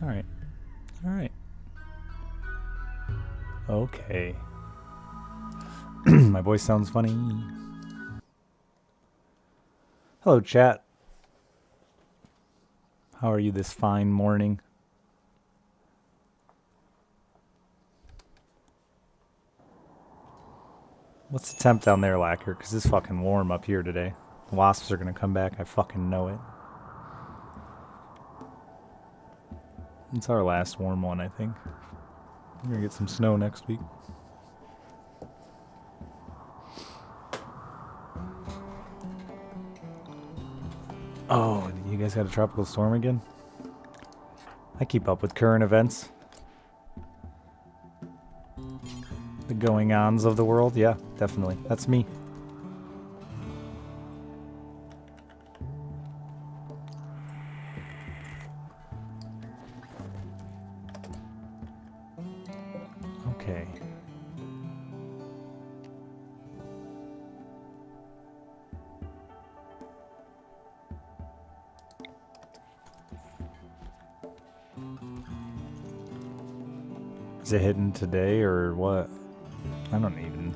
Alright. Alright. Okay. My voice sounds funny. Hello, chat. How are you this fine morning? What's the temp down there, Lacquer? Because it's fucking warm up here today. The wasps are going to come back. I fucking know it. It's our last warm one, I think. We're going to get some snow next week. Oh, you guys got a tropical storm again? I keep up with current events. The going-ons of the world? Yeah, definitely. That's me. Okay. Is it hitting today or what? I don't even...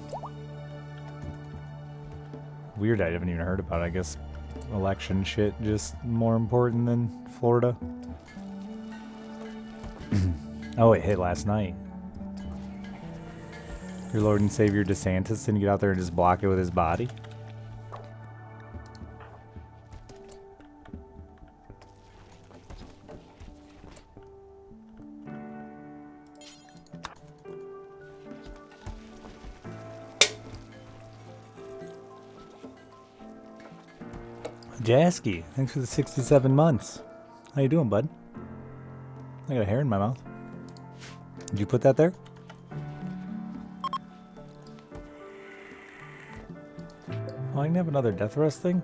Weird, I haven't even heard about it. I guess election shit just more important than Florida. Oh, it hit last night. Your Lord and Savior DeSantis didn't get out there and just block it with his body? Jasky, thanks for the 67 months. How you doing, bud? I got a hair in my mouth. Did you put that there? Oh, I can have another death rest thing?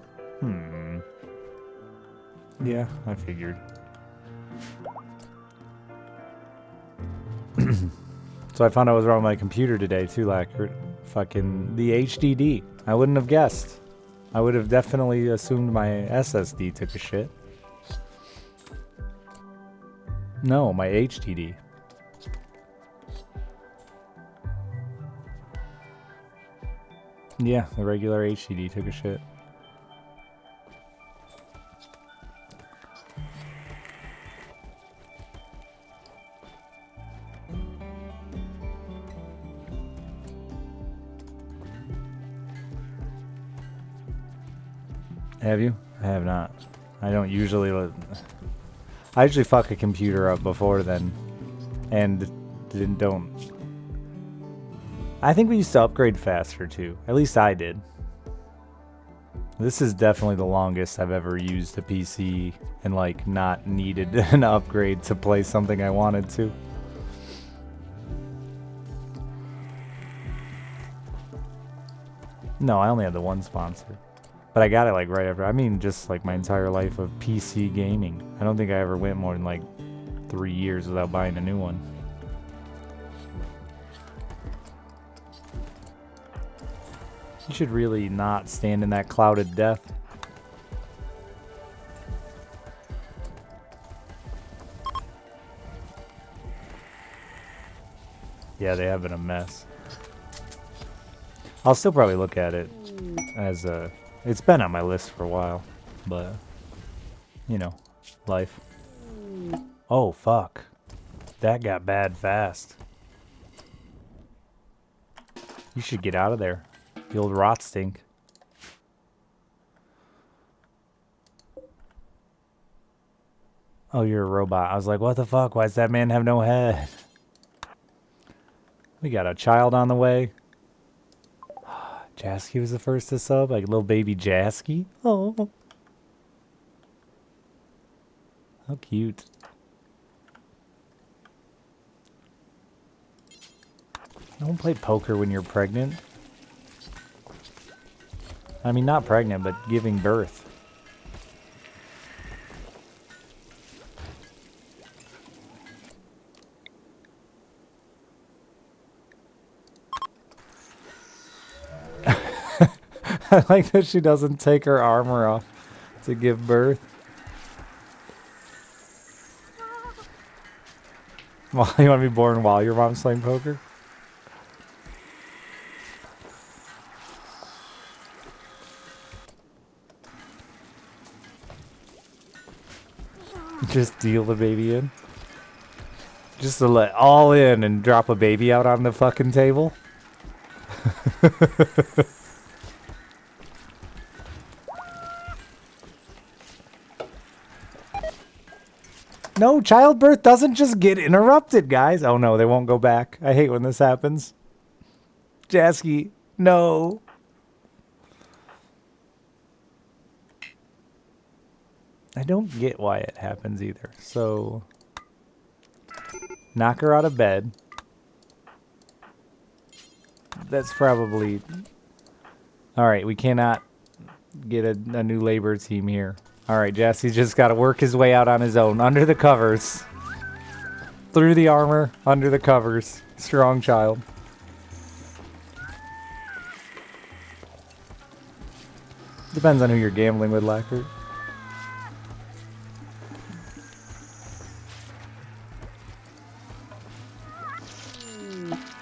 Yeah, I figured. So I found out what was wrong with my computer today, too, Lacquer. Fucking the HDD. I wouldn't have guessed. I would have definitely assumed my SSD took a shit. No, my HDD. Yeah, the regular HDD took a shit. Have you? I have not. I don't usually... I usually fuck a computer up before then. And don't... I think we used to upgrade faster too. At least I did. This is definitely the longest I've ever used a PC and like not needed an upgrade to play something I wanted to. No, I only had the one sponsor. But I got it like right after. I mean, just like my entire life of PC gaming. I don't think I ever went more than like 3 years without buying a new one. You should really not stand in that clouded death. Yeah, they have been a mess. I'll still probably look at it as a... It's been on my list for a while, but, you know, life. Oh, fuck. That got bad fast. You should get out of there. The old rot stink. Oh, you're a robot. I was like, what the fuck? Why does that man have no head? We got a child on the way. Jasky was the first to sub, like little baby Jasky. Oh, how cute! Don't play poker when you're pregnant. I mean, not pregnant, but giving birth. I like that she doesn't take her armor off to give birth. Well, you want to be born while your mom's playing poker? Just deal the baby in? Just to let all in and drop a baby out on the fucking table? No, childbirth doesn't just get interrupted, guys. Oh no, they won't go back. I hate when this happens. Jasky, no. I don't get why it happens either. So, knock her out of bed. That's probably... Alright, we cannot get a new labor team here. Alright, Jesse's just got to work his way out on his own. Under the covers. Through the armor, under the covers. Strong child. Depends on who you're gambling with, Lackert.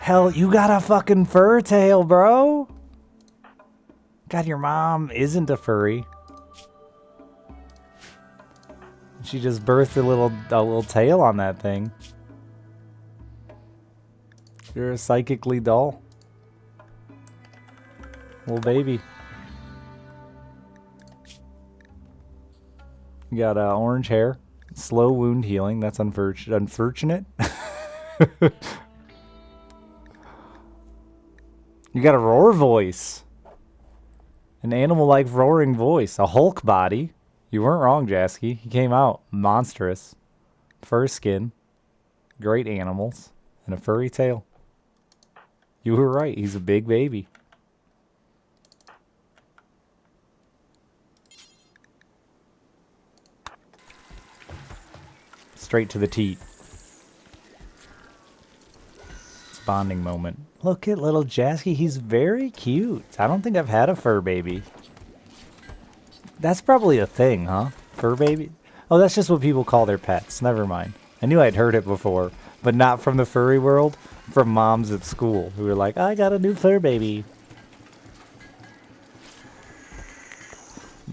Hell, you got a fucking fur tail, bro. God, your mom isn't a furry. She just birthed a little tail on that thing. You're a psychically dull little baby. You got orange hair, slow wound healing. That's unfortunate. You got a roar voice. An animal-like roaring voice. A Hulk body. You weren't wrong, Jasky. He came out monstrous. Fur skin. Great animals. And a furry tail. You were right. He's a big baby. Straight to the teat. Bonding moment. Look at little Jasky. He's very cute. I don't think I've had a fur baby. That's probably a thing, huh? Fur baby? Oh, that's just what people call their pets. Never mind. I knew I'd heard it before, but not from the furry world. From moms at school who were like, I got a new fur baby.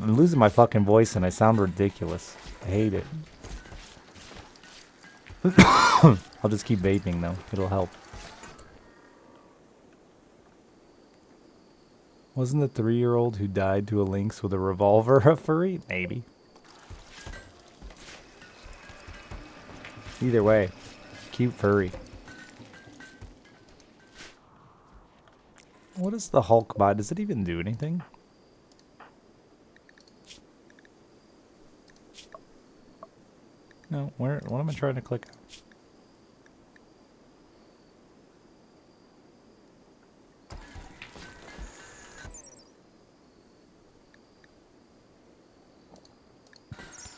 I'm losing my fucking voice and I sound ridiculous. I hate it. I'll just keep vaping though. It'll help. Wasn't the 3-year-old who died to a lynx with a revolver a furry? Maybe. Either way, cute furry. What is the Hulk bot? Does it even do anything? No, what am I trying to click on?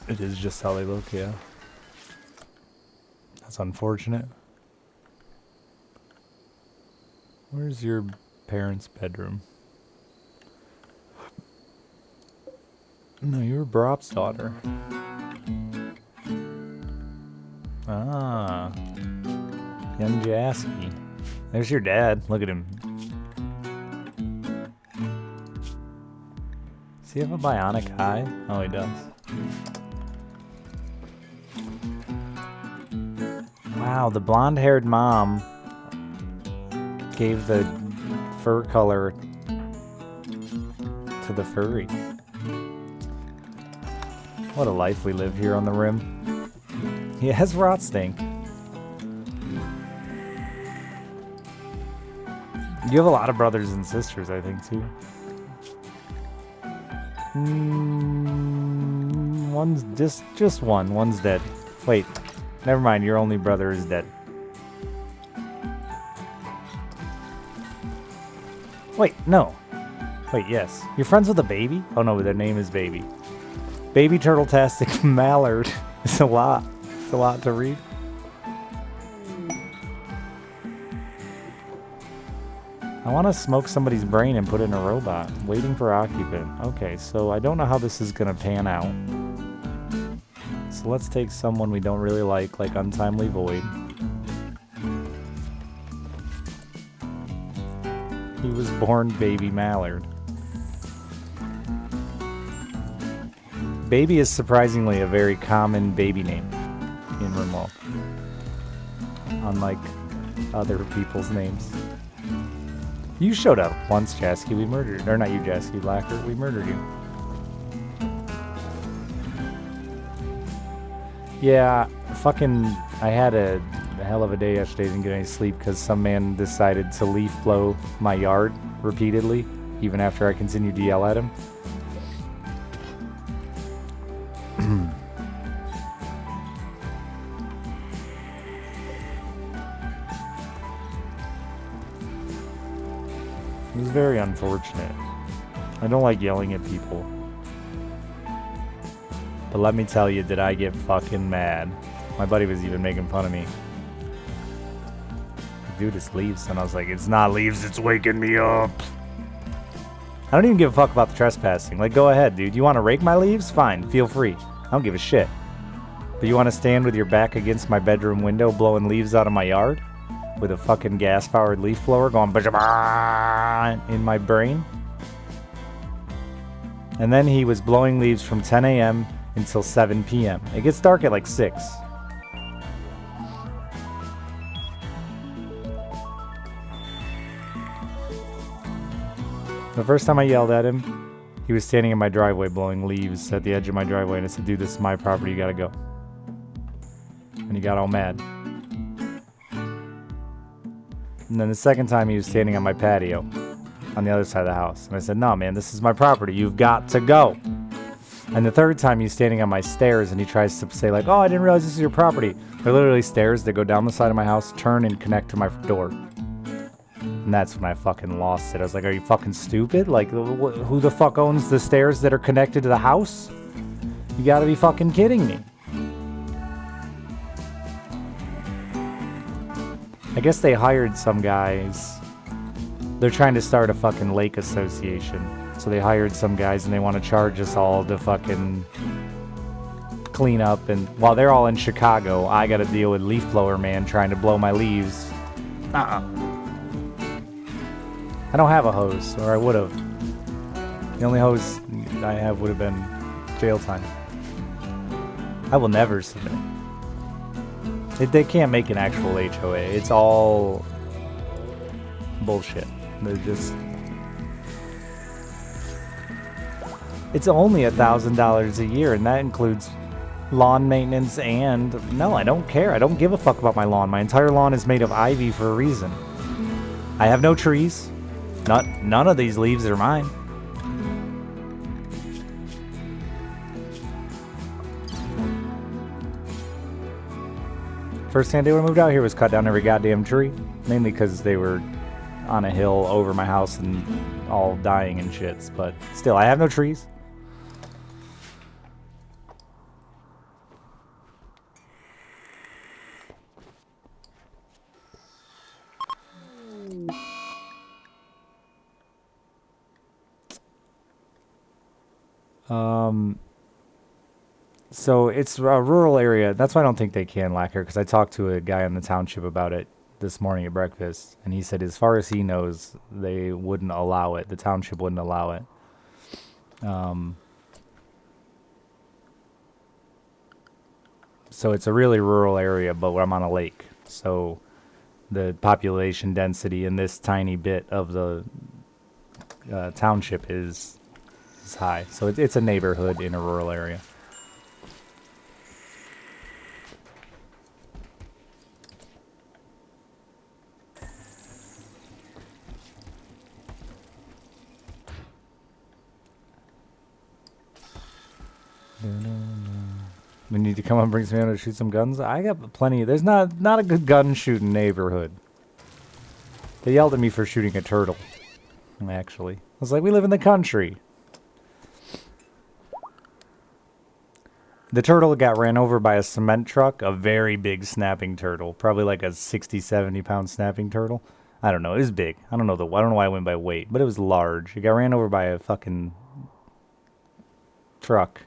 It is just how they look, yeah. That's unfortunate. Where's your parents' bedroom? No, you were Brop's daughter. Ah. Young Jasky. There's your dad. Look at him. Does he have a bionic eye? Oh, he does. Wow, the blonde-haired mom gave the fur color to the furry. What a life we live here on the Rim. He has rot stink. You have a lot of brothers and sisters, I think, too. One's just one. One's dead. Wait. Never mind, your only brother is dead. Wait, no. Wait, yes. You're friends with a baby? Oh no, their name is Baby. Baby Turtle-tastic Mallard. It's a lot. It's a lot to read. I want to smoke somebody's brain and put it in a robot. Waiting for occupant. Okay, so I don't know how this is going to pan out. So let's take someone we don't really like Untimely Void. He was born Baby Mallard. Baby is surprisingly a very common baby name in Rimworld. Unlike other people's names. You showed up once, Jasky. We murdered... Or not you, Jasky. Lacquer. We murdered you. Yeah, fucking... I had a hell of a day yesterday. Didn't get any sleep because some man decided to leaf blow my yard repeatedly, even after I continued to yell at him. It was very unfortunate. I don't like yelling at people. But let me tell you, did I get fucking mad. My buddy was even making fun of me. Dude, it's leaves. And I was like, it's not leaves, it's waking me up. I don't even give a fuck about the trespassing. Like, go ahead, dude. You want to rake my leaves? Fine, feel free. I don't give a shit. But you want to stand with your back against my bedroom window blowing leaves out of my yard? With a fucking gas-powered leaf blower going in my brain? And then he was blowing leaves from 10 a.m. until 7 p.m. It gets dark at like 6. The first time I yelled at him, he was standing in my driveway blowing leaves at the edge of my driveway, and I said, dude, this is my property, you gotta go. And he got all mad. And then the second time he was standing on my patio on the other side of the house. And I said, no, man, this is my property. You've got to go. And the third time he's standing on my stairs and he tries to say like, oh, I didn't realize this is your property. They're literally stairs that go down the side of my house, turn and connect to my door. And that's when I fucking lost it. I was like, are you fucking stupid? Like, who the fuck owns the stairs that are connected to the house? You gotta be fucking kidding me. I guess they hired some guys. They're trying to start a fucking lake association. So they hired some guys and they want to charge us all to fucking clean up. And while they're all in Chicago, I gotta deal with leaf blower man trying to blow my leaves. I don't have a hose, or I would have. The only hose I have would have been jail time. I will never submit. They can't make an actual HOA. It's all bullshit. They're just... It's only $1,000 a year, and that includes lawn maintenance and... No, I don't care. I don't give a fuck about my lawn. My entire lawn is made of ivy for a reason. I have no trees. None of these leaves are mine. First thing I did when I moved out here was cut down every goddamn tree. Mainly because they were on a hill over my house and all dying and shits. But still, I have no trees. So it's a rural area. That's why I don't think they can lacquer, because I talked to a guy in the township about it this morning at breakfast, and he said as far as he knows, they wouldn't allow it. The township wouldn't allow it. So it's a really rural area, but I'm on a lake. So the population density in this tiny bit of the township is high. So it's a neighborhood in a rural area. We need to come up and bring somebody to shoot some guns. I got plenty. There's not a good gun shooting neighborhood. They yelled at me for shooting a turtle. Actually, I was like, we live in the country. The turtle got ran over by a cement truck, a very big snapping turtle, probably like a 60, 70 pound snapping turtle. I don't know. It was big. I don't know why I went by weight, but it was large. It got ran over by a fucking truck.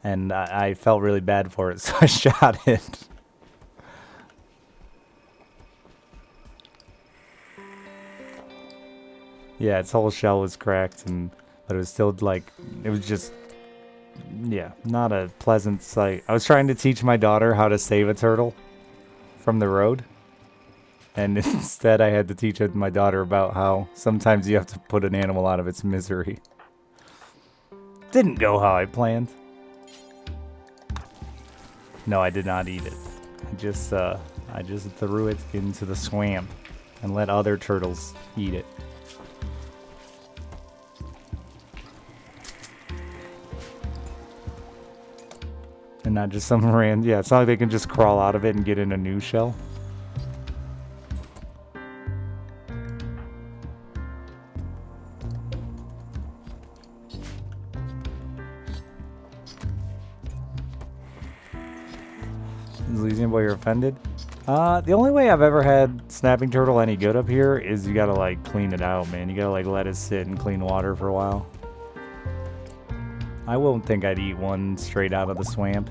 And I felt really bad for it, so I shot it. Yeah, its whole shell was cracked, but it was still like, it was just, yeah, not a pleasant sight. I was trying to teach my daughter how to save a turtle from the road, and instead I had to teach my daughter about how sometimes you have to put an animal out of its misery. Didn't go how I planned. No, I did not eat it. I just threw it into the swamp and let other turtles eat it. And not just some random... Yeah, it's not like they can just crawl out of it and get in a new shell. Is Elysian Boy, you're offended? The only way I've ever had snapping turtle any good up here is you gotta, like, clean it out, man. You gotta, like, let it sit in clean water for a while. I won't think I'd eat one straight out of the swamp.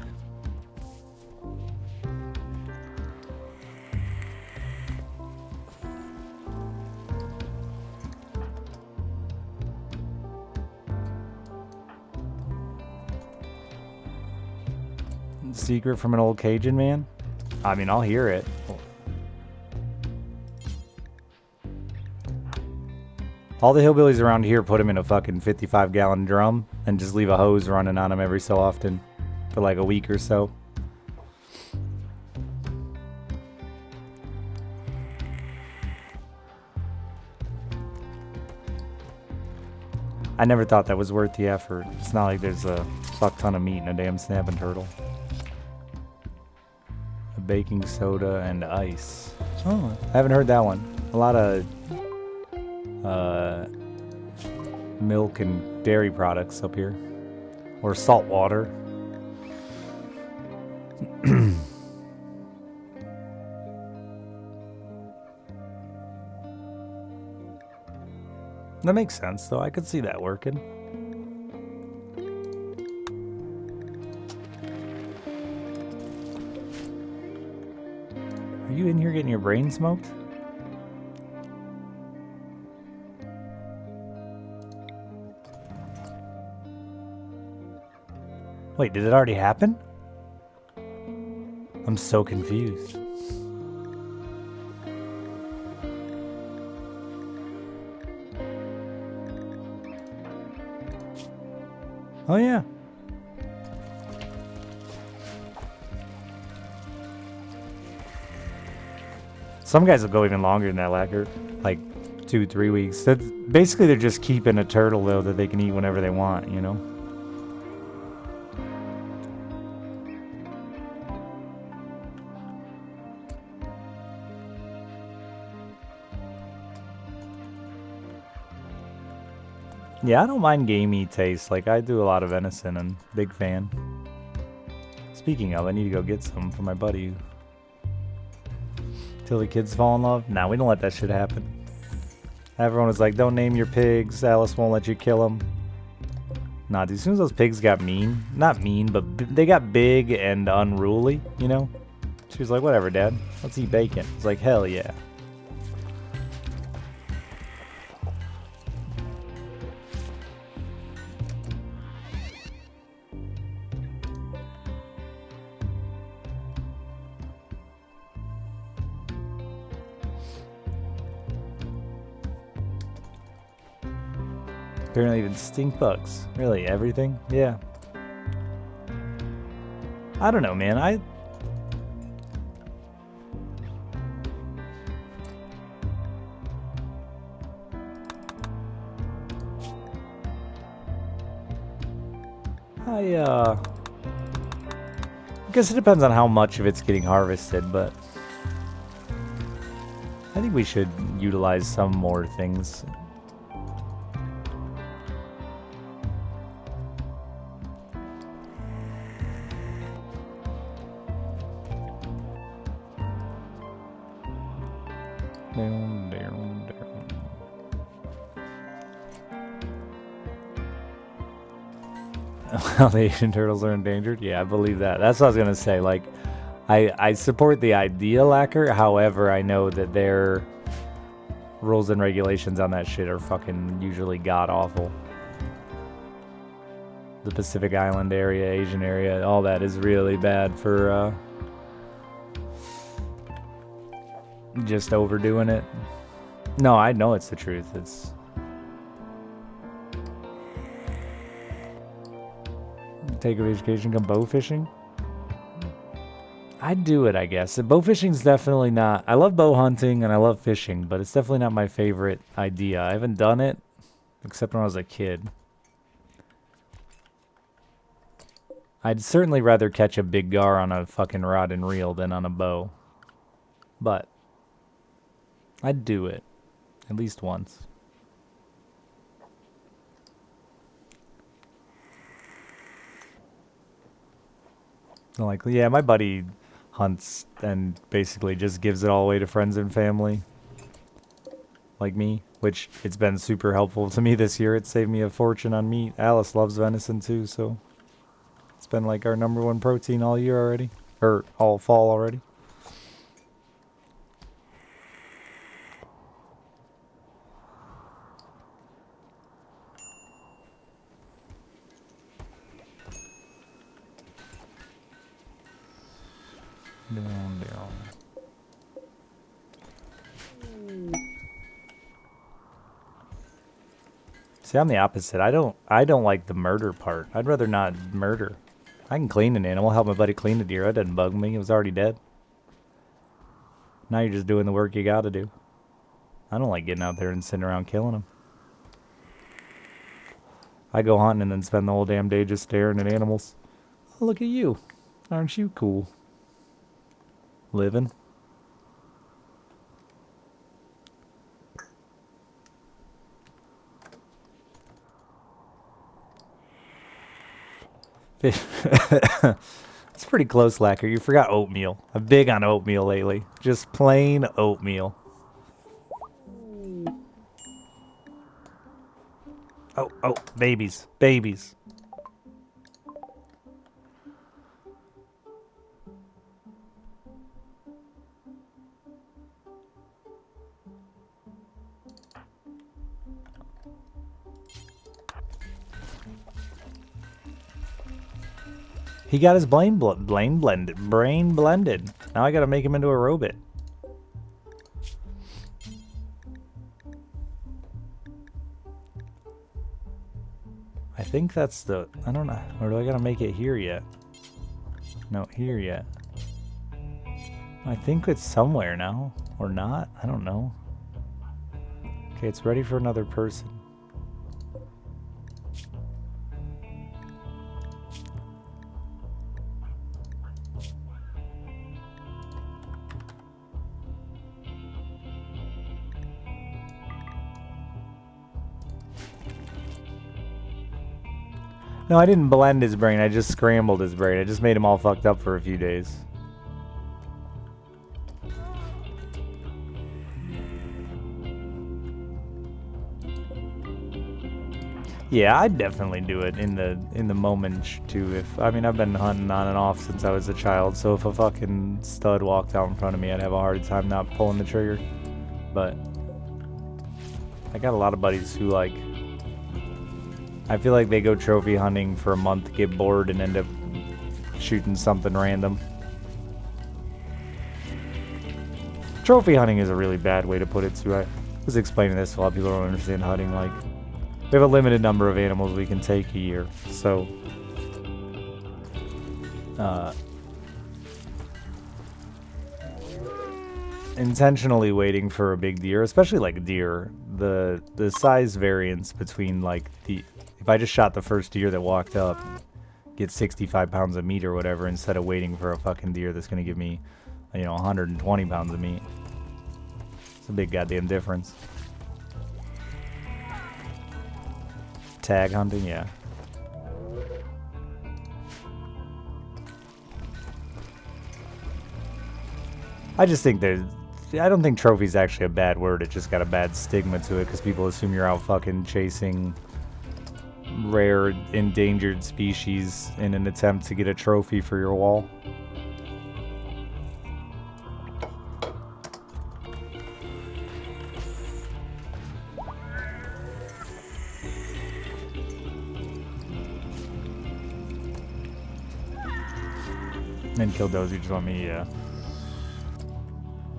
Secret from an old Cajun man? I mean, I'll hear it. All the hillbillies around here put him in a fucking 55-gallon drum and just leave a hose running on him every so often for like a week or so. I never thought that was worth the effort. It's not like there's a fuck ton of meat in a damn snapping turtle. A baking soda and ice. Oh, I haven't heard that one. A lot of milk and dairy products up here. Or salt water. That makes sense, though. I could see that working. Are you in here getting your brain smoked? Wait, did it already happen? I'm so confused. Oh, yeah. Some guys will go even longer than that, lacquer. Like 2-3 weeks. That's, basically, they're just keeping a turtle, though, that they can eat whenever they want, you know? Yeah, I don't mind gamey taste. Like, I do a lot of venison and big fan. Speaking of, I need to go get some for my buddy. Till the kids fall in love? Nah, we don't let that shit happen. Everyone was like, don't name your pigs. Alice won't let you kill them. Nah, dude, as soon as those pigs got mean, not mean, but they got big and unruly, you know? She was like, whatever, Dad. Let's eat bacon. It's like, hell yeah. Apparently even stink bugs. Really, everything? Yeah. I don't know, man. I guess it depends on how much of it's getting harvested, but I think we should utilize some more things. The Asian turtles are endangered? Yeah, I believe that. That's what I was gonna say. Like, I support the idea, lacquer. However, I know that they're rules and regulations on that shit are fucking usually god-awful. The Pacific Island area, Asian area, all that is really bad for just overdoing it. No, I know it's the truth. It's... Take a vacation, go bow fishing? I'd do it, I guess. Bow fishing's definitely not... I love bow hunting and I love fishing, but it's definitely not my favorite idea. I haven't done it, except when I was a kid. I'd certainly rather catch a big gar on a fucking rod and reel than on a bow. But I'd do it. At least once. Like, yeah, my buddy hunts and basically just gives it all away to friends and family. Like me, which it's been super helpful to me this year. It saved me a fortune on meat. Alice loves venison too, so it's been like our #1 protein all year already. Or all fall already. See, I'm the opposite. I don't like the murder part. I'd rather not murder. I can clean an animal, help my buddy clean a deer. That doesn't bug me. It was already dead. Now you're just doing the work you gotta do. I don't like getting out there and sitting around killing them. I go hunting and then spend the whole damn day just staring at animals. Oh, look at you. Aren't you cool? Living. It's pretty close, Lacquer. You forgot oatmeal. I'm big on oatmeal lately. Just plain oatmeal. Oh, babies. Babies. He got his brain blended. Now I gotta make him into a robot. I think that's the... I don't know. Or do I gotta make it here yet? No, here yet. I think it's somewhere now. Or not? I don't know. Okay, it's ready for another person. No, I didn't blend his brain. I just scrambled his brain. I just made him all fucked up for a few days. Yeah, I'd definitely do it in the moment too. If I mean, I've been hunting on and off since I was a child, so if a fucking stud walked out in front of me, I'd have a hard time not pulling the trigger. But I got a lot of buddies who like... I feel like they go trophy hunting for a month, get bored, and end up shooting something random. Trophy hunting is a really bad way to put it too. I was explaining this, a lot of people don't understand hunting. Like, we have a limited number of animals we can take a year, so intentionally waiting for a big deer, especially like deer, the size variance between like the... If I just shot the first deer that walked up, get 65 pounds of meat or whatever, instead of waiting for a fucking deer that's going to give me, 120 pounds of meat. It's a big goddamn difference. Tag hunting, yeah. I just think there's... I don't think trophy's actually a bad word. It just got a bad stigma to it because people assume you're out fucking chasing rare endangered species in an attempt to get a trophy for your wall. And kill those who just want me, yeah.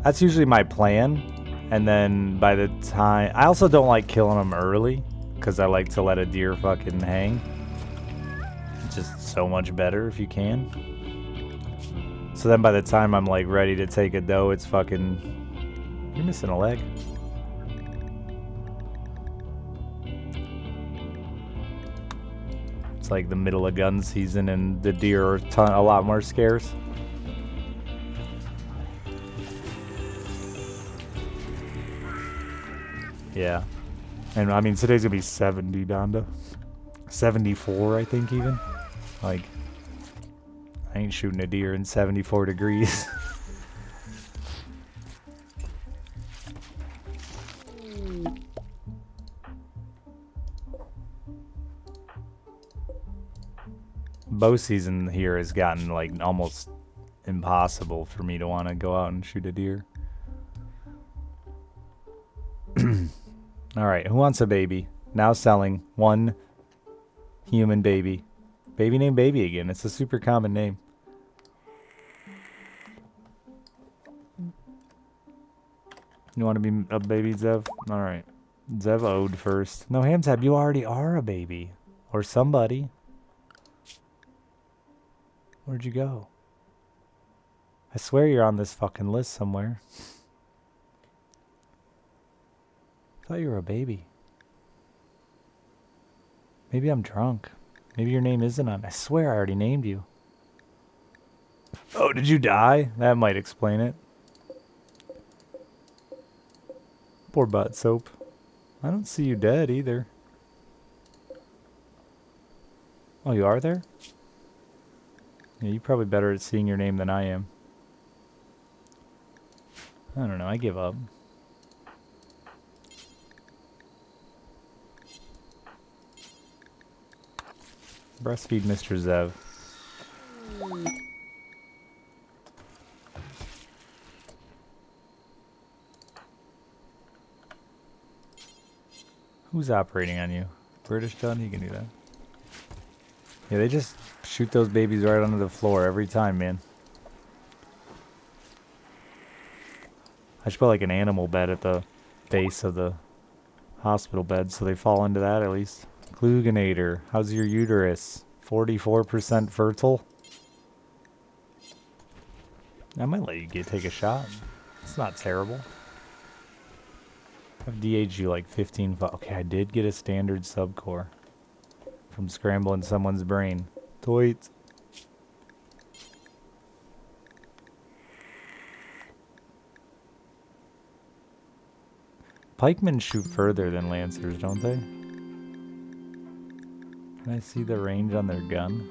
That's usually my plan. And then by the time... I also don't like killing them early. Because I like to let a deer fucking hang. It's just so much better if you can. So then by the time I'm like ready to take a doe, it's fucking... You're missing a leg. It's like the middle of gun season and the deer are a lot more scarce. Yeah. And I mean, today's gonna be 70, Donda. 74, I think, even. Like, I ain't shooting a deer in 74 degrees. Bow season here has gotten, like, almost impossible for me to want to go out and shoot a deer. Alright, who wants a baby? Now selling 1 human baby. Baby named Baby again. It's a super common name. You want to be a baby, Zev? Alright. Zev owed first. No, Hamtab, you already are a baby. Or somebody. Where'd you go? I swear you're on this fucking list somewhere. I thought you were a baby. Maybe I'm drunk. Maybe your name isn't on. I swear I already named you. Oh, did you die? That might explain it. Poor butt soap. I don't see you dead either. Oh, you are there? Yeah, you're probably better at seeing your name than I am. I don't know, I give up. Breastfeed Mr. Zev. Who's operating on you? British John? You can do that. Yeah, they just shoot those babies right onto the floor every time, man. I should put like an animal bed at the base of the hospital bed so they fall into that at least. Gluganator, how's your uterus? 44% fertile? I might let you take a shot. It's not terrible. I've DH'd you like 15. Okay, I did get a standard subcore from scrambling someone's brain. Toit. Pikemen shoot further than lancers, don't they? Can I see the range on their gun?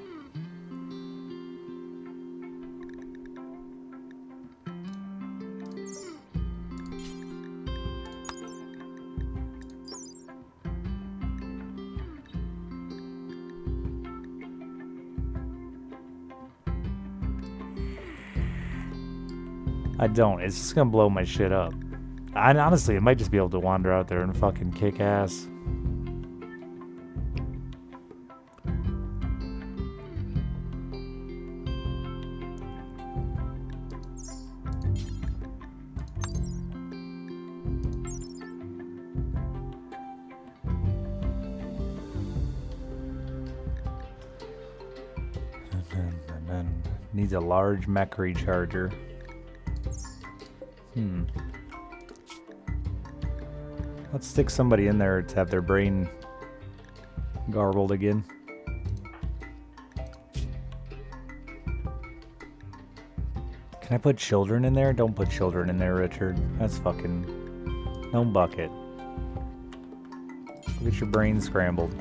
I don't. It's just gonna blow my shit up. And honestly, I might just be able to wander out there and fucking kick ass. Needs a large mech recharger. Let's stick somebody in there to have their brain garbled again. Can I put children in there? Don't put children in there, Richard. That's fucking... No bucket. Get your brain scrambled.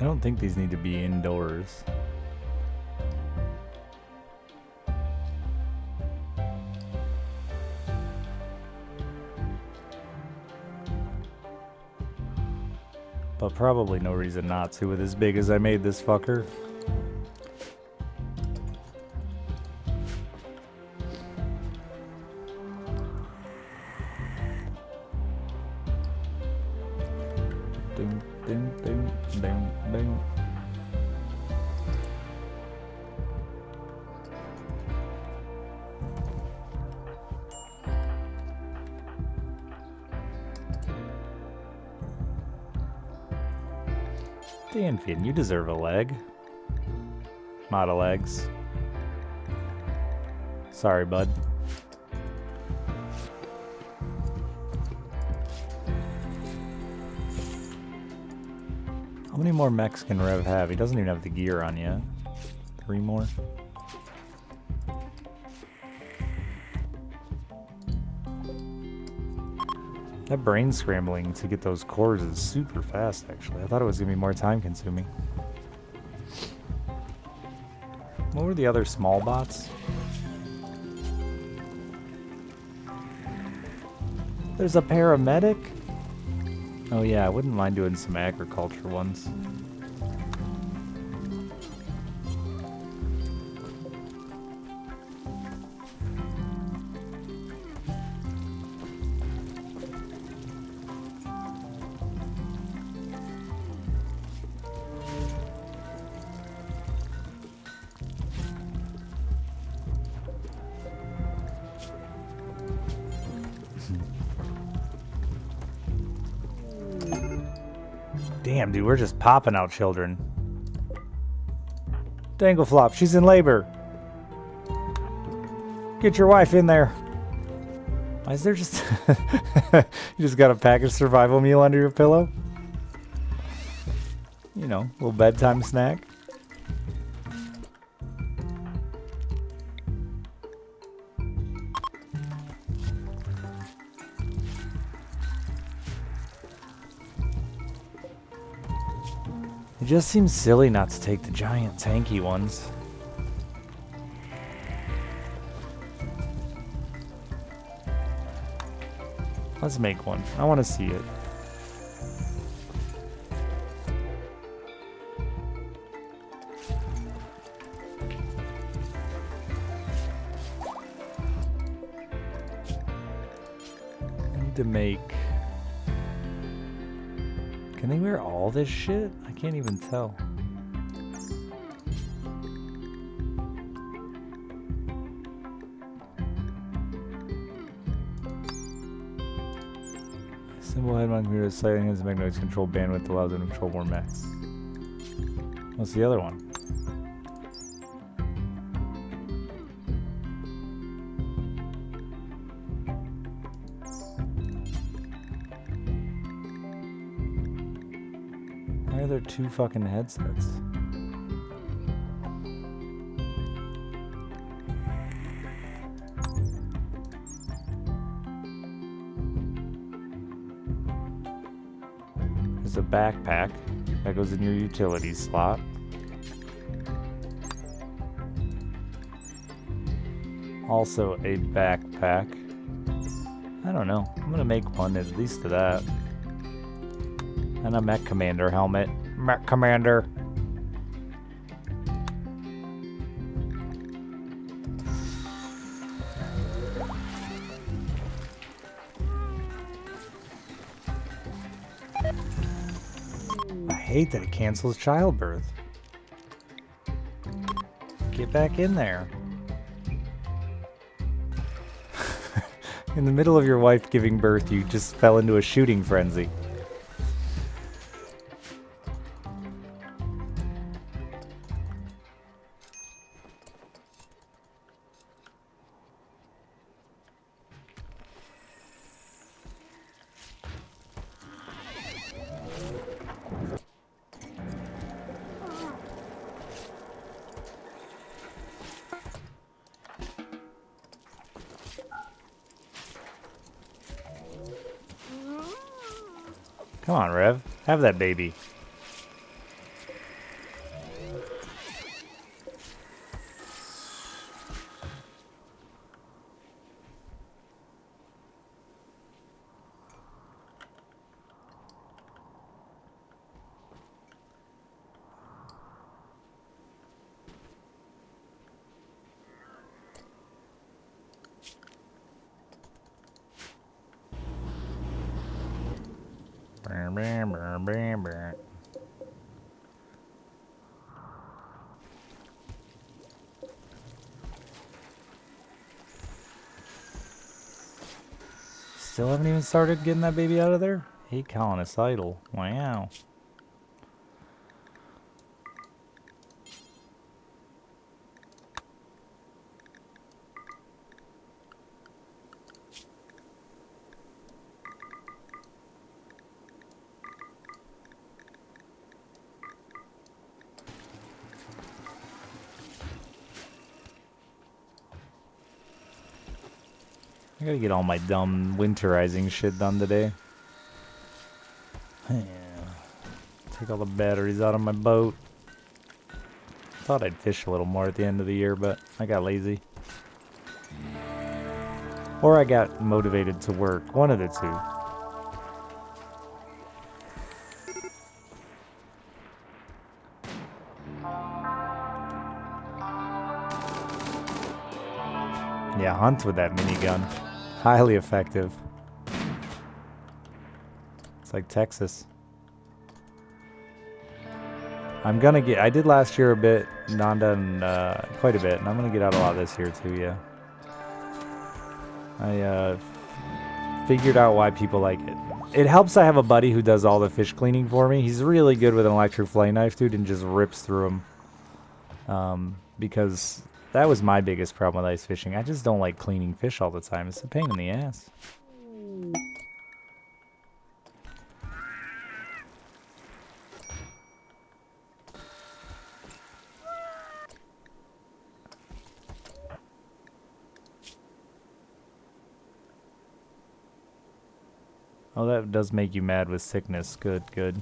I don't think these need to be indoors. But probably no reason not to with as big as I made this fucker. Ding, ding, ding, ding, ding. Danfin, you deserve a leg. Not a legs. Sorry, bud. How many more mechs can Rev have? He doesn't even have the gear on yet. 3 more. That brain scrambling to get those cores is super fast, actually. I thought it was going to be more time consuming. What were the other small bots? There's a paramedic? Oh yeah, I wouldn't mind doing some agriculture ones. Damn, dude, we're just popping out children. Dangleflop, she's in labor. Get your wife in there. Why is there just... You just got a packaged survival meal under your pillow? You know, a little bedtime snack. It just seems silly not to take the giant tanky ones. Let's make one. I want to see it. I need to make... Can they wear all this shit? I can't even tell. Simple head on computer slightly has magnetic control bandwidth allows them to control more mechs. What's the other one? Why are there 2 fucking headsets? There's a backpack that goes in your utilities slot. Also a backpack. I don't know. I'm gonna make one at least of that. And a Mech Commander helmet. Mech Commander. I hate that it cancels childbirth. Get back in there. In the middle of your wife giving birth, you just fell into a shooting frenzy. Come on, Rev. Have that baby. Still haven't even started getting that baby out of there? 8 colonicidal. Wow. I gotta get all my dumb winterizing shit done today. Yeah. Take all the batteries out of my boat. Thought I'd fish a little more at the end of the year, but I got lazy. Or I got motivated to work. One of the two. Yeah, hunt with that minigun. Highly effective. It's like Texas. I'm gonna get... I did last year a bit. Not done quite a bit. And I'm gonna get out a lot this year too, yeah. I figured out why people like it. It helps I have a buddy who does all the fish cleaning for me. He's really good with an electric fillet knife, dude, and just rips through them. Because that was my biggest problem with ice fishing. I just don't like cleaning fish all the time. It's a pain in the ass. Oh, that does make you mad with sickness. Good, good.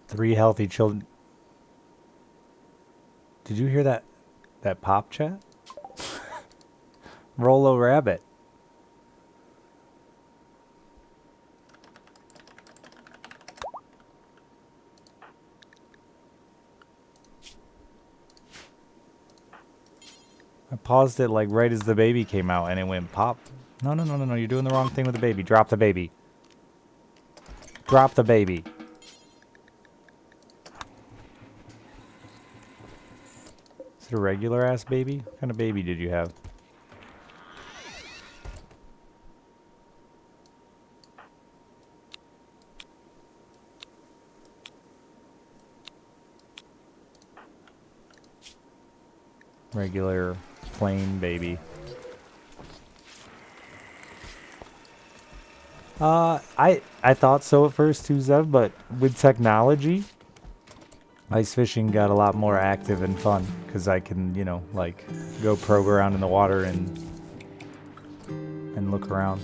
Three healthy children. Did you hear that? That pop chat? Rolo Rabbit. I paused it like right as the baby came out and it went pop. No, no, no, no, no. You're doing the wrong thing with the baby. Drop the baby. Drop the baby. Is it a regular ass baby? What kind of baby did you have? Regular, plain baby. I thought so at first too, Zev, but with technology, ice fishing got a lot more active and fun because I can, you know, like go probe around in the water and look around,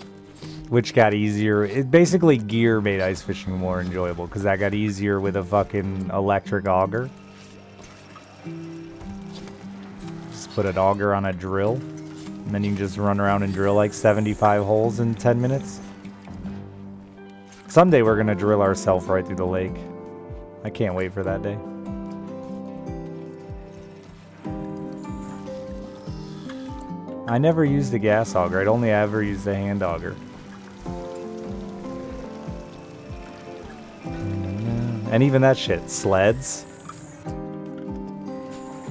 which got easier. It basically gear made ice fishing more enjoyable because that got easier with a fucking electric auger. Just put an auger on a drill, and then you can just run around and drill like 75 holes in 10 minutes. Someday we're gonna drill ourselves right through the lake. I can't wait for that day. I never used a gas auger. I'd only ever used a hand auger. And even that shit, sleds.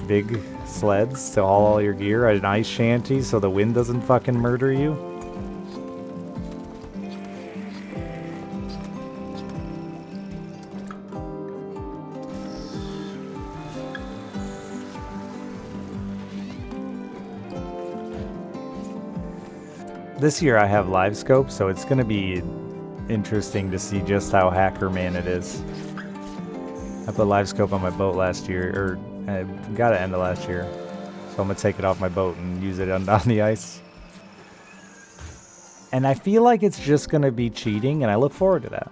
Big sleds to haul all your gear. An ice shanty so the wind doesn't fucking murder you. This year I have live scope, so it's gonna be interesting to see just how hacker man it is. I put live scope on my boat last year, or I got it end of last year, so I'm gonna take it off my boat and use it on the ice. And I feel like it's just gonna be cheating, and I look forward to that.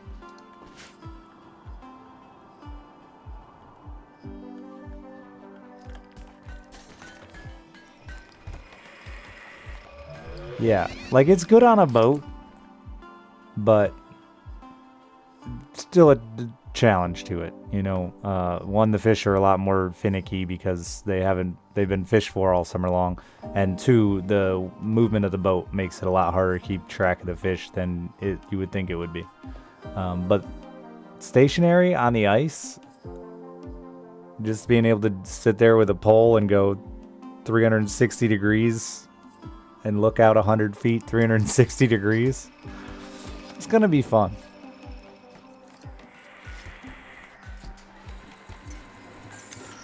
Yeah, like it's good on a boat, but still a challenge to it. You know, one, the fish are a lot more finicky because they've been fished for all summer long, and two, the movement of the boat makes it a lot harder to keep track of the fish than you would think it would be. But stationary on the ice, just being able to sit there with a pole and go 360 degrees and look out 100 feet, 360 degrees, it's gonna be fun.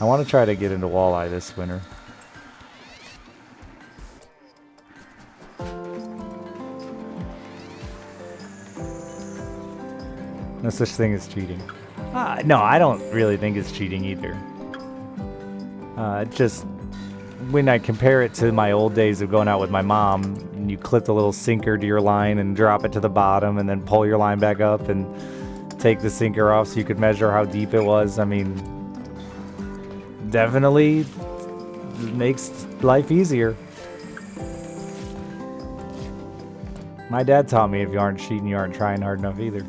I want to try to get into walleye this winter. No such thing as cheating. No, I don't really think it's cheating either. Just when I compare it to my old days of going out with my mom, and you clip the little sinker to your line and drop it to the bottom and then pull your line back up and take the sinker off so you could measure how deep it was. I mean, definitely makes life easier. My dad taught me if you aren't cheating, you aren't trying hard enough either.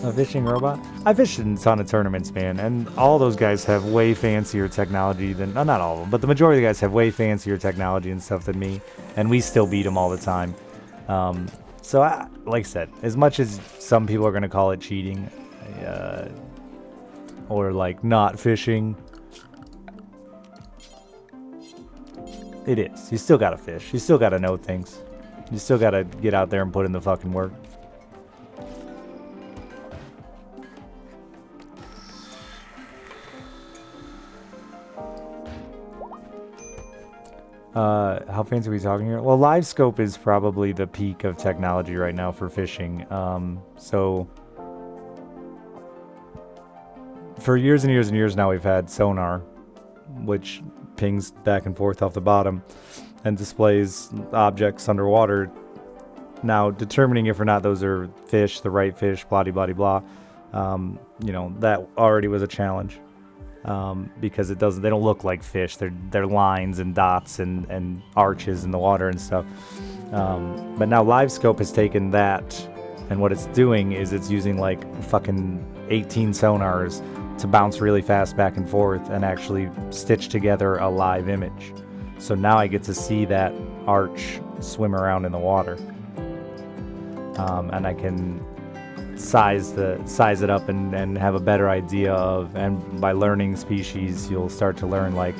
A fishing robot? I fished in a ton of tournaments, man, and all those guys have way fancier technology than... not all of them, but the majority of the guys have way fancier technology and stuff than me, and we still beat them all the time. So, like I said, as much as some people are going to call it cheating, or like not fishing, it is. You still got to fish. You still got to know things. You still got to get out there and put in the fucking work. How fancy are we talking here? Well, live scope is probably the peak of technology right now for fishing. So for years and years and years now, we've had sonar, which pings back and forth off the bottom and displays objects underwater. Now, determining if or not those are fish, the right fish, blah, blah, blah, you know, that already was a challenge. Because they don't look like fish. They're lines and dots and arches in the water and stuff. But now LiveScope has taken that, and what it's doing is it's using like fucking 18 sonars to bounce really fast back and forth and actually stitch together a live image. So now I get to see that arch swim around in the water, and I can size it up and have a better idea of, and by learning species you'll start to learn, like,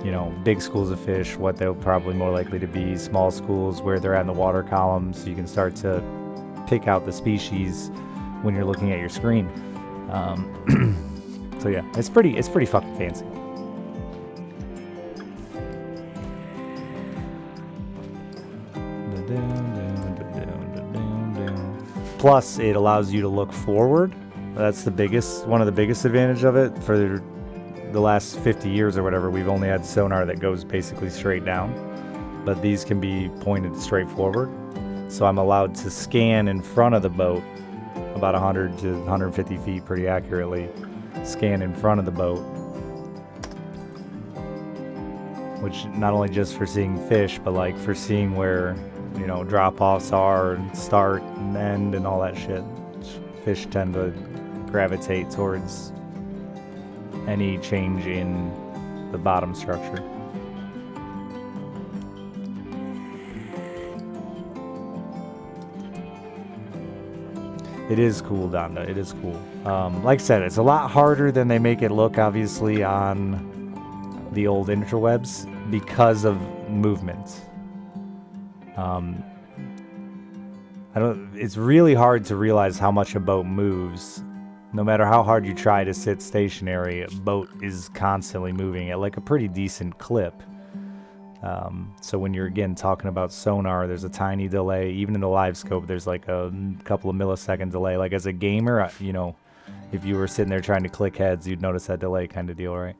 you know, big schools of fish, what they're probably more likely to be, small schools, where they're at in the water column, so you can start to pick out the species when you're looking at your screen. So yeah, it's pretty fucking fancy. Plus, it allows you to look forward. That's one of the biggest advantage of it. For the last 50 years or whatever, we've only had sonar that goes basically straight down, but these can be pointed straight forward. So I'm allowed to scan in front of the boat about 100 to 150 feet pretty accurately, scan in front of the boat, which not only just for seeing fish, but like for seeing where, you know, drop-offs are and start and end and all that shit. Fish tend to gravitate towards any change in the bottom structure. It is cool, Donda. It is cool. Like I said, it's a lot harder than they make it look, obviously, on the old interwebs because of movement. It's really hard to realize how much a boat moves. No matter how hard you try to sit stationary, a boat is constantly moving at like a pretty decent clip. So when you're, again, talking about sonar, there's a tiny delay. Even in the live scope, there's like a couple of millisecond delay. Like as a gamer, you know, if you were sitting there trying to click heads, you'd notice that delay kind of deal, right?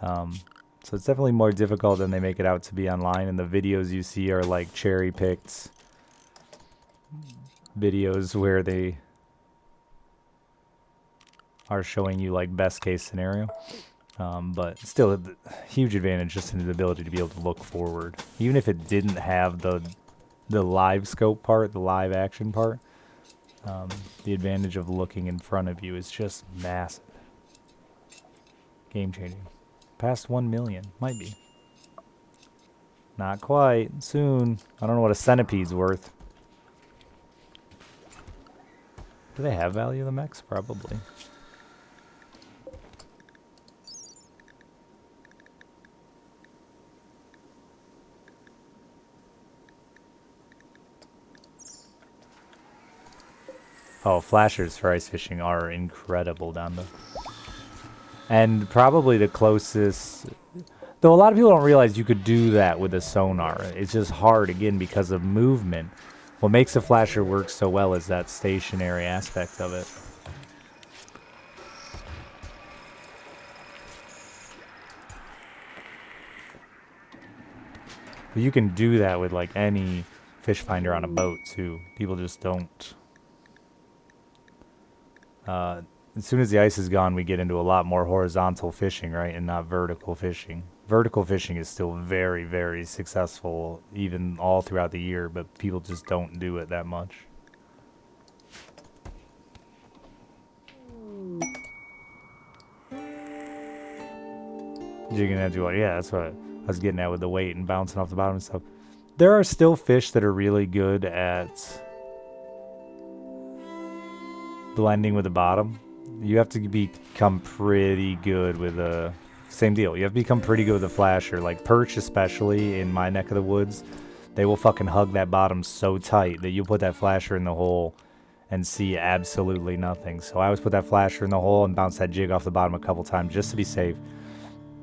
So it's definitely more difficult than they make it out to be online, and the videos you see are like cherry-picked videos where they are showing you like best case scenario. But still, a huge advantage just in the ability to be able to look forward. Even if it didn't have the live scope part, the live action part, the advantage of looking in front of you is just massive. Game changing. Past 1 million. Might be. Not quite. Soon. I don't know what a centipede's worth. Do they have value, the mechs? Probably. Oh, flashers for ice fishing are incredible down there. And probably the closest... Though a lot of people don't realize you could do that with a sonar. It's just hard, again, because of movement. What makes a flasher work so well is that stationary aspect of it. But you can do that with like any fish finder on a boat too. People just don't. As soon as the ice is gone, we get into a lot more horizontal fishing, right, and not vertical fishing. Vertical fishing is still very, very successful, even all throughout the year, but people just don't do it that much. Jigging into what? Yeah, that's what I was getting at with the weight and bouncing off the bottom and stuff. There are still fish that are really good at blending with the bottom. You have to become pretty good with a... Same deal. You have to become pretty good with a flasher. Like perch, especially in my neck of the woods, they will fucking hug that bottom so tight that you put that flasher in the hole and see absolutely nothing. So I always put that flasher in the hole and bounce that jig off the bottom a couple times just to be safe.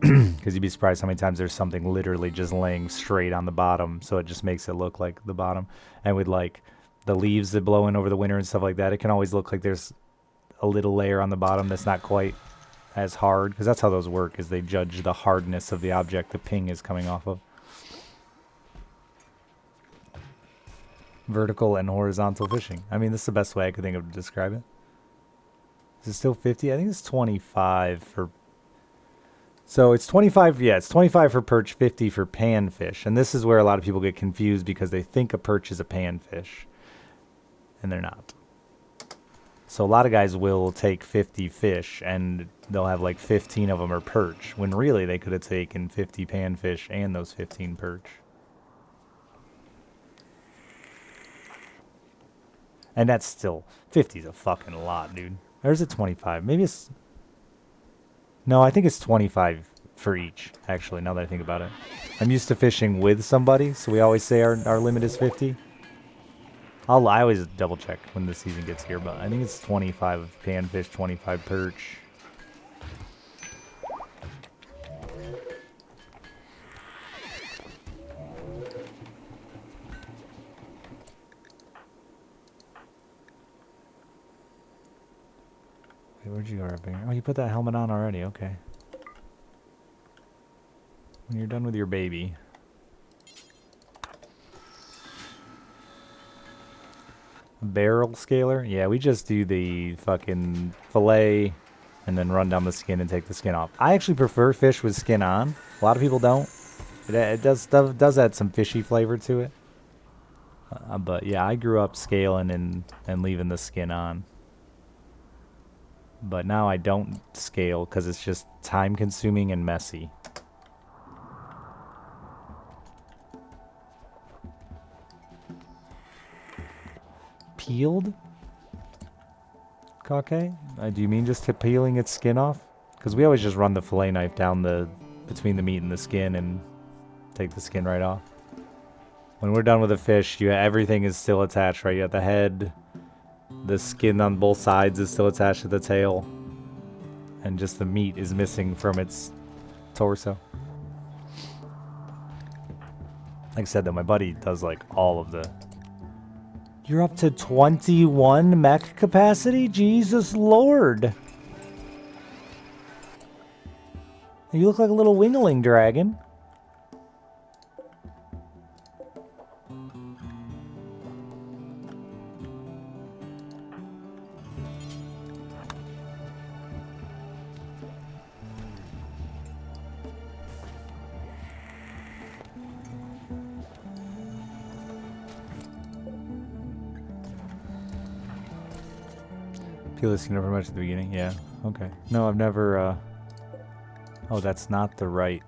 Because you'd be surprised how many times there's something literally just laying straight on the bottom, so it just makes it look like the bottom. And with like the leaves that blow in over the winter and stuff like that, it can always look like there's a little layer on the bottom that's not quite as hard, because that's how those work, is they judge the hardness of the object the ping is coming off of. Vertical and horizontal fishing. I mean, this is the best way I could think of to describe it. Is it still 50? I think it's 25 for... So it's 25, yeah, it's 25 for perch, 50 for panfish. And this is where a lot of people get confused because they think a perch is a panfish. And they're not. So a lot of guys will take 50 fish and they'll have like 15 of them are perch, when really they could have taken 50 panfish and those 15 perch. And that's still, 50 is a fucking lot, dude. There's a 25. Maybe it's... No, I think it's 25 for each, actually, now that I think about it. I'm used to fishing with somebody, so we always say our limit is 50. I always double check when the season gets here, but I think it's 25 panfish, 25 perch. Wait, where'd you go, Red Bear? Oh, you put that helmet on already, okay. When you're done with your baby. Barrel scaler? Yeah, we just do the fucking fillet and then run down the skin and take the skin off. I actually prefer fish with skin on. A lot of people don't. It does add some fishy flavor to it. But yeah, I grew up scaling and leaving the skin on. But now I don't scale because it's just time consuming and messy. Peeled? Kake? Do you mean just peeling its skin off? Because we always just run the fillet knife down between the meat and the skin and take the skin right off. When we're done with the fish, everything is still attached, right? You got the head, the skin on both sides is still attached to the tail, and just the meat is missing from its torso. Like I said, though, my buddy does like all of the... You're up to 21 mech capacity? Jesus Lord. You look like a little wingling dragon. Feel this very much at the beginning. Yeah. Okay. No, I've never. Oh, that's not the right.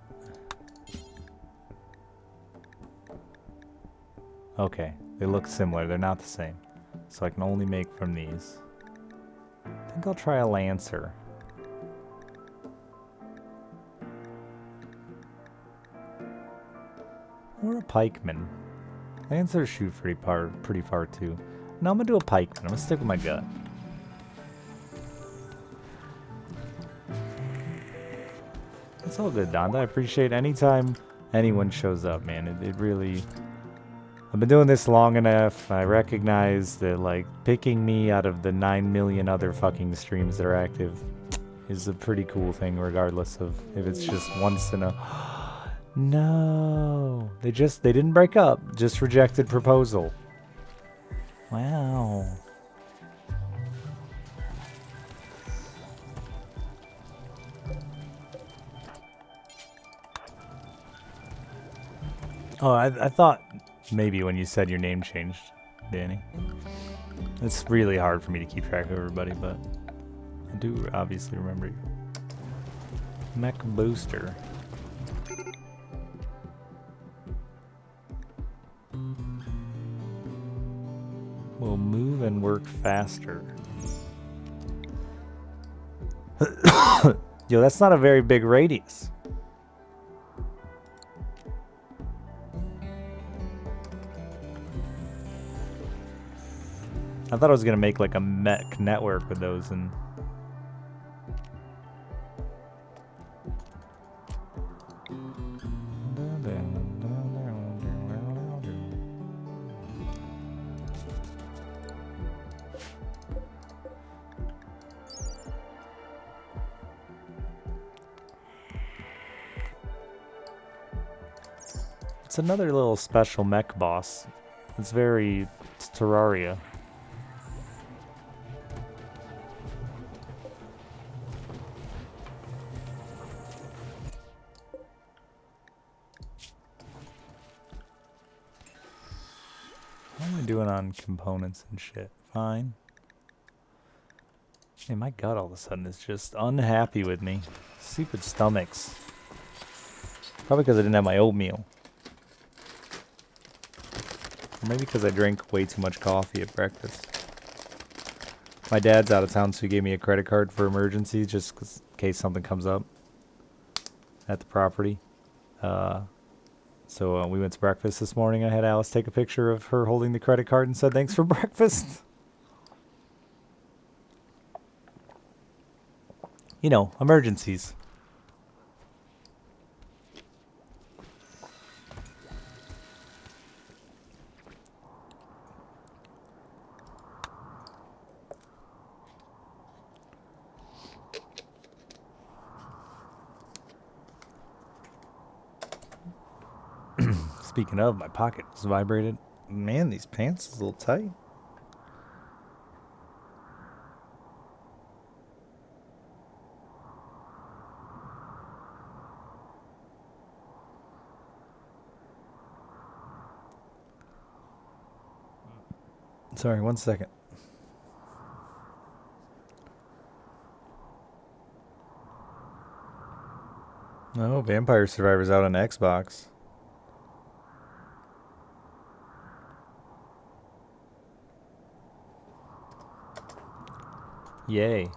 Okay, they look similar. They're not the same. So I can only make from these. I think I'll try a Lancer. Or a Pikeman. Lancers shoot pretty far too. No, I'm gonna do a Pikeman. I'm gonna stick with my gut. It's all good, Donda. I appreciate any time anyone shows up, man. It really... I've been doing this long enough. I recognize that, like, picking me out of the 9 million other fucking streams that are active is a pretty cool thing, regardless of if it's just once in a... No! They didn't break up. Just rejected proposal. Wow. Oh, I thought maybe when you said your name changed, Danny. It's really hard for me to keep track of everybody, but I do obviously remember you. Mech Booster. Will move and work faster. Yo, that's not a very big radius. I thought I was gonna make like a mech network with those and it's another little special mech boss. It's very Terraria. How am I doing on components and shit? Fine. Hey, my gut all of a sudden is just unhappy with me. Stupid stomachs. Probably because I didn't have my oatmeal. Or maybe because I drank way too much coffee at breakfast. My dad's out of town, so he gave me a credit card for emergencies, just in case something comes up at the property. So we went to breakfast this morning. I had Alice take a picture of her holding the credit card and said, "Thanks for breakfast." You know, emergencies. Speaking of, my pocket was vibrated. Man, these pants is a little tight. Sorry, 1 second. Oh, Vampire Survivor's out on Xbox. Yay.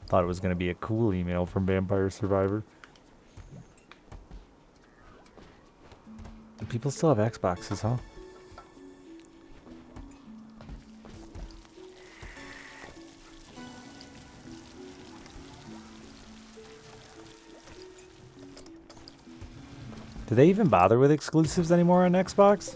Thought it was going to be a cool email from Vampire Survivor. People still have Xboxes, huh? Do they even bother with exclusives anymore on Xbox?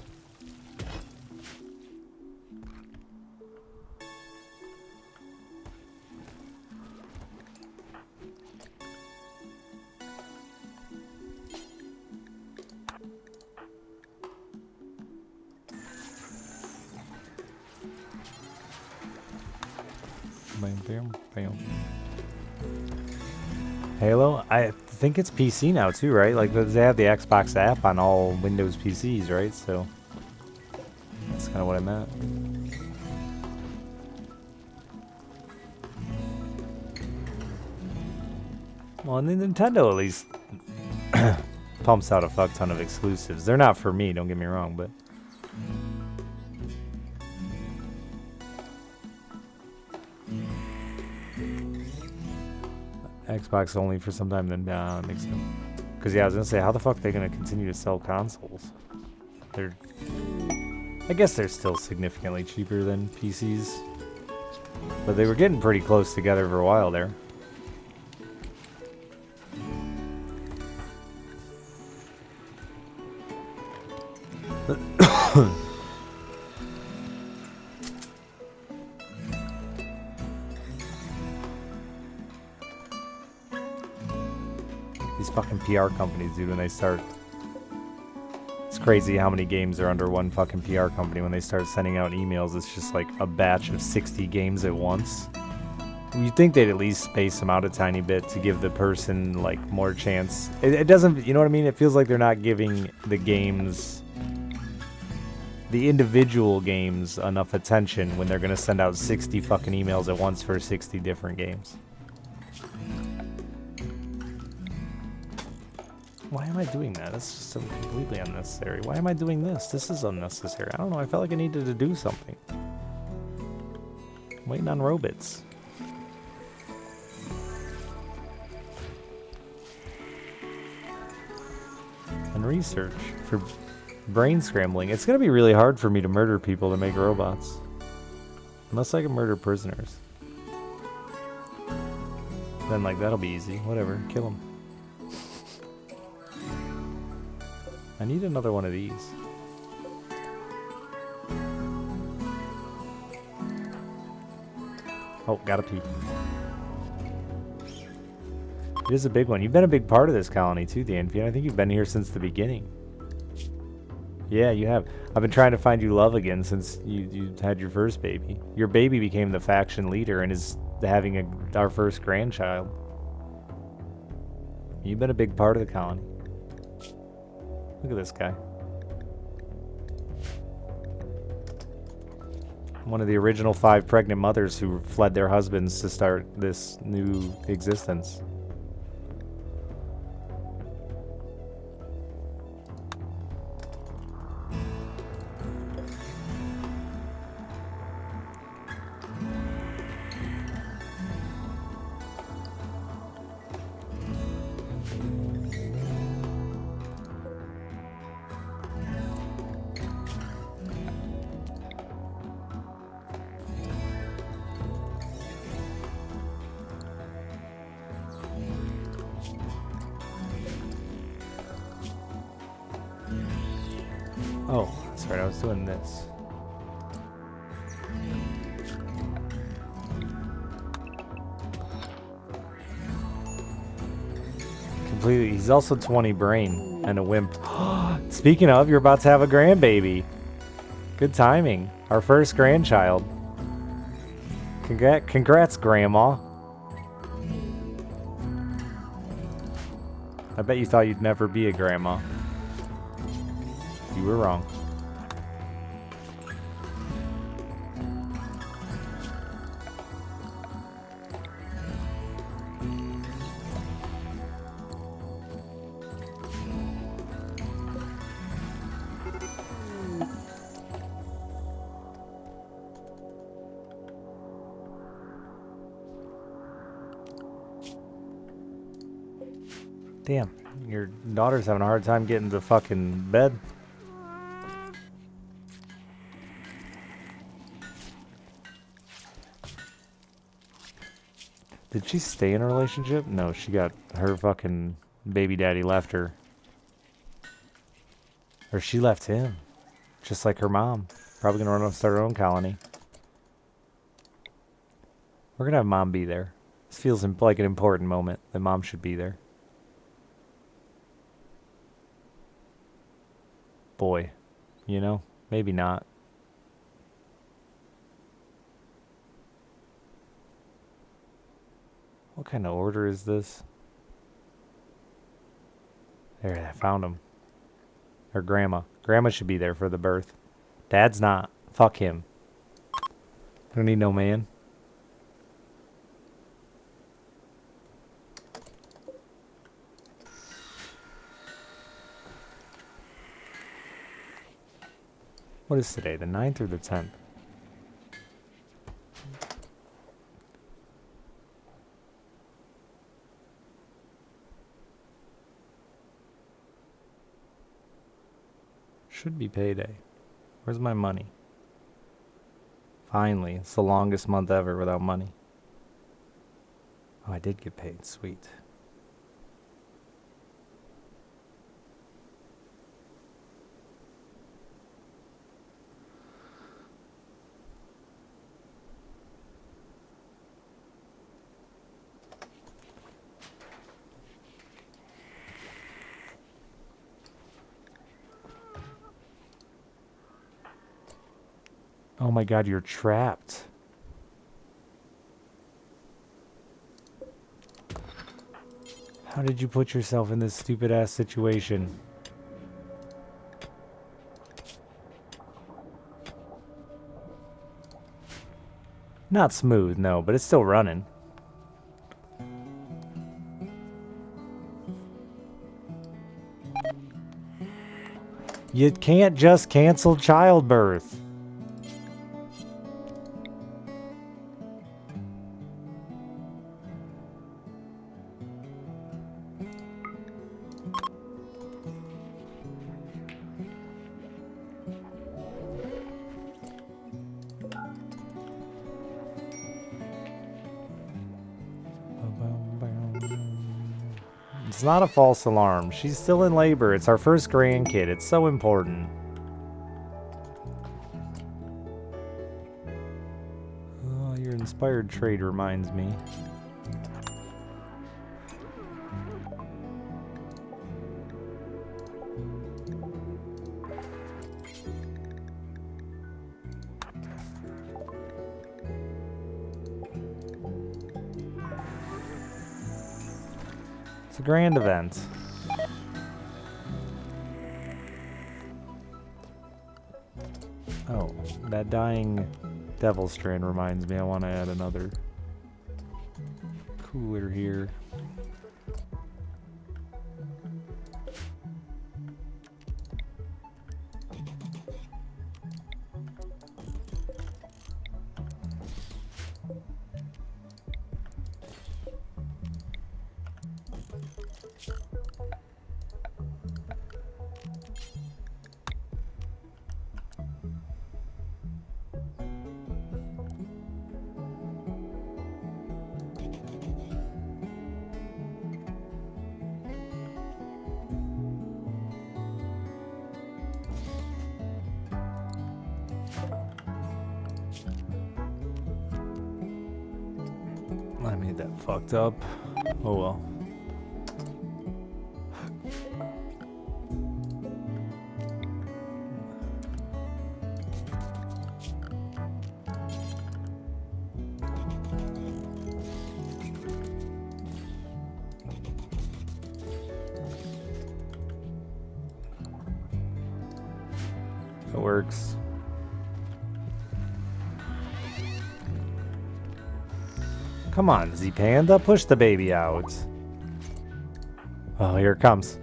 Halo? I think it's PC now too, right? Like they have the Xbox app on all Windows PCs, right? So that's kind of what I meant. Well, and then Nintendo at least pumps out a fuck ton of exclusives. They're not for me, don't get me wrong, but... Xbox only for some time, then makes sense. Because, yeah, I was going to say, how the fuck are they going to continue to sell consoles? They're... I guess they're still significantly cheaper than PCs. But they were getting pretty close together for a while there. These fucking PR companies, dude, when they start... It's crazy how many games are under one fucking PR company. When they start sending out emails, it's just like a batch of 60 games at once. You'd think they'd at least space them out a tiny bit to give the person, like, more chance. It doesn't, you know what I mean? It feels like they're not giving the games, the individual games, enough attention when they're gonna send out 60 fucking emails at once for 60 different games. Why am I doing that? That's just so completely unnecessary. Why am I doing this? This is unnecessary. I don't know. I felt like I needed to do something. I'm waiting on robots. And research for brain scrambling. It's going to be really hard for me to murder people to make robots. Unless I can murder prisoners. Then, like, that'll be easy. Whatever. Kill them. I need another one of these. Oh, gotta pee. It is a big one. You've been a big part of this colony too, the Enfian. I think you've been here since the beginning. Yeah, you have. I've been trying to find you love again since you had your first baby. Your baby became the faction leader and is having our first grandchild. You've been a big part of the colony. Look at this guy. One of the original 5 pregnant mothers who fled their husbands to start this new existence. Oh, that's right, I was doing this. Completely. He's also 20 brain and a wimp. Speaking of, you're about to have a grandbaby. Good timing. Our first grandchild. Congrats, Grandma. I bet you thought you'd never be a grandma. You were wrong. Damn, your daughter's having a hard time getting to fucking bed. Did she stay in a relationship? No, she got her fucking baby daddy left her. Or she left him. Just like her mom. Probably gonna run off and start her own colony. We're gonna have mom be there. This feels like an important moment that mom should be there. Boy, you know, maybe not. What kind of order is this? There, I found him. Or grandma. Grandma should be there for the birth. Dad's not. Fuck him. Don't need no man. What is today, the 9th or the 10th? Should be payday. Where's my money? Finally, it's the longest month ever without money. Oh, I did get paid. Sweet. Oh my god, you're trapped. How did you put yourself in this stupid ass situation? Not smooth, no, but it's still running. You can't just cancel childbirth. It's not a false alarm. She's still in labor. It's our first grandkid. It's so important. Oh, your inspired trade reminds me. It's a grand event. Oh, that dying devil strand reminds me I want to add another cooler here. I made that fucked up. Oh well. It works. Come on, Z-Panda, push the baby out. Oh, here it comes.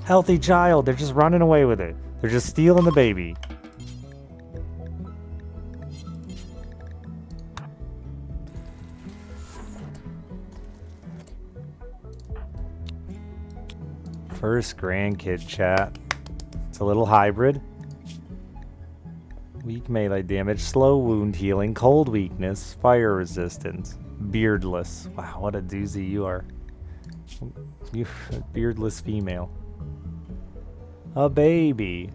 Healthy child, they're just running away with it. They're just stealing the baby. First grandkid, chat. It's a little hybrid. Weak melee damage, slow wound healing, cold weakness, fire resistance, beardless. Wow, what a doozy you are. You beardless female. A baby.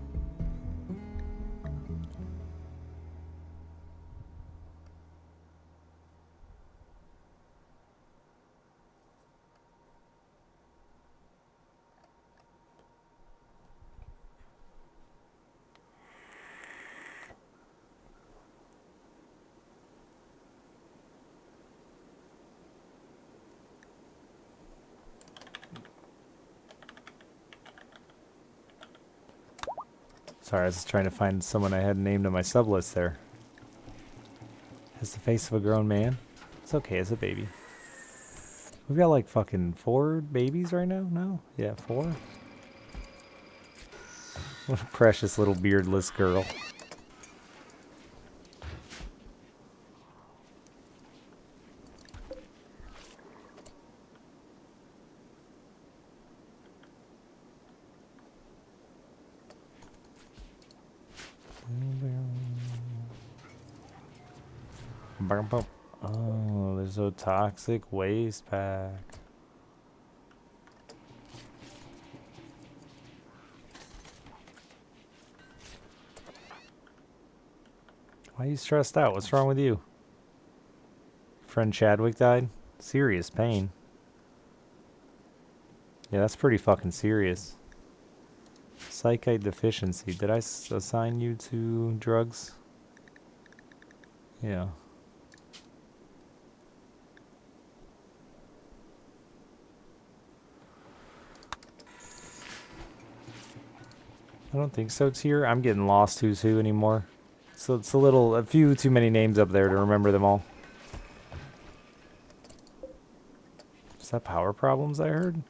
Sorry, I was just trying to find someone I had named on my sub list there. Has the face of a grown man. It's okay, it's a baby. We've got like fucking 4 babies right now? No? Yeah, 4. What a precious little beardless girl. Oh, there's a toxic waste pack. Why are you stressed out? What's wrong with you? Friend Chadwick died? Serious pain. Yeah, that's pretty fucking serious. Psychite deficiency. Did I assign you to drugs? Yeah. I don't think so, Tier. I'm getting lost who's who anymore. So it's a few too many names up there to remember them all. Is that power problems I heard?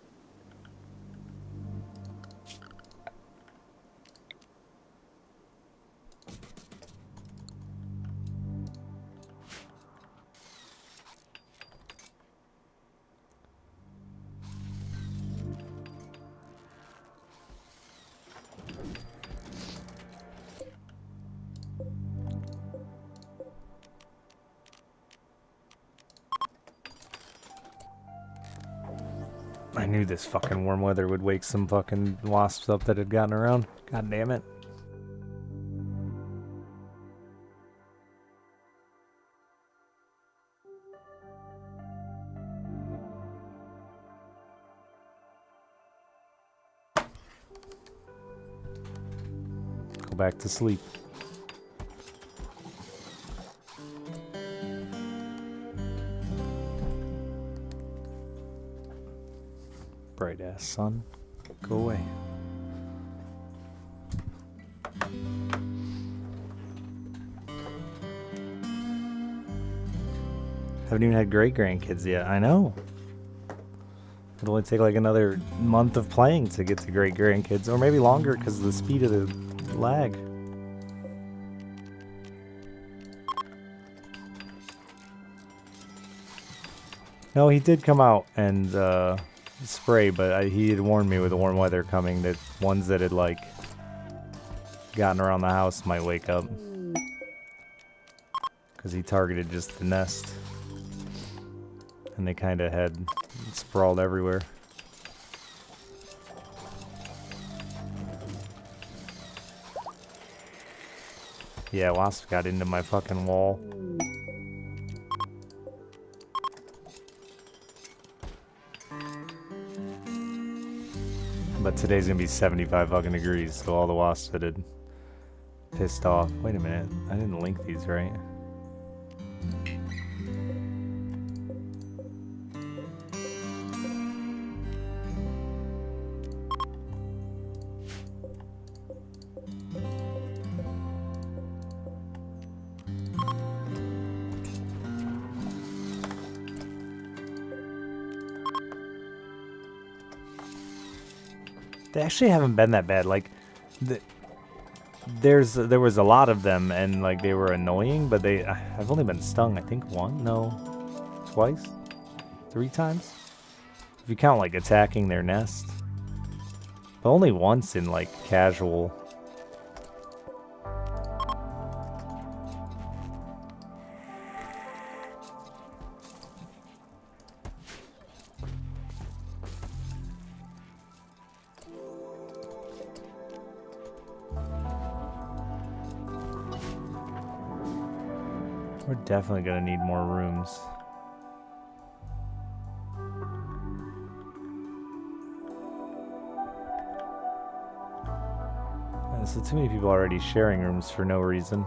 I knew this fucking warm weather would wake some fucking wasps up that had gotten around. God damn it. Go back to sleep. Bright ass sun. Go away. Haven't even had great grandkids yet. I know. It'll only take like another month of playing to get to great grandkids, or maybe longer because of the speed of the lag. No, he did come out and spray, but he had warned me with the warm weather coming that ones that had like gotten around the house might wake up because he targeted just the nest and they kind of had sprawled everywhere. Yeah, wasp got into my fucking wall. But today's gonna be 75 fucking degrees, so all the wasps that had pissed off. Wait a minute, I didn't link these right. They actually haven't been that bad. Like, there was a lot of them, and like they were annoying. But I've only been stung, I think twice, 3 times, if you count like attacking their nest. But only once in like casual. We're definitely gonna need more rooms. So too many people already sharing rooms for no reason.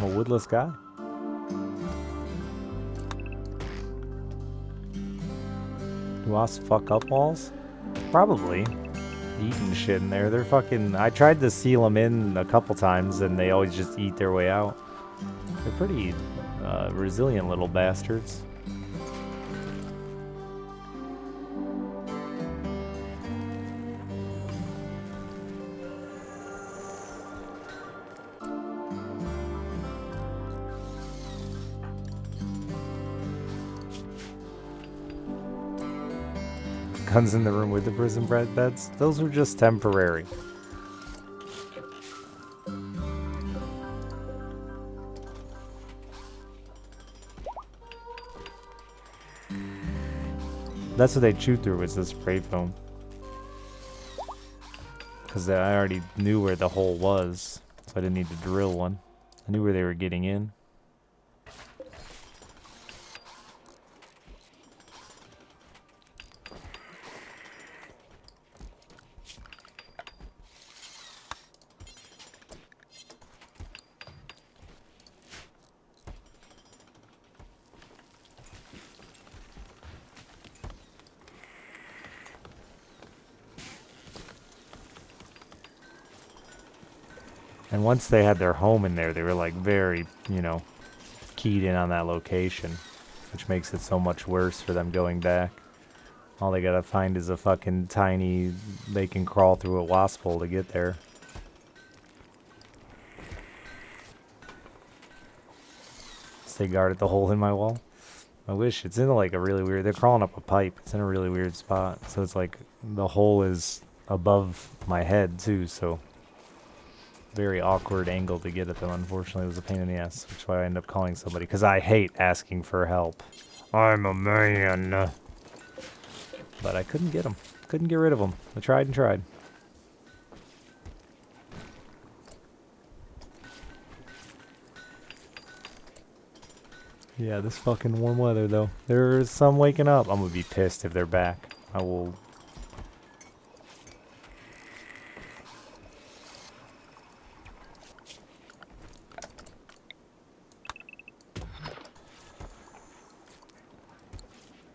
I'm a woodless guy. Do wasps fuck up walls? Probably. Eating shit in there. They're fucking... I tried to seal them in a couple times and they always just eat their way out. They're pretty resilient little bastards. Guns in the room with the prison bread beds? Those were just temporary. That's what they chewed through, was the spray foam. Because I already knew where the hole was, so I didn't need to drill one. I knew where they were getting in. And once they had their home in there, they were like very, you know, keyed in on that location, which makes it so much worse for them going back. All they gotta find is a fucking tiny, they can crawl through a wasp hole to get there. Stay guard at the hole in my wall. I wish. It's in like a really weird, they're crawling up a pipe. It's in a really weird spot. So it's like the hole is above my head too, so very awkward angle to get at them. Unfortunately, it was a pain in the ass, which is why I ended up calling somebody, because I hate asking for help. I'm a man. But I couldn't get them. Couldn't get rid of them. I tried and tried. Yeah, this fucking warm weather, though. There's some waking up. I'm gonna be pissed if they're back. I will...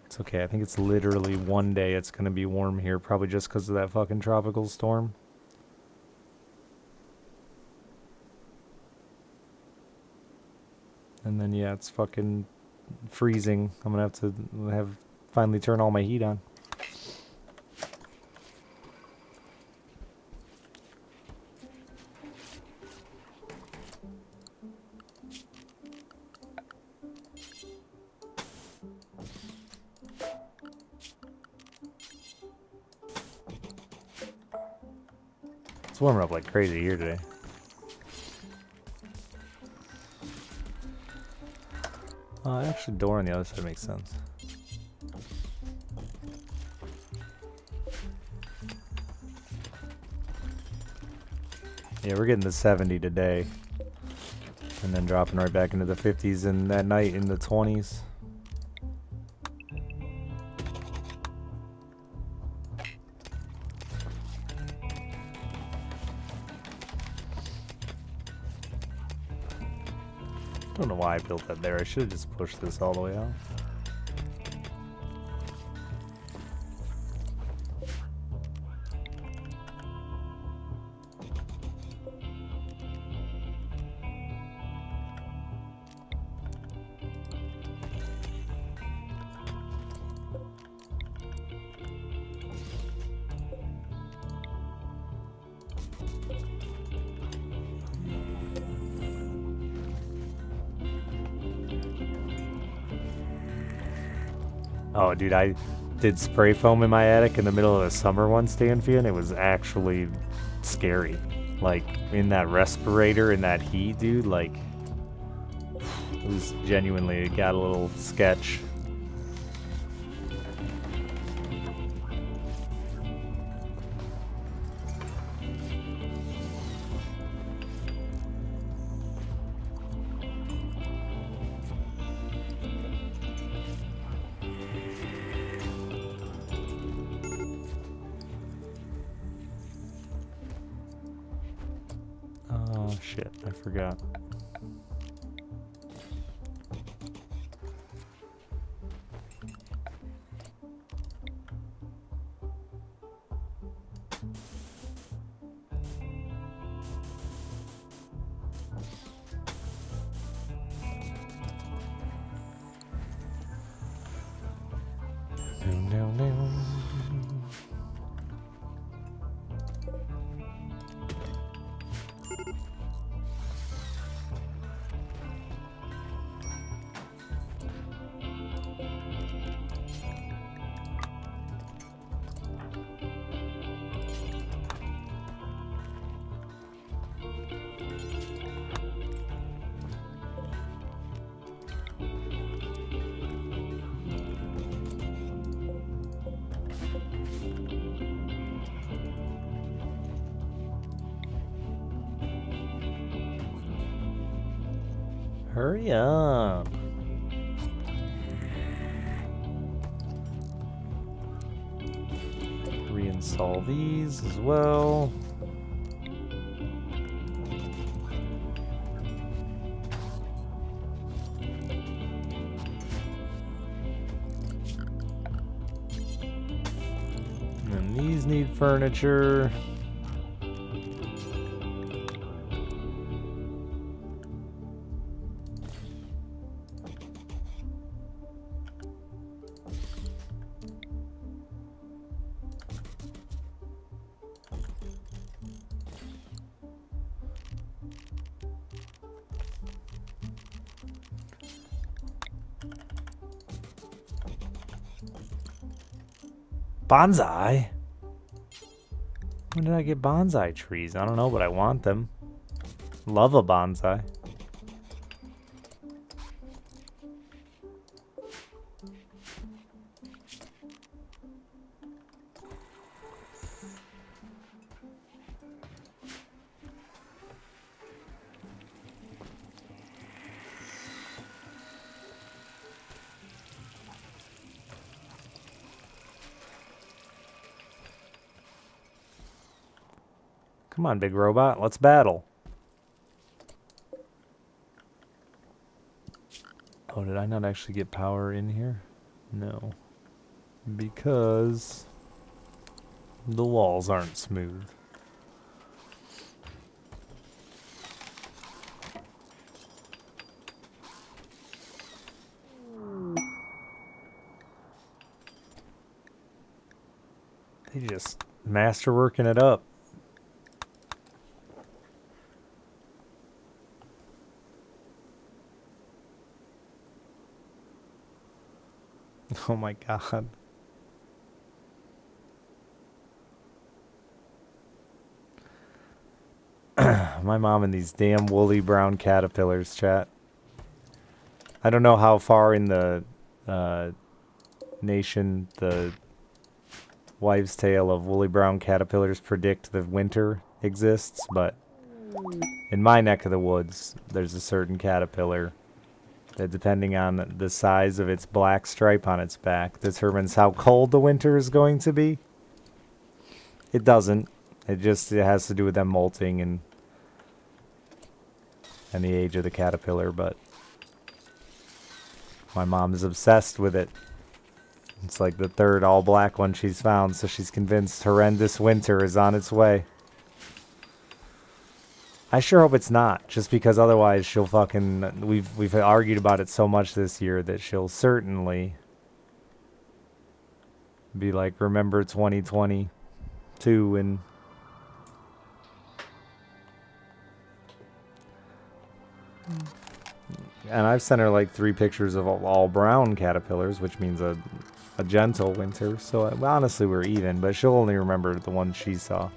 It's okay, I think it's literally one day it's gonna be warm here, probably just because of that fucking tropical storm. And then yeah, it's fucking freezing. I'm gonna have to finally turn all my heat on. It's warming up like crazy here today. Actually, door on the other side makes sense. Yeah, we're getting to 70 today. And then dropping right back into the 50s, and that night in the 20s. I don't know why I built that there. I should have just pushed this all the way out. Oh, dude, I did spray foam in my attic in the middle of the summer once, Stanfia, and it was actually scary. Like, in that respirator, in that heat, dude, like, it was genuinely, it got a little sketch. Oh shit, I forgot. No, no. Hurry up. Reinstall these as well. And then these need furniture. Bonsai? When did I get bonsai trees? I don't know, but I want them. Love a bonsai. Come on, big robot. Let's battle. Oh, did I not actually get power in here? No. Because the walls aren't smooth. They just masterworking it up. Oh my god. My mom and these damn woolly brown caterpillars, chat. I don't know how far in the nation the wives' tale of woolly brown caterpillars predict the winter exists, but in my neck of the woods, there's a certain caterpillar that, depending on the size of its black stripe on its back, determines how cold the winter is going to be. It doesn't. It has to do with them molting and the age of the caterpillar, but my mom is obsessed with it. It's like the third all-black one she's found, so she's convinced horrendous winter is on its way. I sure hope it's not, just because otherwise she'll fucking... We've argued about it so much this year that she'll certainly be like, remember 2022 and... And I've sent her like 3 pictures of all brown caterpillars, which means a gentle winter. So honestly, we're even, but she'll only remember the one she saw.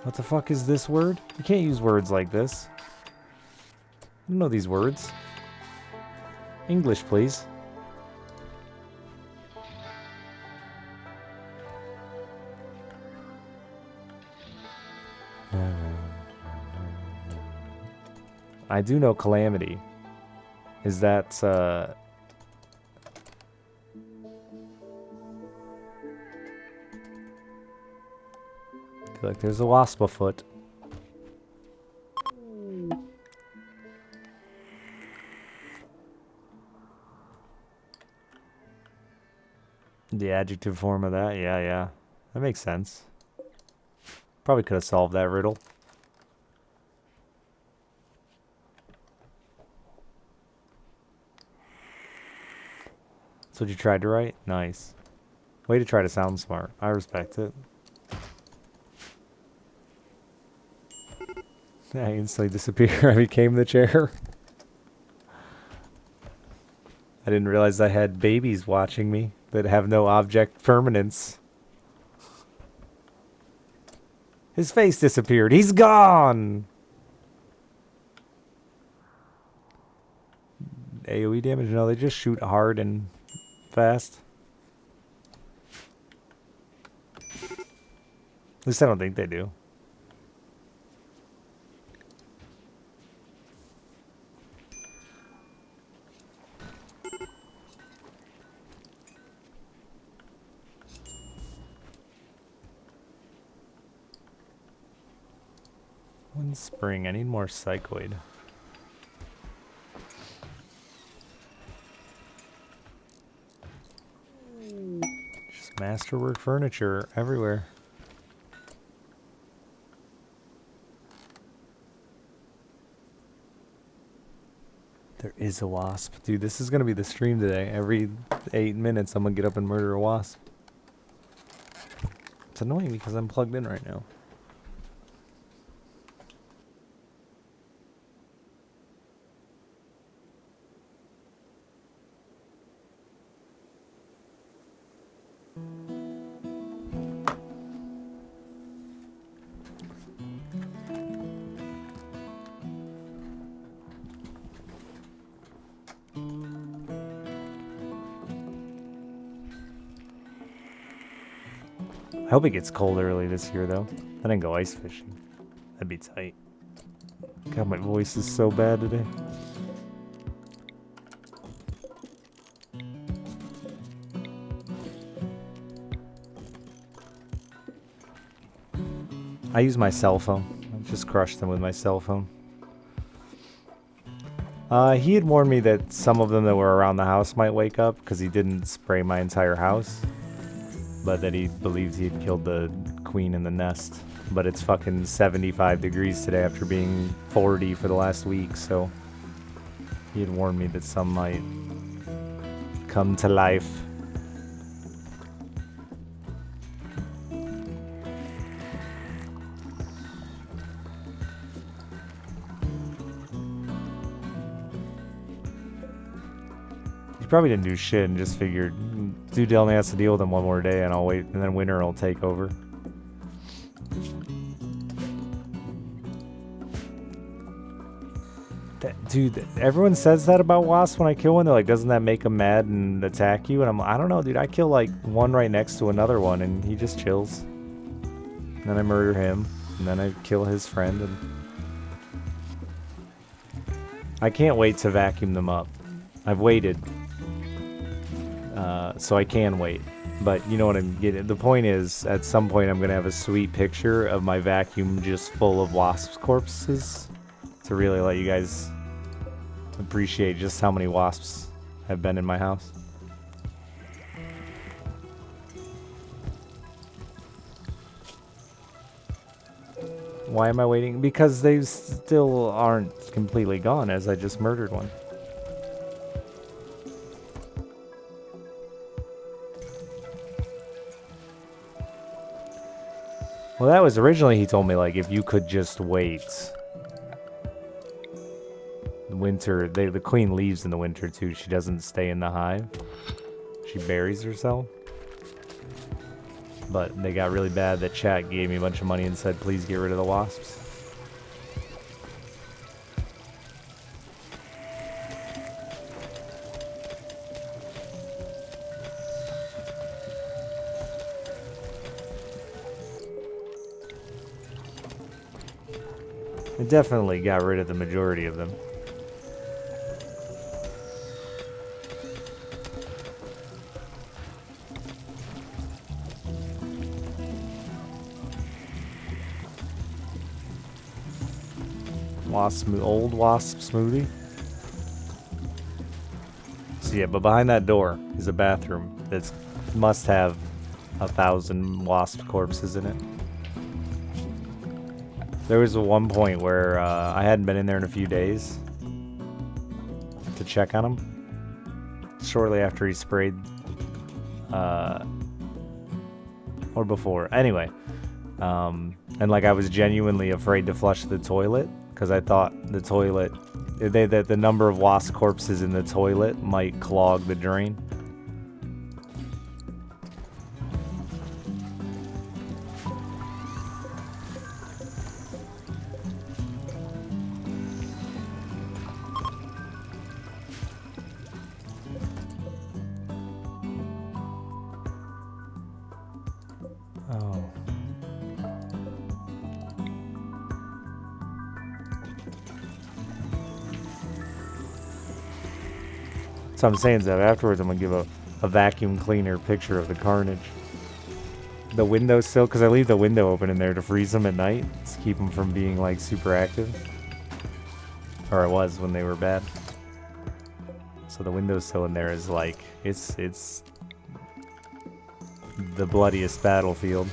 What the fuck is this word? You can't use words like this. I don't know these words. English, please. I do know calamity. Is that, I feel like there's a wasp afoot. The adjective form of that? Yeah, yeah. That makes sense. Probably could have solved that riddle. That's what you tried to write? Nice. Way to try to sound smart. I respect it. I instantly disappear. I became the chair. I didn't realize I had babies watching me that have no object permanence. His face disappeared. He's gone! AoE damage? No, they just shoot hard and fast. At least I don't think they do. One spring. I need more psychoid. Just masterwork furniture everywhere. There is a wasp. Dude, this is going to be the stream today. Every 8 minutes, I'm going to get up and murder a wasp. It's annoying because I'm plugged in right now. I hope it gets cold early this year, though. Then I can go ice fishing. That'd be tight. God, my voice is so bad today. I use my cell phone. I just crushed them with my cell phone. He had warned me that some of them that were around the house might wake up because he didn't spray my entire house. But that he believes he had killed the queen in the nest. But it's fucking 75 degrees today after being 40 for the last week, so he had warned me that some might come to life. He probably didn't do shit and just figured, dude only has to deal with him one more day and I'll wait, and then winter will take over. Dude, everyone says that about wasps when I kill one. They're like, doesn't that make them mad and attack you? And I'm like, I don't know, dude. I kill like one right next to another one and he just chills. And then I murder him. And then I kill his friend. And I can't wait to vacuum them up. I've waited. So I can wait. But you know what I'm getting. The point is, at some point I'm going to have a sweet picture of my vacuum just full of wasps' corpses. To really let you guys appreciate just how many wasps have been in my house. Why am I waiting? Because they still aren't completely gone, as I just murdered one. Well, that was originally, he told me, like, if you could just wait. Winter, the queen leaves in the winter too. She doesn't stay in the hive. She buries herself. But they got really bad that chat gave me a bunch of money and said, please get rid of the wasps. It definitely got rid of the majority of them. Old wasp smoothie. So yeah, but behind that door is a bathroom that must have 1,000 wasp corpses in it. There was one point where I hadn't been in there in a few days to check on him. Shortly after he sprayed, or before. Anyway, and like I was genuinely afraid to flush the toilet because I thought the toilet, that the number of wasp corpses in the toilet might clog the drain. Oh. So I'm saying that afterwards I'm gonna give a vacuum cleaner picture of the carnage. The windowsill, because I leave the window open in there to freeze them at night to keep them from being like super active. Or it was when they were bad. So the windowsill in there is like, it's the bloodiest battlefield.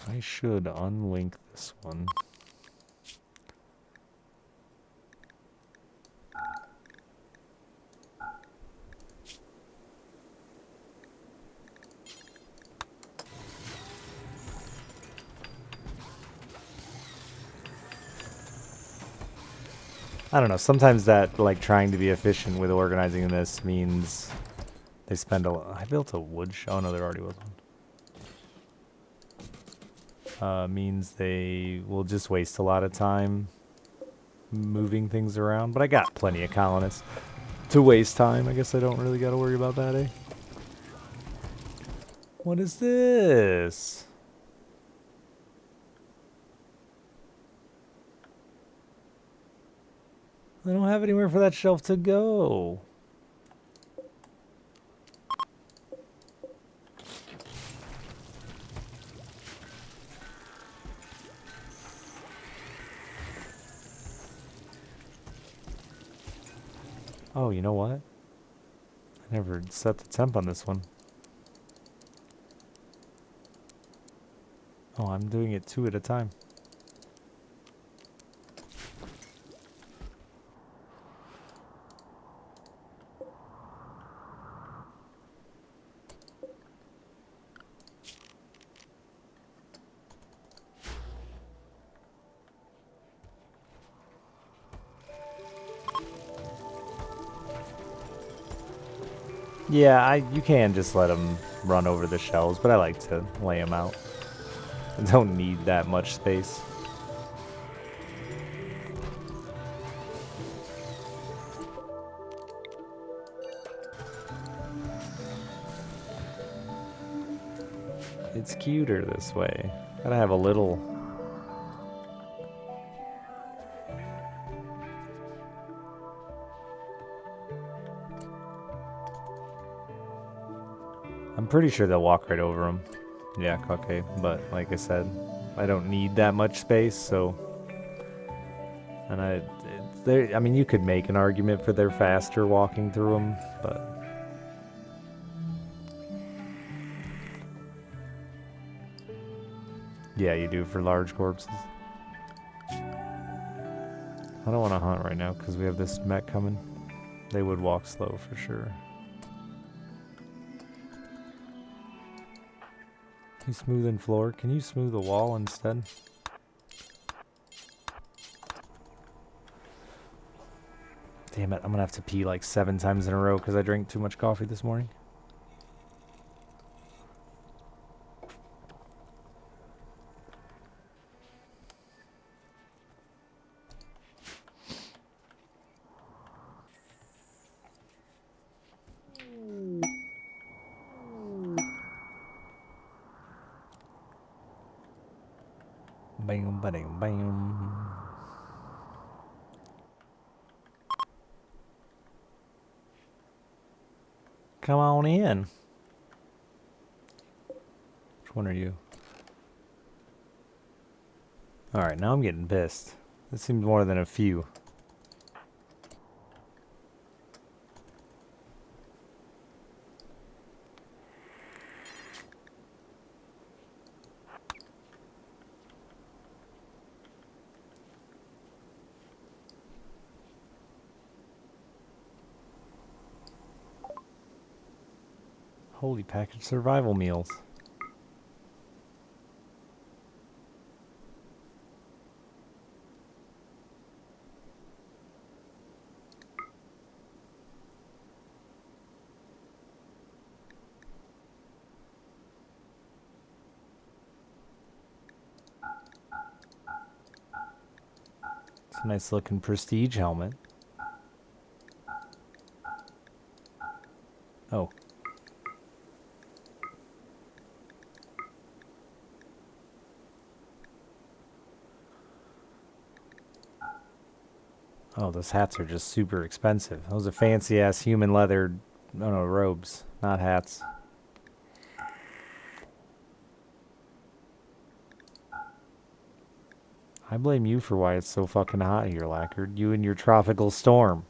I should unlink this one. I don't know, sometimes that, like, trying to be efficient with organizing this means they spend a lot. I built a wood oh no, there already was one. Means they will just waste a lot of time moving things around. But I got plenty of colonists to waste time. I guess I don't really got to worry about that, eh? What is this? I don't have anywhere for that shelf to go. Oh, you know what? I never set the temp on this one. Oh, I'm doing it 2 at a time. Yeah, you can just let them run over the shelves, but I like to lay them out. I don't need that much space. It's cuter this way. Gotta have a little... I'm pretty sure they'll walk right over them. Yeah, okay, but like I said, I don't need that much space, so... And I mean, you could make an argument for they're faster walking through them, but... Yeah, you do for large corpses. I don't want to hunt right now because we have this mech coming. They would walk slow for sure. You smoothing floor? Can you smooth the wall instead? Damn it, I'm gonna have to pee like 7 times in a row because I drank too much coffee this morning. Bam, bam, bam. Come on in. Which one are you? Alright, now I'm getting pissed. This seems more than a few. Holy package survival meals. It's a nice looking prestige helmet. Oh. Oh, those hats are just super expensive. Those are fancy ass human leather, no, robes, not hats. I blame you for why it's so fucking hot here, Lacquered. You and your tropical storm.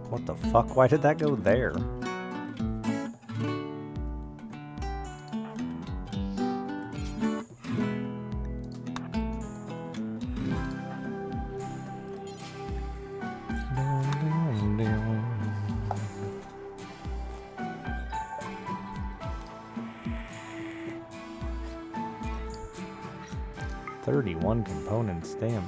What the fuck? Why did that go there? "31 components, damn."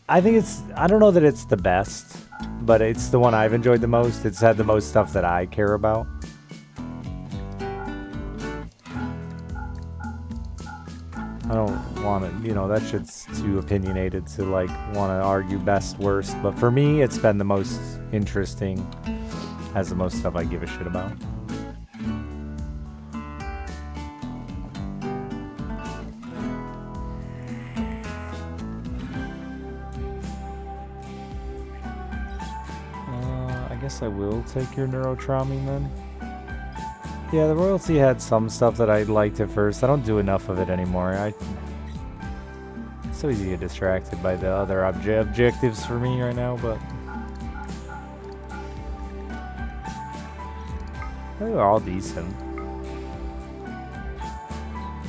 I think I don't know that it's the best, but it's the one I've enjoyed the most. It's had the most stuff that I care about. I don't want to, that shit's too opinionated to, like, want to argue best, worst. But for me, it's been the most interesting, has the most stuff I give a shit about. I will take your neurotrauming then. Yeah, the royalty had some stuff that I liked at first. I don't do enough of it anymore. It's so easy to get distracted by the other objectives for me right now, but they're all decent.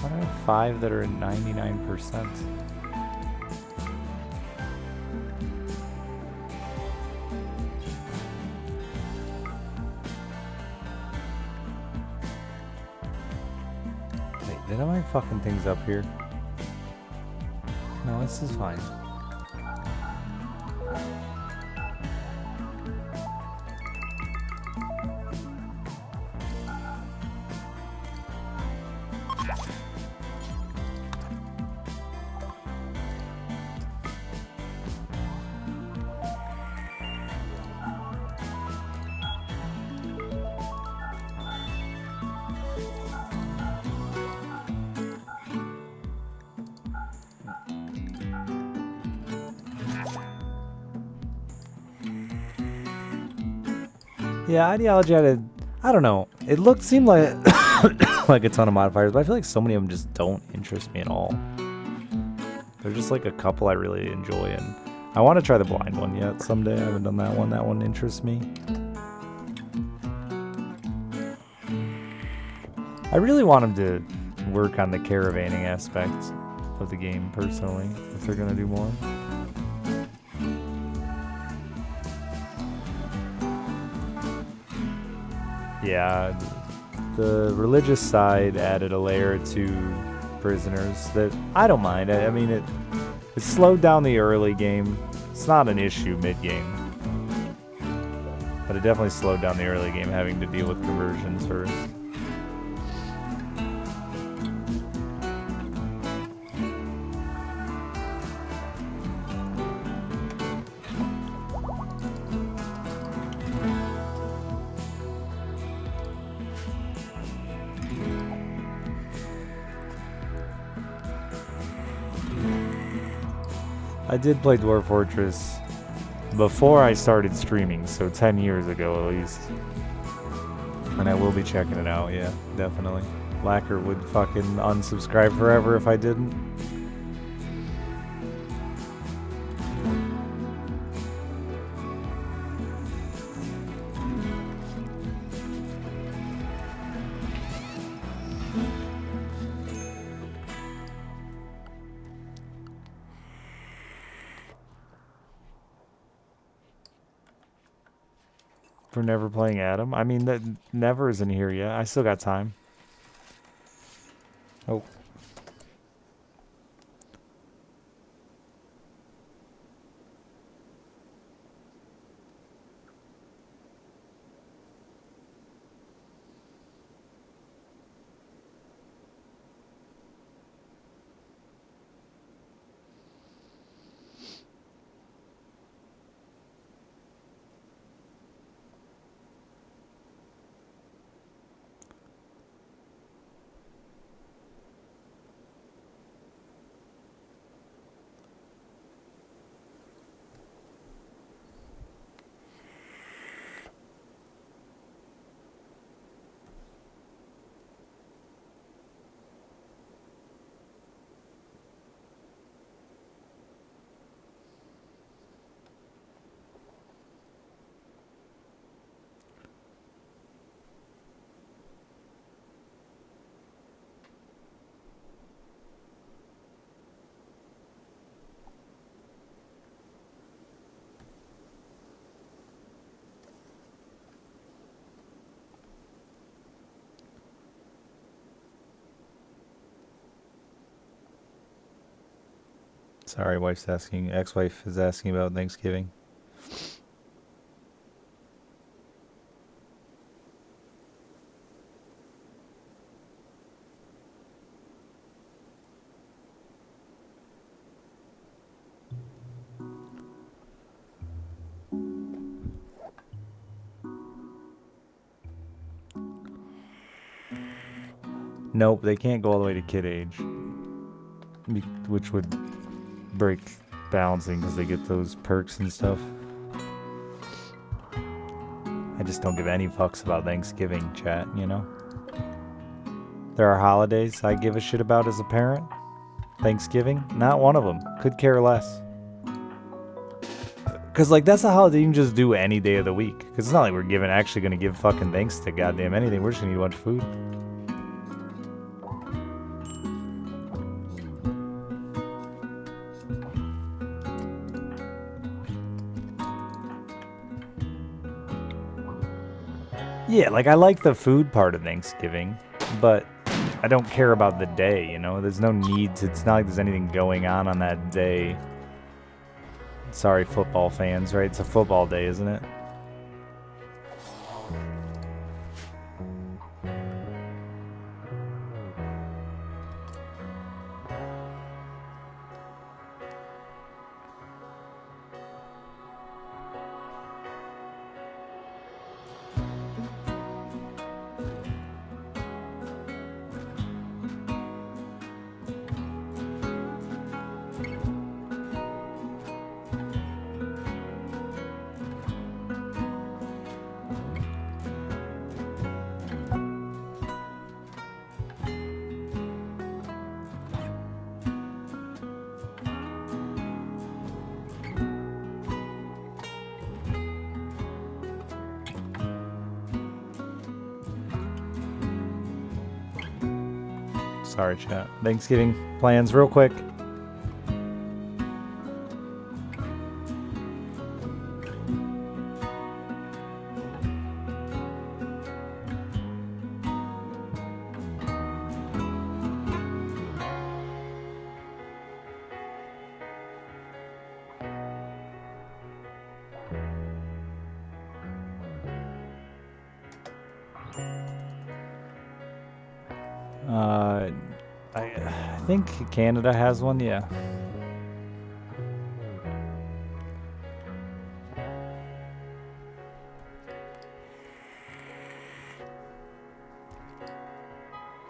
I have 5 that are at 99%. Did I my fucking things up here? No, this is fine. Yeah, ideology I don't know. It seemed like like a ton of modifiers, but I feel like so many of them just don't interest me at all. They're just like a couple I really enjoy, and I want to try the blind one yet someday. I haven't done that one. That one interests me. I really want them to work on the caravanning aspect of the game, personally, if they're gonna do more. Yeah, the religious side added a layer to prisoners that I don't mind. I mean, it slowed down the early game. It's not an issue mid-game. But it definitely slowed down the early game having to deal with conversions first. I did play Dwarf Fortress before I started streaming, so 10 years ago at least. And I will be checking it out, yeah, definitely. Lacquer would fucking unsubscribe forever if I didn't. For never playing Adam? I mean, that never isn't here yet. I still got time. Oh. Sorry, wife's asking. Ex-wife is asking about Thanksgiving. Nope, they can't go all the way to kid age, which would break balancing because they get those perks and stuff. I just don't give any fucks about Thanksgiving, chat, you know? There are holidays I give a shit about as a parent. Thanksgiving, not one of them. Could care less. Because, like, that's a holiday you can just do any day of the week. Because it's not like we're actually going to give fucking thanks to goddamn anything. We're just going to eat a bunch of food. Yeah, like, I like the food part of Thanksgiving, but I don't care about the day, you know? There's no need to, it's not like there's anything going on that day. Sorry, football fans, right? It's a football day, isn't it? sorry, chat. Thanksgiving plans, real quick. I think Canada has one, yeah.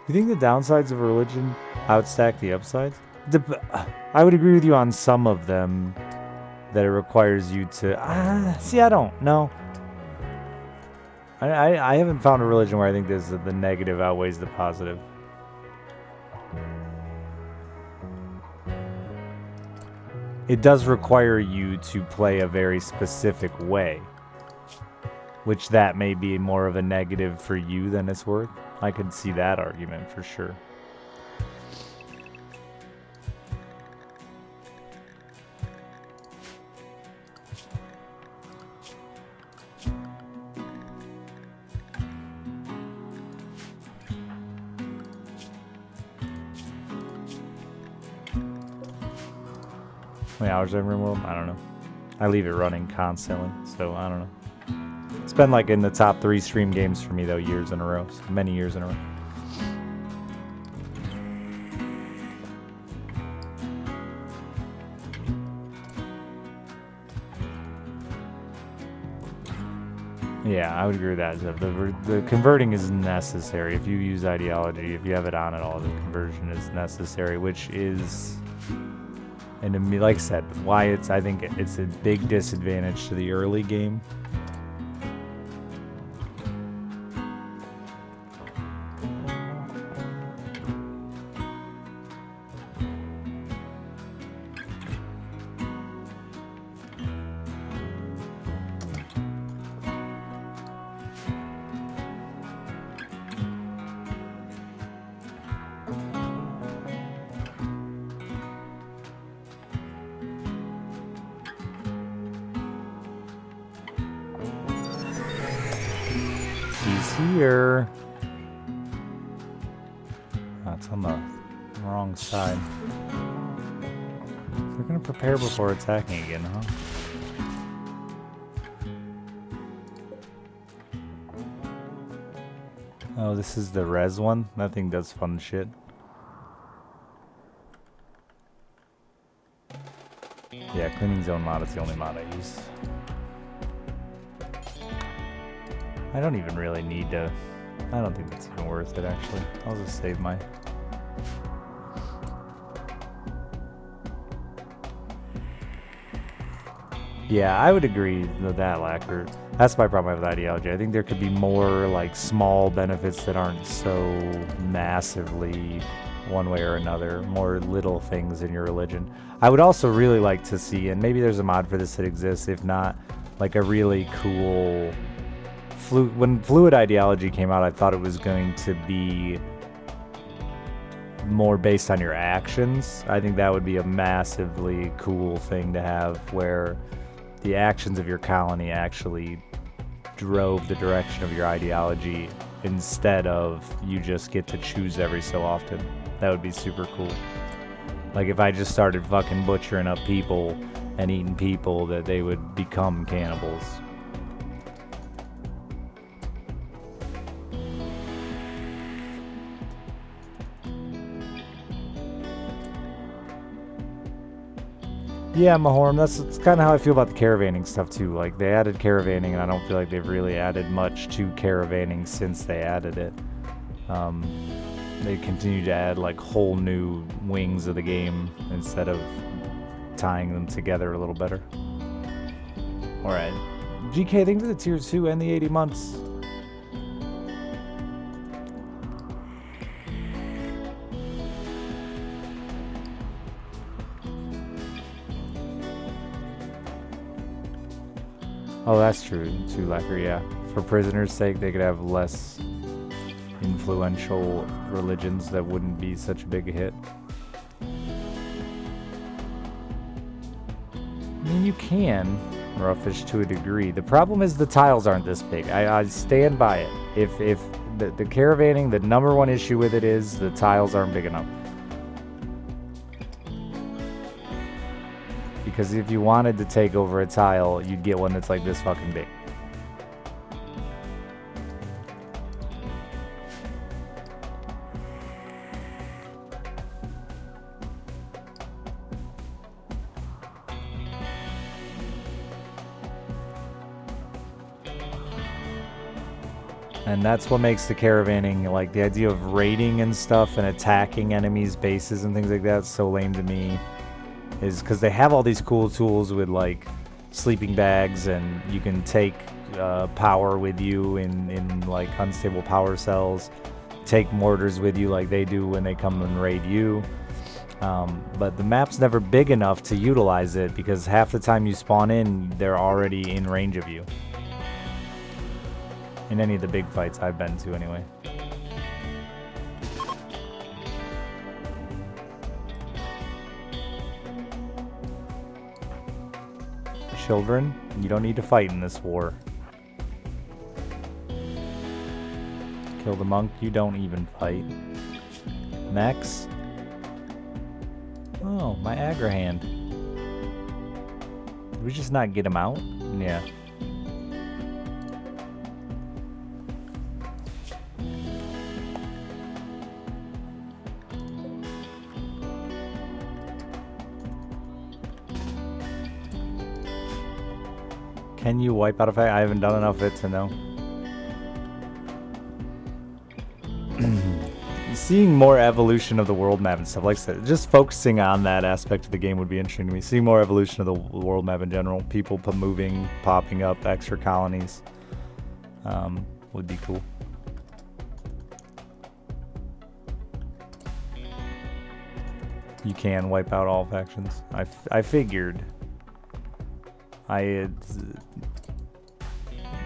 You think the downsides of religion outstack the upsides? I would agree with you on some of them, that it requires you to... see, I don't know. I haven't found a religion where I think the negative outweighs the positive. It does require you to play a very specific way, which that may be more of a negative for you than it's worth. I could see that argument for sure. How many hours in Rimworld? I don't know. I leave it running constantly, so I don't know. It's been like in the top 3 stream games for me though, years in a row. So many years in a row. Yeah, I would agree with that. The converting is necessary. If you use ideology, if you have it on at all, the conversion is necessary, which is... And like I said, why I think it's a big disadvantage to the early game. Here. Oh, it's on the wrong side. We're gonna prepare before attacking again, huh? Oh, this is the res one? That thing does fun shit. Yeah, cleaning zone mod is the only mod I use. I don't even really need to... I don't think that's even worth it, actually. I'll just save my... Yeah, I would agree with that, Lacquer. That's my problem with ideology. I think there could be more, like, small benefits that aren't so massively one way or another. More little things in your religion. I would also really like to see, and maybe there's a mod for this that exists, if not, like a really cool... When Fluid Ideology came out, I thought it was going to be more based on your actions. I think that would be a massively cool thing to have, where the actions of your colony actually drove the direction of your ideology instead of you just get to choose every so often. That would be super cool. Like if I just started fucking butchering up people and eating people, that they would become cannibals. Yeah, Mahorm, that's kind of how I feel about the caravanning stuff too. Like, they added caravanning, and I don't feel like they've really added much to caravanning since they added it. They continue to add, like, whole new wings of the game instead of tying them together a little better. Alright. GK, thank you for the tier 2 and the 80 months. Oh, that's true, too, Lacquer, yeah. For prisoners' sake, they could have less influential religions that wouldn't be such a big hit. I mean, you can roughish to a degree. The problem is the tiles aren't this big. I stand by it. If the caravanning, the number one issue with it is the tiles aren't big enough. Because if you wanted to take over a tile, you'd get one that's like this fucking big. And that's what makes the caravanning, like the idea of raiding and stuff and attacking enemies' bases and things like that, so lame to me. Is because they have all these cool tools with like sleeping bags, and you can take power with you in like unstable power cells, take mortars with you like they do when they come and raid you. But the map's never big enough to utilize it because half the time you spawn in, they're already in range of you. In any of the big fights I've been to, anyway. Children, you don't need to fight in this war. Kill the monk, you don't even fight. Mechs. Oh, my aggro hand. Did we just not get him out? Yeah. Can you wipe out a fact? I haven't done enough of it to know. Seeing more evolution of the world map and stuff like that, just focusing on that aspect of the game would be interesting to me. Seeing more evolution of the world map in general, people moving, popping up, extra colonies, would be cool. You can wipe out all factions. I figured. I had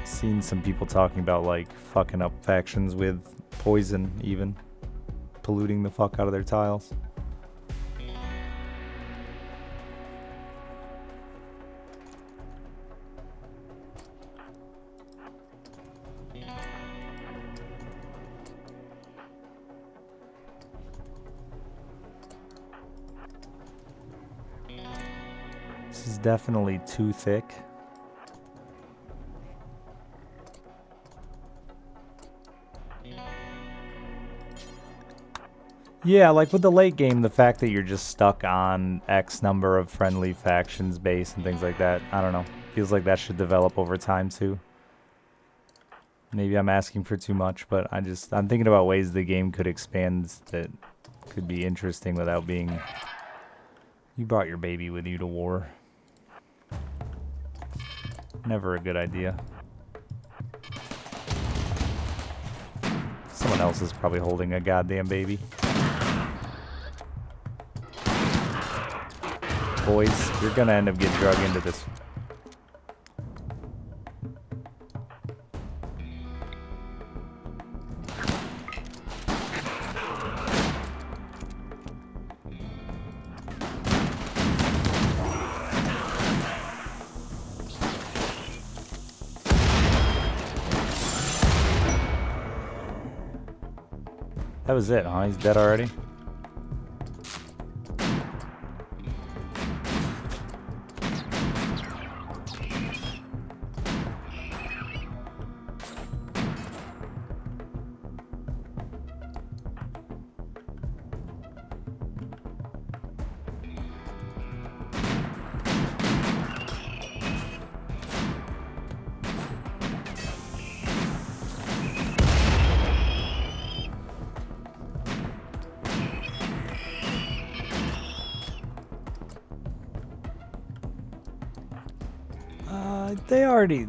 seen some people talking about like fucking up factions with poison, even polluting the fuck out of their tiles. This is definitely too thick. Yeah, like with the late game, the fact that you're just stuck on X number of friendly factions base and things like that, I don't know. Feels like that should develop over time too. Maybe I'm asking for too much, but I'm thinking about ways the game could expand that could be interesting without being... You brought your baby with you to war. Never a good idea. Someone else is probably holding a goddamn baby. Boys, you're gonna end up getting drug into this. That was it, huh? He's dead already? They already...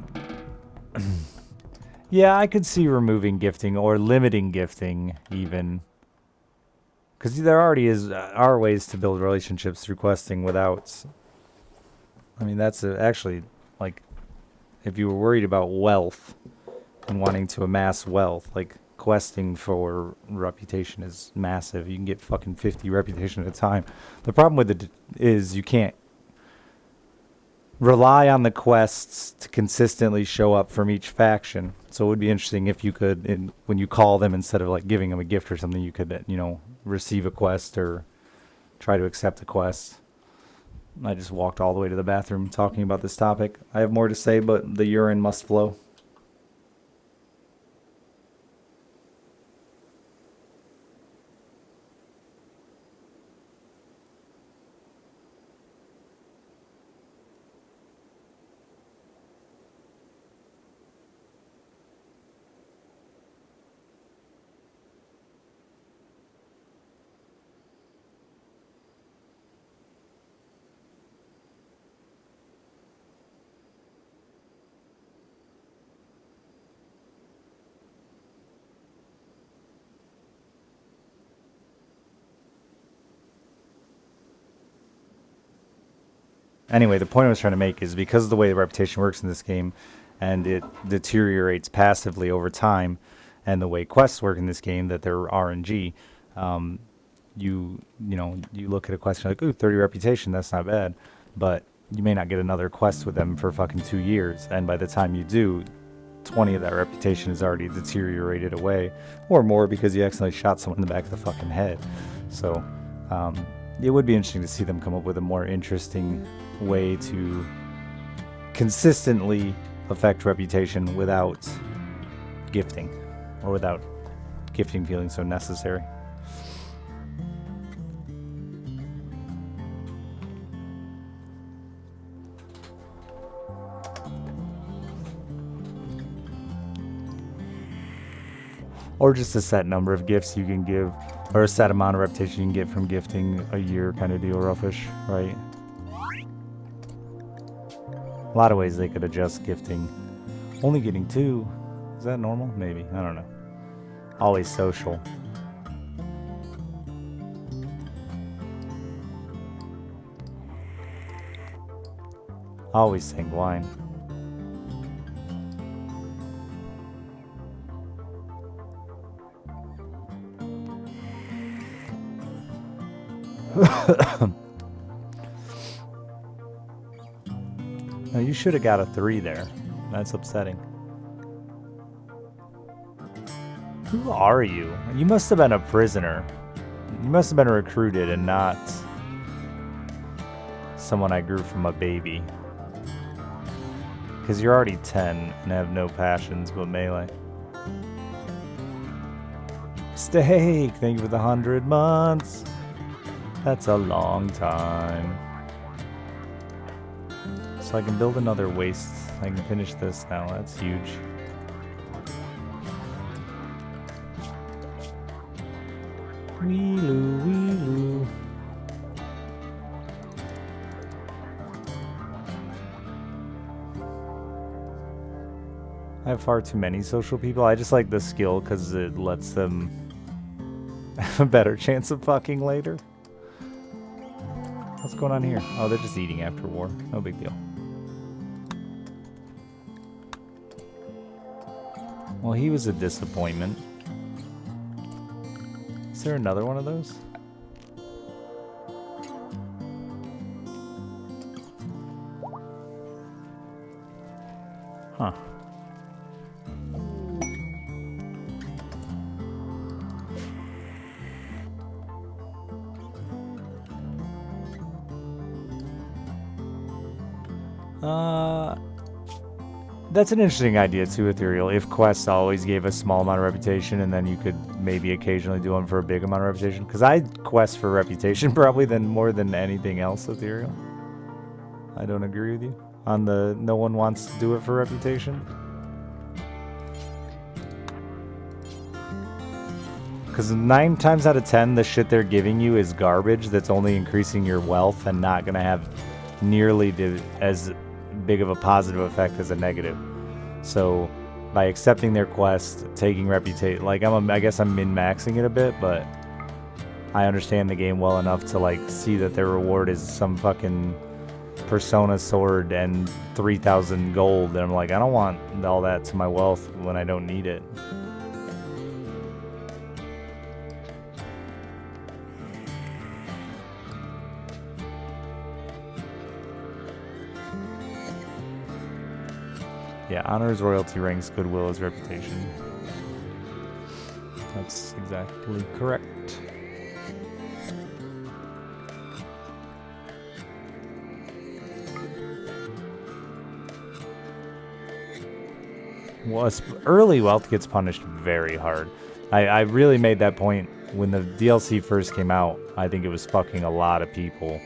Yeah, I could see removing gifting or limiting gifting even. Because there already are ways to build relationships through questing without... I mean, that's actually, like, if you were worried about wealth and wanting to amass wealth, like, questing for reputation is massive. You can get fucking 50 reputation at a time. The problem with it is you can't rely on the quests to consistently show up from each faction. So it would be interesting if you could, when you call them, instead of like giving them a gift or something, you could, receive a quest or try to accept a quest. I just walked all the way to the bathroom talking about this topic. I have more to say, but the urine must flow. Anyway, the point I was trying to make is because of the way the reputation works in this game, and it deteriorates passively over time, and the way quests work in this game, that they're RNG, you look at a quest and you're like, ooh, 30 reputation, that's not bad, but you may not get another quest with them for fucking 2 years, and by the time you do, 20 of that reputation is already deteriorated away, or more because you accidentally shot someone in the back of the fucking head. So it would be interesting to see them come up with a more interesting way to consistently affect reputation without gifting, or without gifting feeling so necessary. Or just a set number of gifts you can give, or a set amount of reputation you can get from gifting a year kind of deal, roughish, right? A lot of ways they could adjust gifting. Only getting 2, is that normal? Maybe, I don't know. Always social. Always sanguine. Now you should have got a 3 there. That's upsetting. Who are you? You must have been a prisoner. You must have been recruited and not someone I grew from a baby. Because you're already 10 and have no passions but melee. Steak! Thank you for the 100 months. That's a long time. So I can build another waste. I can finish this now. That's huge. Wheeloo, wheeloo. I have far too many social people. I just like the skill because it lets them have a better chance of fucking later. What's going on here? Oh, they're just eating after war. No big deal. Well, he was a disappointment. Is there another one of those? Huh. That's an interesting idea too, Ethereal. If quests always gave a small amount of reputation and then you could maybe occasionally do them for a big amount of reputation. Because I quest for reputation probably more than anything else, Ethereal. I don't agree with you on the no one wants to do it for reputation. Because 9 times out of 10, the shit they're giving you is garbage that's only increasing your wealth and not going to have nearly as big of a positive effect as a negative. So by accepting their quest, taking reputation, like I guess I'm min-maxing it a bit, but I understand the game well enough to like see that their reward is some fucking Persona sword and 3,000 gold, and I'm like, I don't want all that to my wealth when I don't need it. Yeah, honor is royalty, ranks, goodwill is reputation. That's exactly correct. Well, early wealth gets punished very hard. I really made that point when the DLC first came out. I think it was fucking a lot of people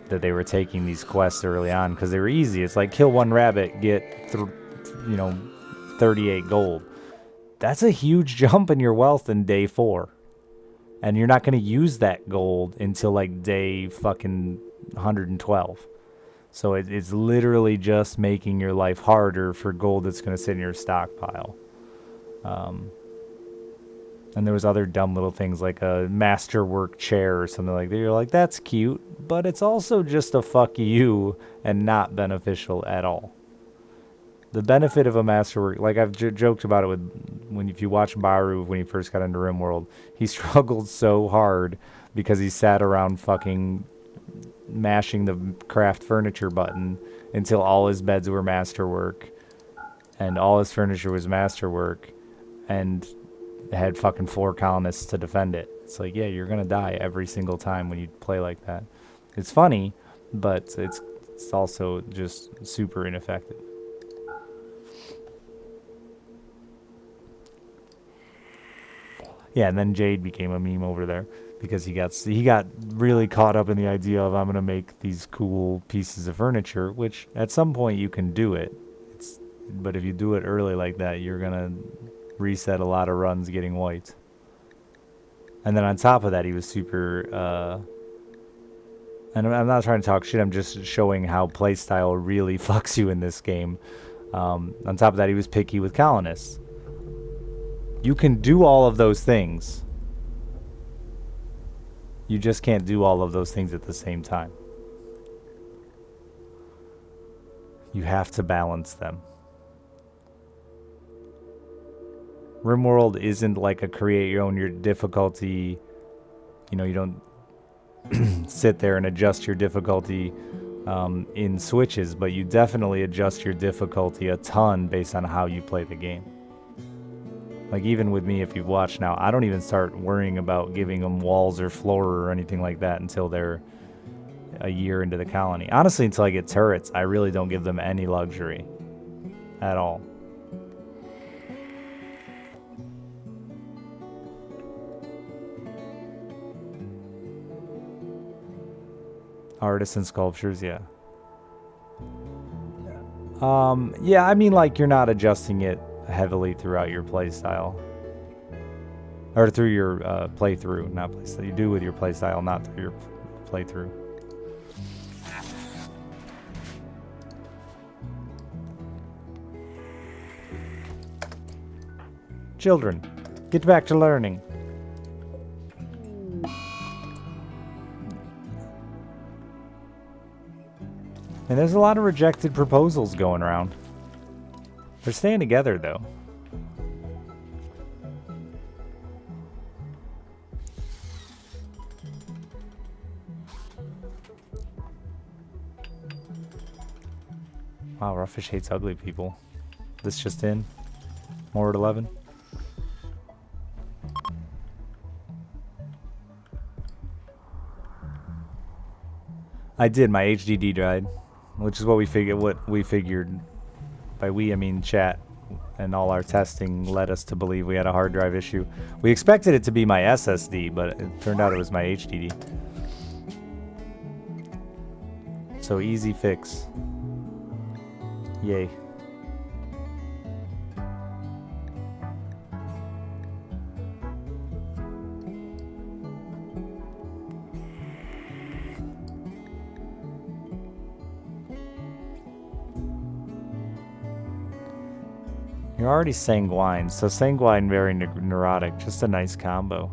that they were taking these quests early on because they were easy. It's like kill one rabbit, get 38 gold. That's a huge jump in your wealth in day 4. And you're not going to use that gold until like day fucking 112. So it's literally just making your life harder for gold that's going to sit in your stockpile. And there was other dumb little things like a masterwork chair or something like that. You're like, that's cute, but it's also just a fuck you and not beneficial at all. The benefit of a masterwork, like I've joked about it if you watch Baru when he first got into Rimworld, he struggled so hard because he sat around fucking mashing the craft furniture button until all his beds were masterwork and all his furniture was masterwork and had fucking 4 colonists to defend it. It's like, yeah, you're gonna die every single time when you play like that. It's funny, but it's also just super ineffective. Yeah, and then Jade became a meme over there because he got really caught up in the idea of I'm gonna make these cool pieces of furniture, which at some point you can do it. But if you do it early like that, you're gonna reset a lot of runs getting white. And then on top of that, he was super. And I'm not trying to talk shit. I'm just showing how playstyle really fucks you in this game. On top of that, he was picky with colonists. You can do all of those things. You just can't do all of those things at the same time. You have to balance them. Rimworld isn't like a create your own difficulty. You know, you don't sit there and adjust your difficulty in switches, but you definitely adjust your difficulty a ton based on how you play the game. Like even with me, if you've watched now, I don't even start worrying about giving them walls or floor or anything like that until they're a year into the colony. Honestly, until I get turrets, I really don't give them any luxury at all. Artisan sculptures, yeah. Yeah, I mean, like, you're not adjusting it heavily throughout your playstyle. Or through your playthrough, not playstyle. You do with your playstyle, not through your playthrough. Children, get back to learning. And there's a lot of rejected proposals going around. They're staying together, though. Wow, Roughish hates ugly people. This just in. More at 11. I did. My HDD died, which is what we figured. By we, I mean chat, and all our testing led us to believe we had a hard drive issue. We expected it to be my SSD, but it turned out it was my HDD. So easy fix. Yay. You're already sanguine, so sanguine, very neurotic. Just a nice combo.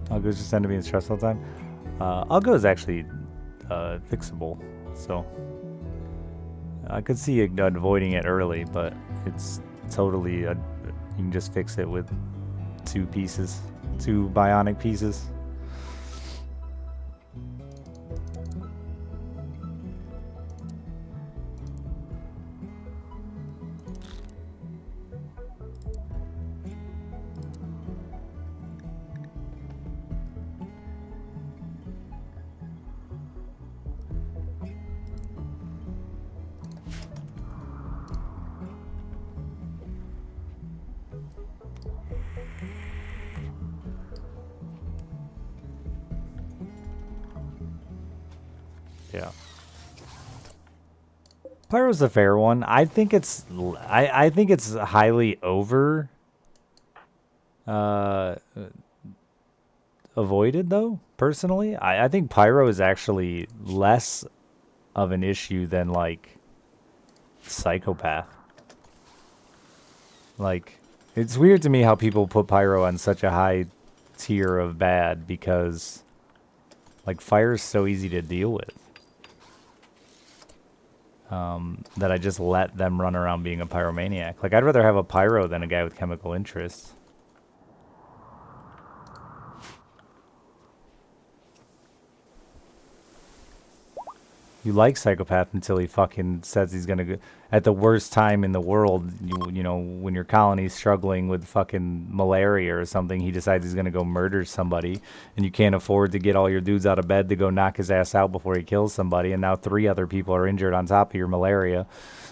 Algo's just end up being stressed all the time. Algo is actually fixable, so I could see avoiding it early, but it's totally you can just fix it with 2 bionic pieces. Yeah. Pyro's a fair one. I think it's I think it's highly over avoided though, personally. I think Pyro is actually less of an issue than like Psychopath. Like, it's weird to me how people put Pyro on such a high tier of bad because like fire is so easy to deal with. That I just let them run around being a pyromaniac. Like, I'd rather have a pyro than a guy with chemical interests. You like Psychopath until he fucking says he's gonna go at the worst time in the world. You know, when your colony's struggling with fucking malaria or something, he decides he's gonna go murder somebody, and you can't afford to get all your dudes out of bed to go knock his ass out before he kills somebody, and now 3 other people are injured on top of your malaria,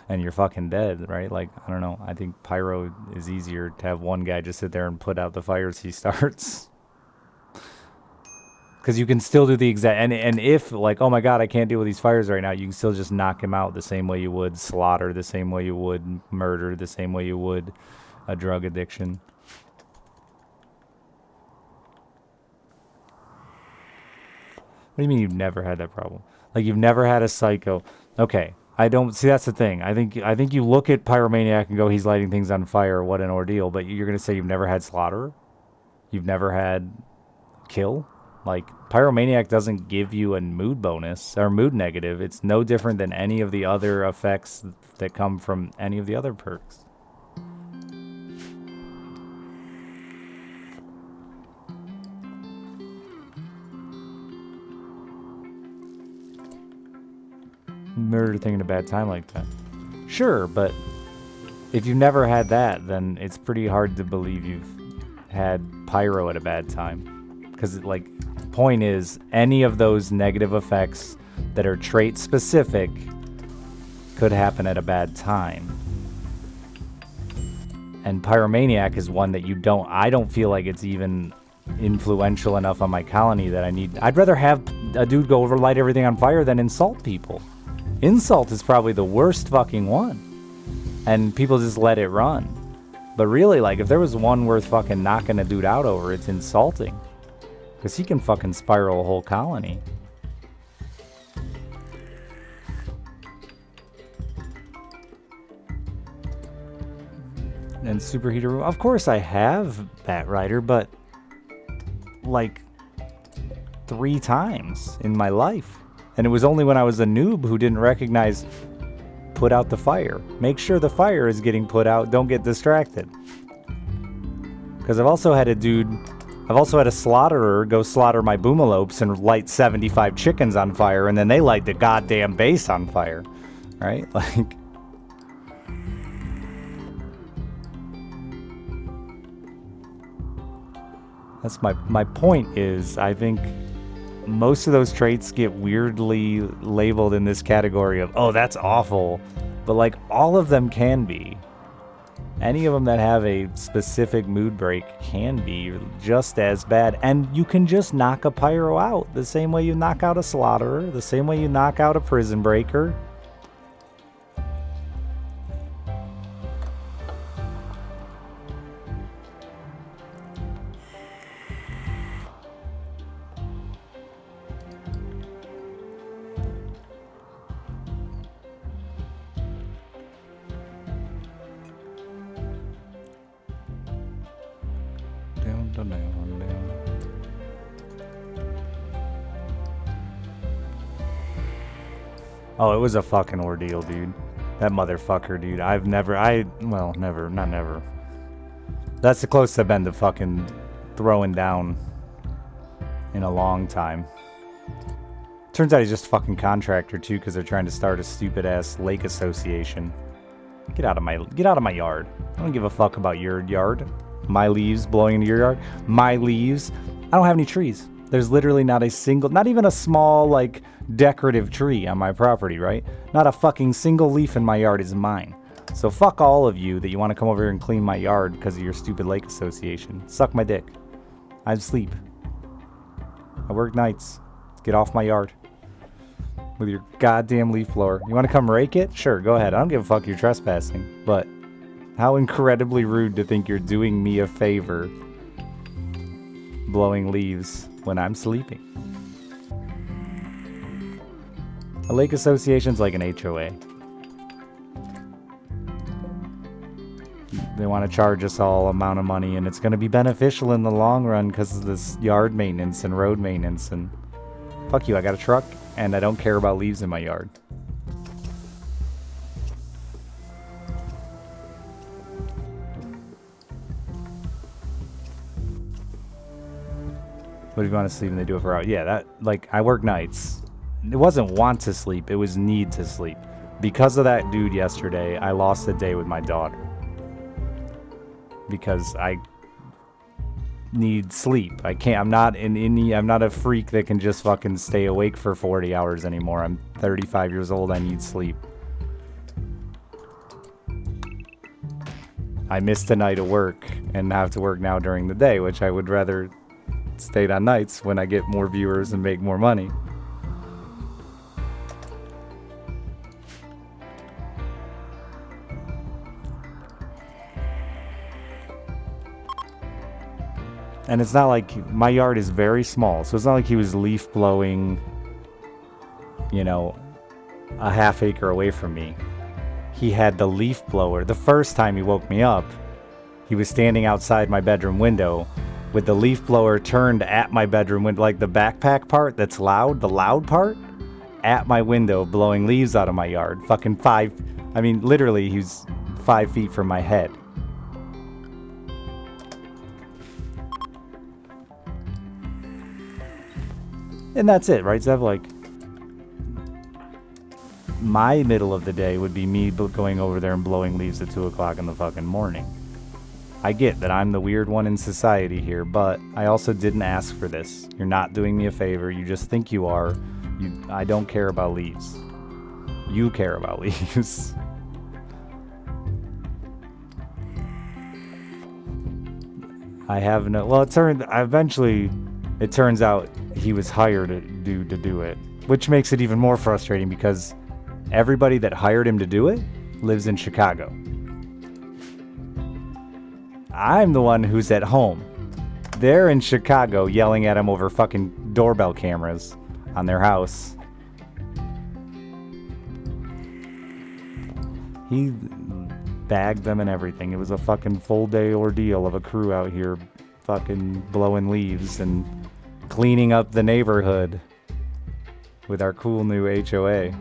and you're fucking dead, right? Like, I don't know. I think Pyro is easier to have one guy just sit there and put out the fires he starts. Because you can still do the exact... And if, like, oh my god, I can't deal with these fires right now, you can still just knock him out the same way you would slaughter, the same way you would murder, the same way you would a drug addiction. What do you mean you've never had that problem? Like, you've never had a psycho... Okay, I don't... See, that's the thing. I think you look at Pyromaniac and go, he's lighting things on fire, what an ordeal. But you're going to say you've never had Slaughterer? You've never had Kill? Like, Pyromaniac doesn't give you a mood bonus, or mood negative. It's no different than any of the other effects that come from any of the other perks. Murder thing in a bad time like that. Sure, but if you've never had that, then it's pretty hard to believe you've had Pyro at a bad time. Because, like... point is, any of those negative effects that are trait specific could happen at a bad time. And Pyromaniac is one that I don't feel like it's even influential enough on my colony that I'd rather have a dude go over, light everything on fire than insult people. Insult is probably the worst fucking one. And people just let it run. But really, like, if there was one worth fucking knocking a dude out over, it's insulting. Because he can fucking spiral a whole colony. And Superheater... Of course I have Bat Rider, but... like... 3 times in my life. And it was only when I was a noob who didn't recognize... put out the fire. Make sure the fire is getting put out. Don't get distracted. Because I've also had a slaughterer go slaughter my boomalopes and light 75 chickens on fire, and then they light the goddamn base on fire. Right? Like... That's my point is, I think most of those traits get weirdly labeled in this category of, oh, that's awful. But, like, all of them can be. Any of them that have a specific mood break can be just as bad. And you can just knock a pyro out the same way you knock out a slaughterer, the same way you knock out a prison breaker. Oh, it was a fucking ordeal, dude. That motherfucker, dude. Well, never, not never. That's the closest I've been to fucking throwing down in a long time. Turns out he's just a fucking contractor too, because they're trying to start a stupid ass lake association. Get out of my yard. I don't give a fuck about your yard. My leaves blowing into your yard. My leaves. I don't have any trees. There's literally not a single, not even a small, like, decorative tree on my property, right? Not a fucking single leaf in my yard is mine. So fuck all of you that you want to come over here and clean my yard because of your stupid lake association. Suck my dick. I sleep. I work nights. Get off my yard. With your goddamn leaf blower. You want to come rake it? Sure, go ahead. I don't give a fuck you're trespassing. But how incredibly rude to think you're doing me a favor blowing leaves when I'm sleeping. A lake association's like an HOA. They want to charge us all amount of money, and it's going to be beneficial in the long run because of this yard maintenance and road maintenance. And fuck you, I got a truck, and I don't care about leaves in my yard. But if you want to sleep and they do it for hours. Yeah, that, like, I work nights. It wasn't want to sleep, it was need to sleep. Because of that dude yesterday, I lost a day with my daughter. Because I need sleep. I can't, I'm not a freak that can just fucking stay awake for 40 hours anymore. I'm 35 years old, I need sleep. I missed a night of work and have to work now during the day, which I would rather stayed on nights when I get more viewers and make more money. And it's not like my yard is very small, so it's not like he was leaf blowing, you know, a half acre away from me. He had the leaf blower. The first time he woke me up, he was standing outside my bedroom window with the leaf blower turned at my bedroom window, like the backpack part that's loud, the loud part, at my window, blowing leaves out of my yard. Fucking literally, he's 5 feet from my head. And that's it, right, Zev? Like, my middle of the day would be me going over there and blowing leaves at 2 o'clock in the fucking morning. I get that I'm the weird one in society here, but I also didn't ask for this. You're not doing me a favor. You just think you are. I don't care about leaves. You care about leaves. I have no... Well, it turns out he was hired to do it, which makes it even more frustrating because everybody that hired him to do it lives in Chicago. I'm the one who's at home. They're in Chicago yelling at him over fucking doorbell cameras on their house. He bagged them and everything. It was a fucking full day ordeal of a crew out here fucking blowing leaves and cleaning up the neighborhood with our cool new HOA.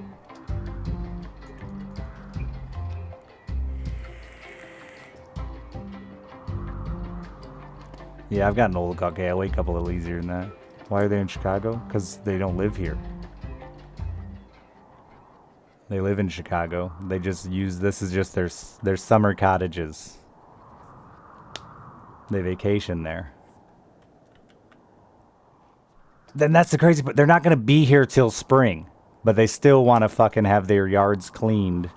Yeah, I've gotten old. Okay, I wake up a little easier than that. Why are they in Chicago? Because they don't live here. They live in Chicago. They just use, this is just their summer cottages. They vacation there. Then that's the crazy part. They're not going to be here till spring. But they still want to fucking have their yards cleaned.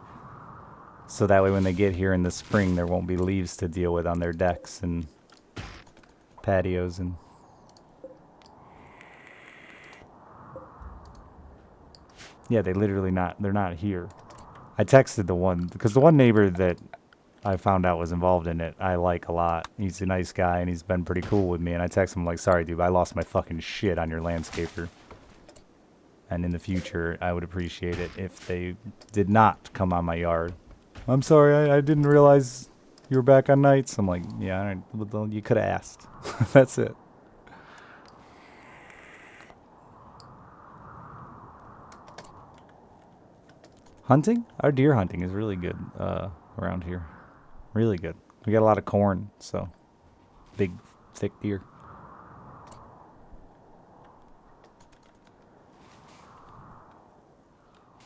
So that way when they get here in the spring, there won't be leaves to deal with on their decks and patios and... Yeah, they're not here. I texted the one, because the one neighbor that I found out was involved in it, I like a lot. He's a nice guy and he's been pretty cool with me, and I texted him like, sorry dude, I lost my fucking shit on your landscaper. And in the future, I would appreciate it if they did not come on my yard. I'm sorry, I didn't realize you were back on nights. I'm like, yeah, well, you could have asked. That's it. Hunting? Our deer hunting is really good around here. Really good. We got a lot of corn, so big, thick deer.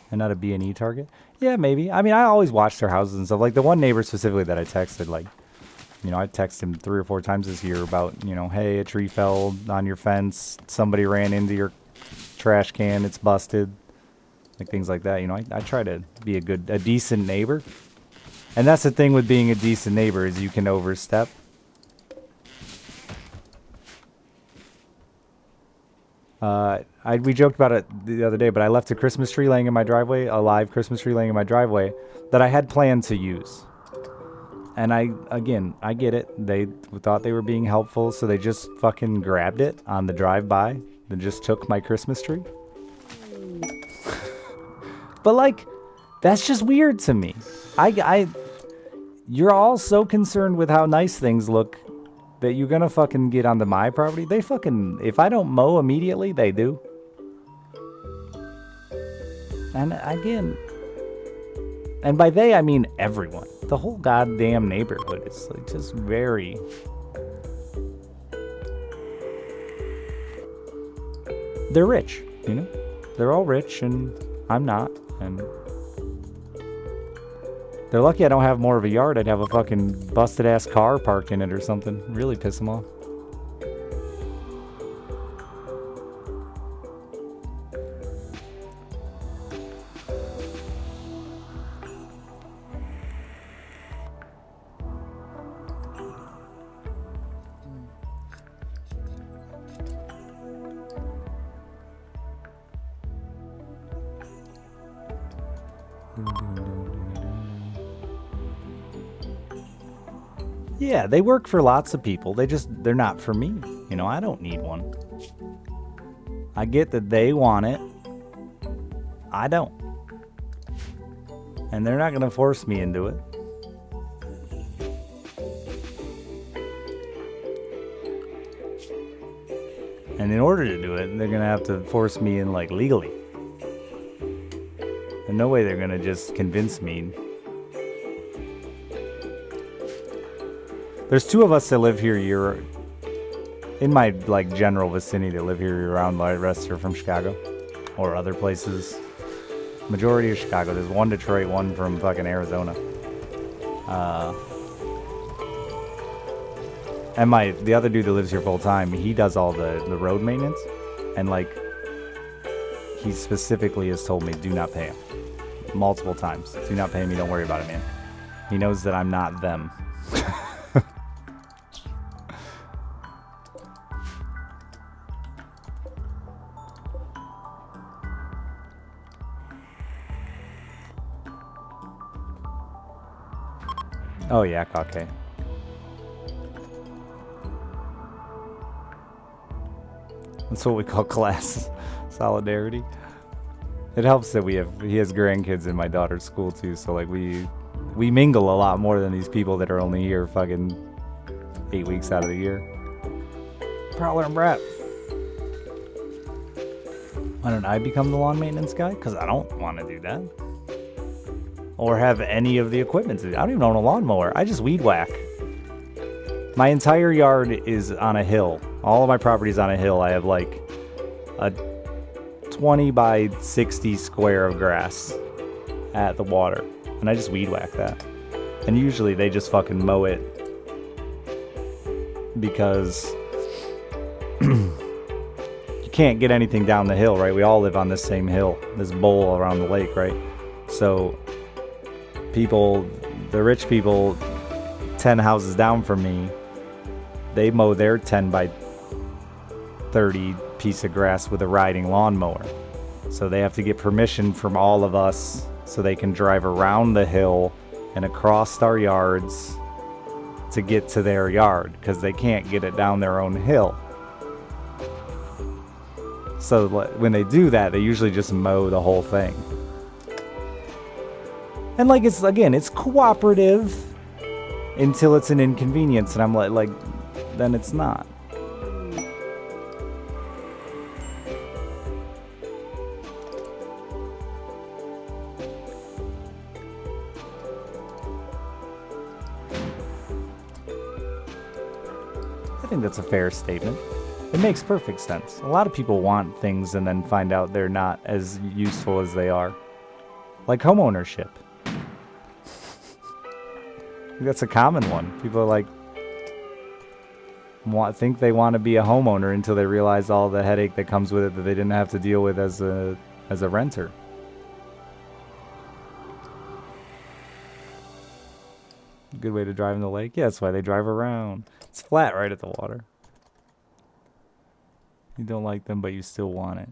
And not a B&E target? Yeah, maybe. I mean, I always watch their houses and stuff. Like the one neighbor specifically that I texted, like, you know, I texted him 3 or 4 times this year about, you know, hey, a tree fell on your fence. Somebody ran into your trash can. It's busted. Like things like that. You know, I try to be a decent neighbor. And that's the thing with being a decent neighbor is you can overstep. We joked about it the other day, but I left a Christmas tree laying in my driveway, a live Christmas tree laying in my driveway that I had planned to use. And I get it. They thought they were being helpful, so they just fucking grabbed it on the drive-by and just took my Christmas tree. But like, that's just weird to me. You're all so concerned with how nice things look that you're gonna fucking get onto my property. They fucking, if I don't mow immediately, they do. And again, and by they I mean everyone. The whole goddamn neighborhood is like just very. They're rich, you know? They're all rich and I'm not. And they're lucky I don't have more of a yard. I'd have a fucking busted ass car parked in it or something. Really piss them off. Yeah, they work for lots of people. They're not for me. You know, I don't need one. I get that they want it. I don't. And they're not going to force me into it. And in order to do it, they're going to have to force me in, like, legally. And no way they're going to just convince me. There's 2 of us that live here in my, like, general vicinity that live here year-round. The rest are from Chicago or other places. Majority of Chicago. There's 1 Detroit, 1 from fucking Arizona. And the other dude that lives here full time, he does all the road maintenance. And, like, he specifically has told me, do not pay him. Multiple times. Do not pay me, don't worry about it, man. He knows that I'm not them. Oh yeah, okay. That's what we call class solidarity. It helps that he has grandkids in my daughter's school too, so like we mingle a lot more than these people that are only here fucking 8 weeks out of the year. Prowler and Brat. Why don't I become the lawn maintenance guy? Because I don't want to do that. Or have any of the equipment. I don't even own a lawnmower. I just weed whack. My entire yard is on a hill. All of my property's on a hill. I have like a 20 by 60 square of grass at the water. And I just weed whack that. And usually they just fucking mow it. Because you can't get anything down the hill, right? We all live on this same hill. This bowl around the lake, right? So the rich people 10 houses down from me, they mow their 10 by 30 piece of grass with a riding lawnmower. So they have to get permission from all of us so they can drive around the hill and across our yards to get to their yard because they can't get it down their own hill. So when they do that, they usually just mow the whole thing. And like it's cooperative until it's an inconvenience, and I'm like then it's not. I think that's a fair statement. It makes perfect sense. A lot of people want things and then find out they're not as useful as they are. Like homeownership. That's a common one. People are like, think they want to be a homeowner until they realize all the headache that comes with it that they didn't have to deal with as a renter. Good way to drive in the lake. Yeah, that's why they drive around. It's flat right at the water. You don't like them, but you still want it.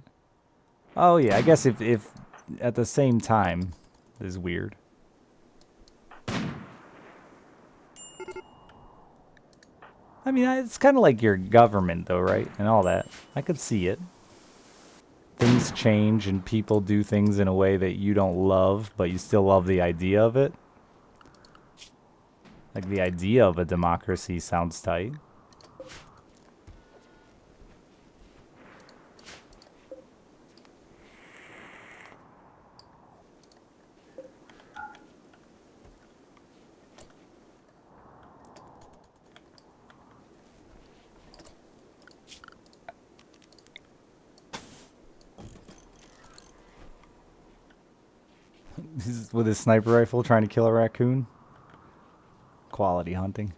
Oh yeah, I guess if at the same time, this is weird. I mean, it's kind of like your government, though, right? And all that. I could see it. Things change and people do things in a way that you don't love, but you still love the idea of it. Like, the idea of a democracy sounds tight. He's with his sniper rifle trying to kill a raccoon. Quality hunting.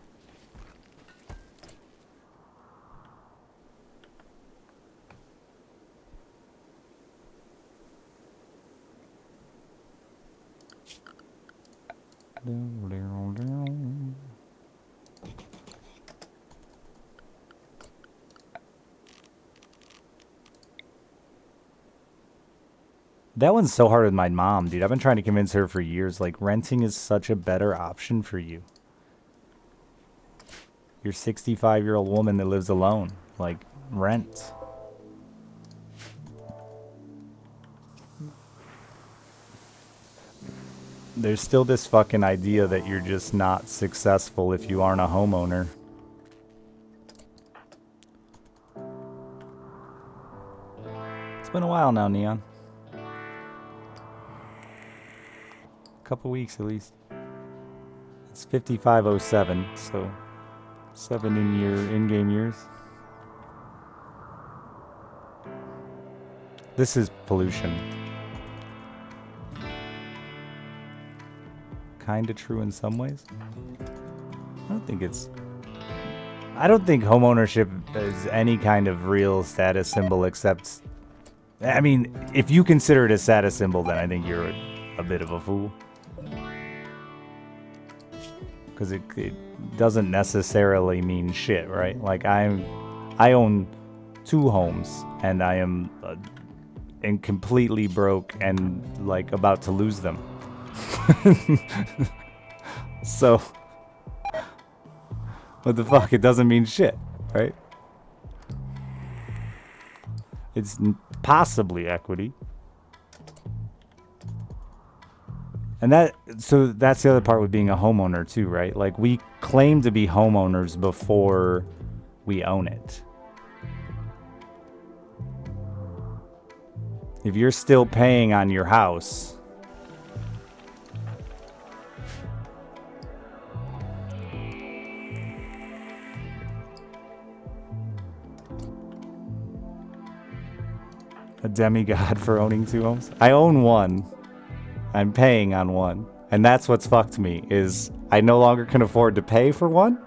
That one's so hard with my mom, dude. I've been trying to convince her for years, like, renting is such a better option for you. You're a 65-year-old woman that lives alone. Like, rent. There's still this fucking idea that you're just not successful if you aren't a homeowner. It's been a while now, Neon. Couple weeks at least. It's 5507, so 7 in-game years. This is pollution. Kinda true in some ways. I don't think homeownership is any kind of real status symbol except, I mean, if you consider it a status symbol, then I think you're a bit of a fool. Because it doesn't necessarily mean shit, right? Like, I own 2 homes, and I am completely broke and, like, about to lose them. So, what the fuck? It doesn't mean shit, right? It's possibly equity. And so that's the other part with being a homeowner too, right? Like, we claim to be homeowners before we own it. If you're still paying on your house, a demigod for owning 2 homes. I own 1. I'm paying on 1. And that's what's fucked me, is I no longer can afford to pay for 1.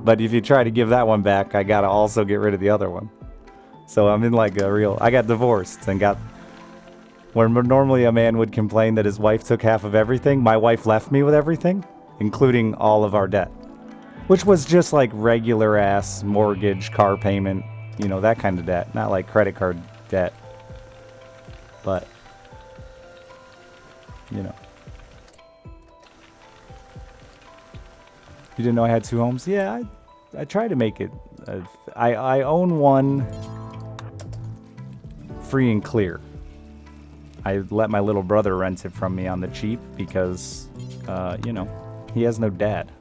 But if you try to give that one back, I gotta also get rid of the other one. So I'm in like I got divorced and where normally a man would complain that his wife took half of everything, my wife left me with everything, including all of our debt. Which was just like regular ass mortgage, car payment, you know, that kind of debt. Not like credit card debt. But, you know. You didn't know I had 2 homes? Yeah, I try to make it. I own 1 free and clear. I let my little brother rent it from me on the cheap because, you know, he has no dad.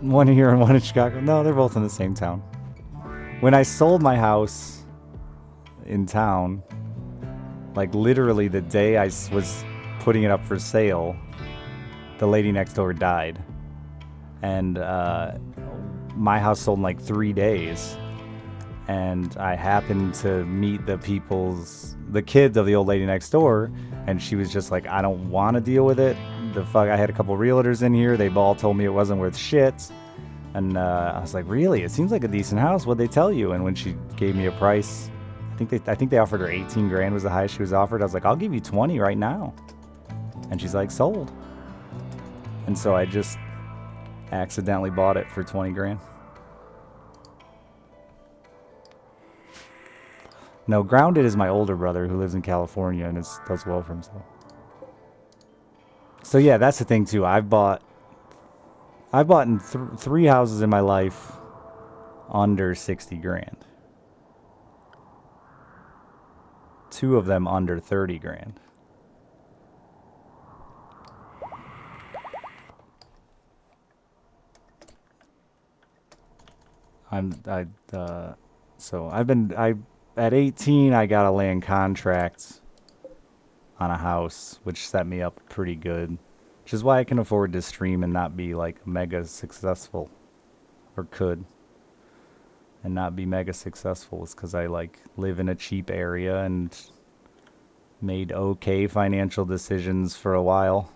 One here and one in Chicago. No, they're both in the same town. when I sold my house in town, like literally the day I was putting it up for sale, the lady next door died. And my house sold in like 3 days. And I happened to meet the kids of the old lady next door, and she was just like, I don't want to deal with it. I had a couple realtors in here. They all told me it wasn't worth shit. And I was like, really? It seems like a decent house. What'd they tell you? And when she gave me a price, I think they offered her 18 grand was the highest she was offered. I was like, I'll give you 20 right now. And she's like, sold. And so I just accidentally bought it for 20 grand. No, Grounded is my older brother who lives in California and does well for himself. So yeah, that's the thing too. I've bought in 3 houses in my life under 60 grand. 2 of them under 30 grand. At 18, I got a land contract on a house, which set me up pretty good. Which is why I can afford to stream and not be like mega successful. Or could. And not be mega successful. Is because I like live in a cheap area and made okay financial decisions for a while.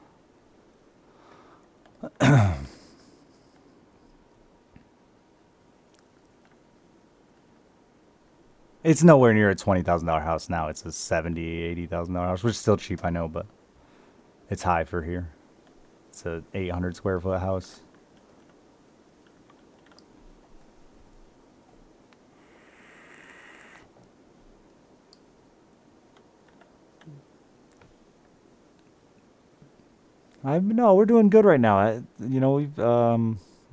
It's nowhere near a $20,000 house now. It's a $70,000, $80,000 house, which is still cheap, I know, but it's high for here. It's a 800 square foot house. No, we're doing good right now.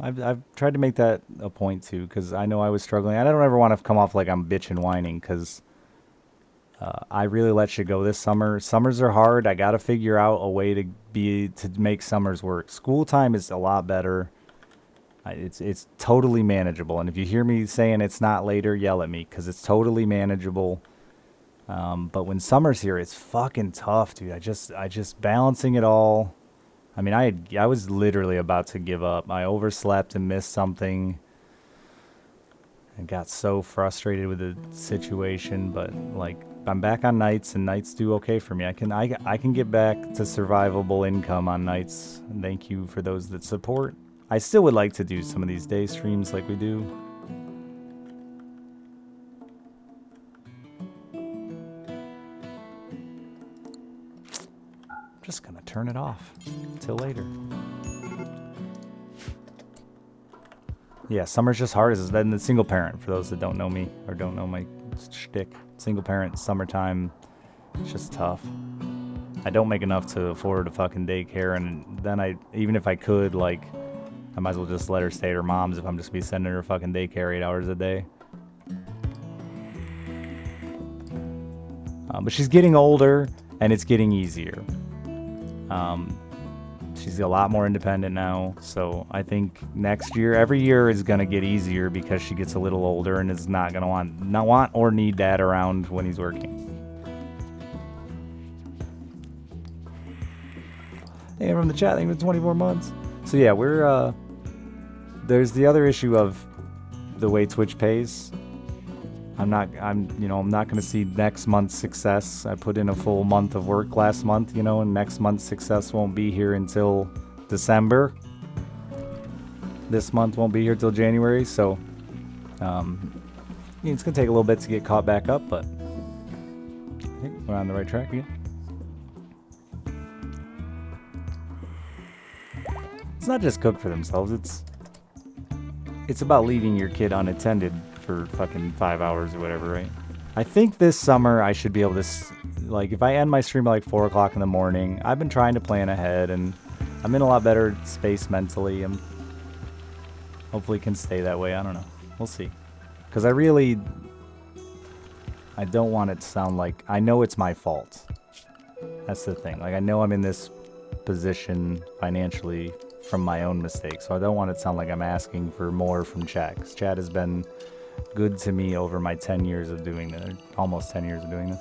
I've tried to make that a point too, because I know I was struggling. I don't ever want to come off like I'm bitching whining, because I really let shit go this summer. Summers are hard. I got to figure out a way to make summers work. School time is a lot better. It's totally manageable. And if you hear me saying it's not later, yell at me, because it's totally manageable. But when summer's here, it's fucking tough, dude. I just balancing it all. I mean, I was literally about to give up. I overslept and missed something and got so frustrated with the situation, but like I'm back on nights, and nights do okay for me. I can get back to survivable income on nights. Thank you for those that support. I still would like to do some of these day streams like we do. Just gonna turn it off till later. Yeah, summer's just hard as then the single parent, for those that don't know me or don't know my shtick. Single parent, summertime, it's just tough. I don't make enough to afford a fucking daycare, and then even if I could, like, I might as well just let her stay at her mom's if I'm just be sending her fucking daycare 8 hours a day. But she's getting older, and it's getting easier. She's a lot more independent now, so I think next year, every year is gonna get easier because she gets a little older and is not gonna want or need dad around when he's working. Hey, from the chat, thank you for 24 months. So yeah, there's the other issue of the way Twitch pays. I'm not gonna see next month's success. I put in a full month of work last month, and next month's success won't be here until December. This month won't be here till January, so it's gonna take a little bit to get caught back up, but I think we're on the right track again. It's not just cook for themselves, it's about leaving your kid unattended for fucking 5 hours or whatever, right? I think this summer I should be able to, like, if I end my stream at like 4 o'clock in the morning, I've been trying to plan ahead, and I'm in a lot better space mentally. I'm hopefully can stay that way. I don't know. We'll see. Because I don't want it to sound like, I know it's my fault. That's the thing. Like, I know I'm in this position financially from my own mistakes, so I don't want it to sound like I'm asking for more from chat, because chat has been good to me over my 10 years of doing this, almost 10 years of doing this.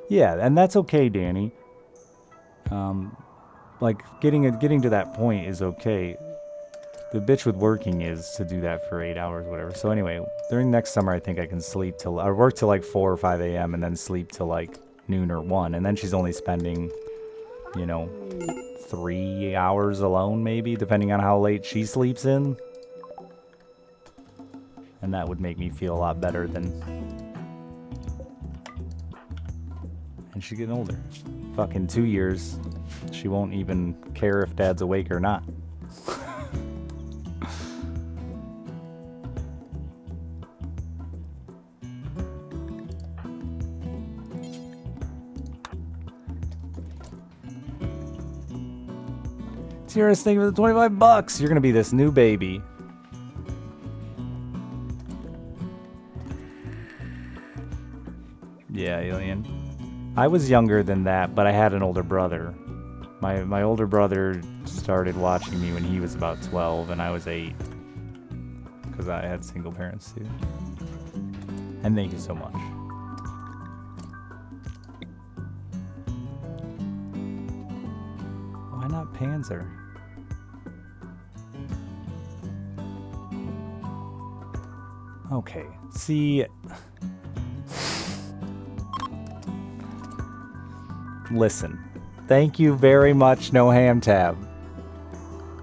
Yeah, and that's okay, Danny. Like getting to that point is okay. The bitch with working is to do that for 8 hours, whatever. So anyway, during next summer, I think I can sleep till, or work till like 4 or 5 a.m. and then sleep till like noon or 1. And then she's only spending, you know, 3 hours alone, maybe, depending on how late she sleeps in. And that would make me feel a lot better than... And she's getting older. Fucking 2 years, she won't even care if dad's awake or not. Tierra's thank you for the 25 bucks. You're gonna be this new baby. Yeah, Alien. I was younger than that, but I had an older brother. My older brother started watching me when he was about 12 and I was 8. Because I had single parents too. And thank you so much. Why not Panzer? Okay, see... Listen, thank you very much, No Ham Tab.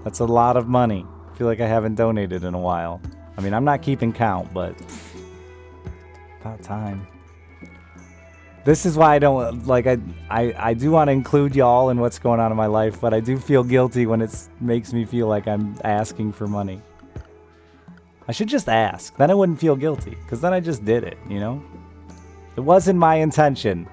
That's a lot of money. I feel like I haven't donated in a while. I mean, I'm not keeping count, but... about time. This is why I don't, like, I do want to include y'all in what's going on in my life, but I do feel guilty when it makes me feel like I'm asking for money. I should just ask. Then I wouldn't feel guilty, because then I just did it, you know? It wasn't my intention.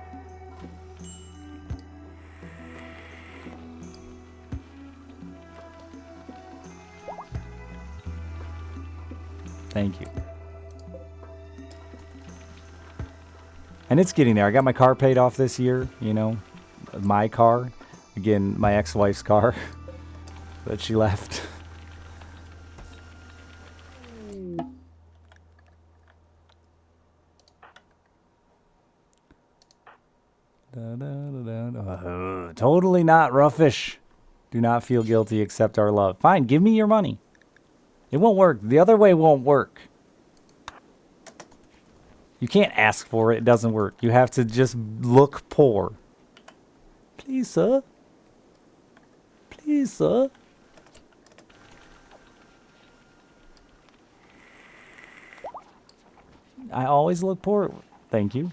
Thank you. And it's getting there. I got my car paid off this year, you know? My car. Again, my ex-wife's car that she left. Totally not roughish. Do not feel guilty, accept our love. Fine, give me your money. It won't work. The other way won't work. You can't ask for it. It doesn't work. You have to just look poor. Please, sir. Please, sir. I always look poor. Thank you.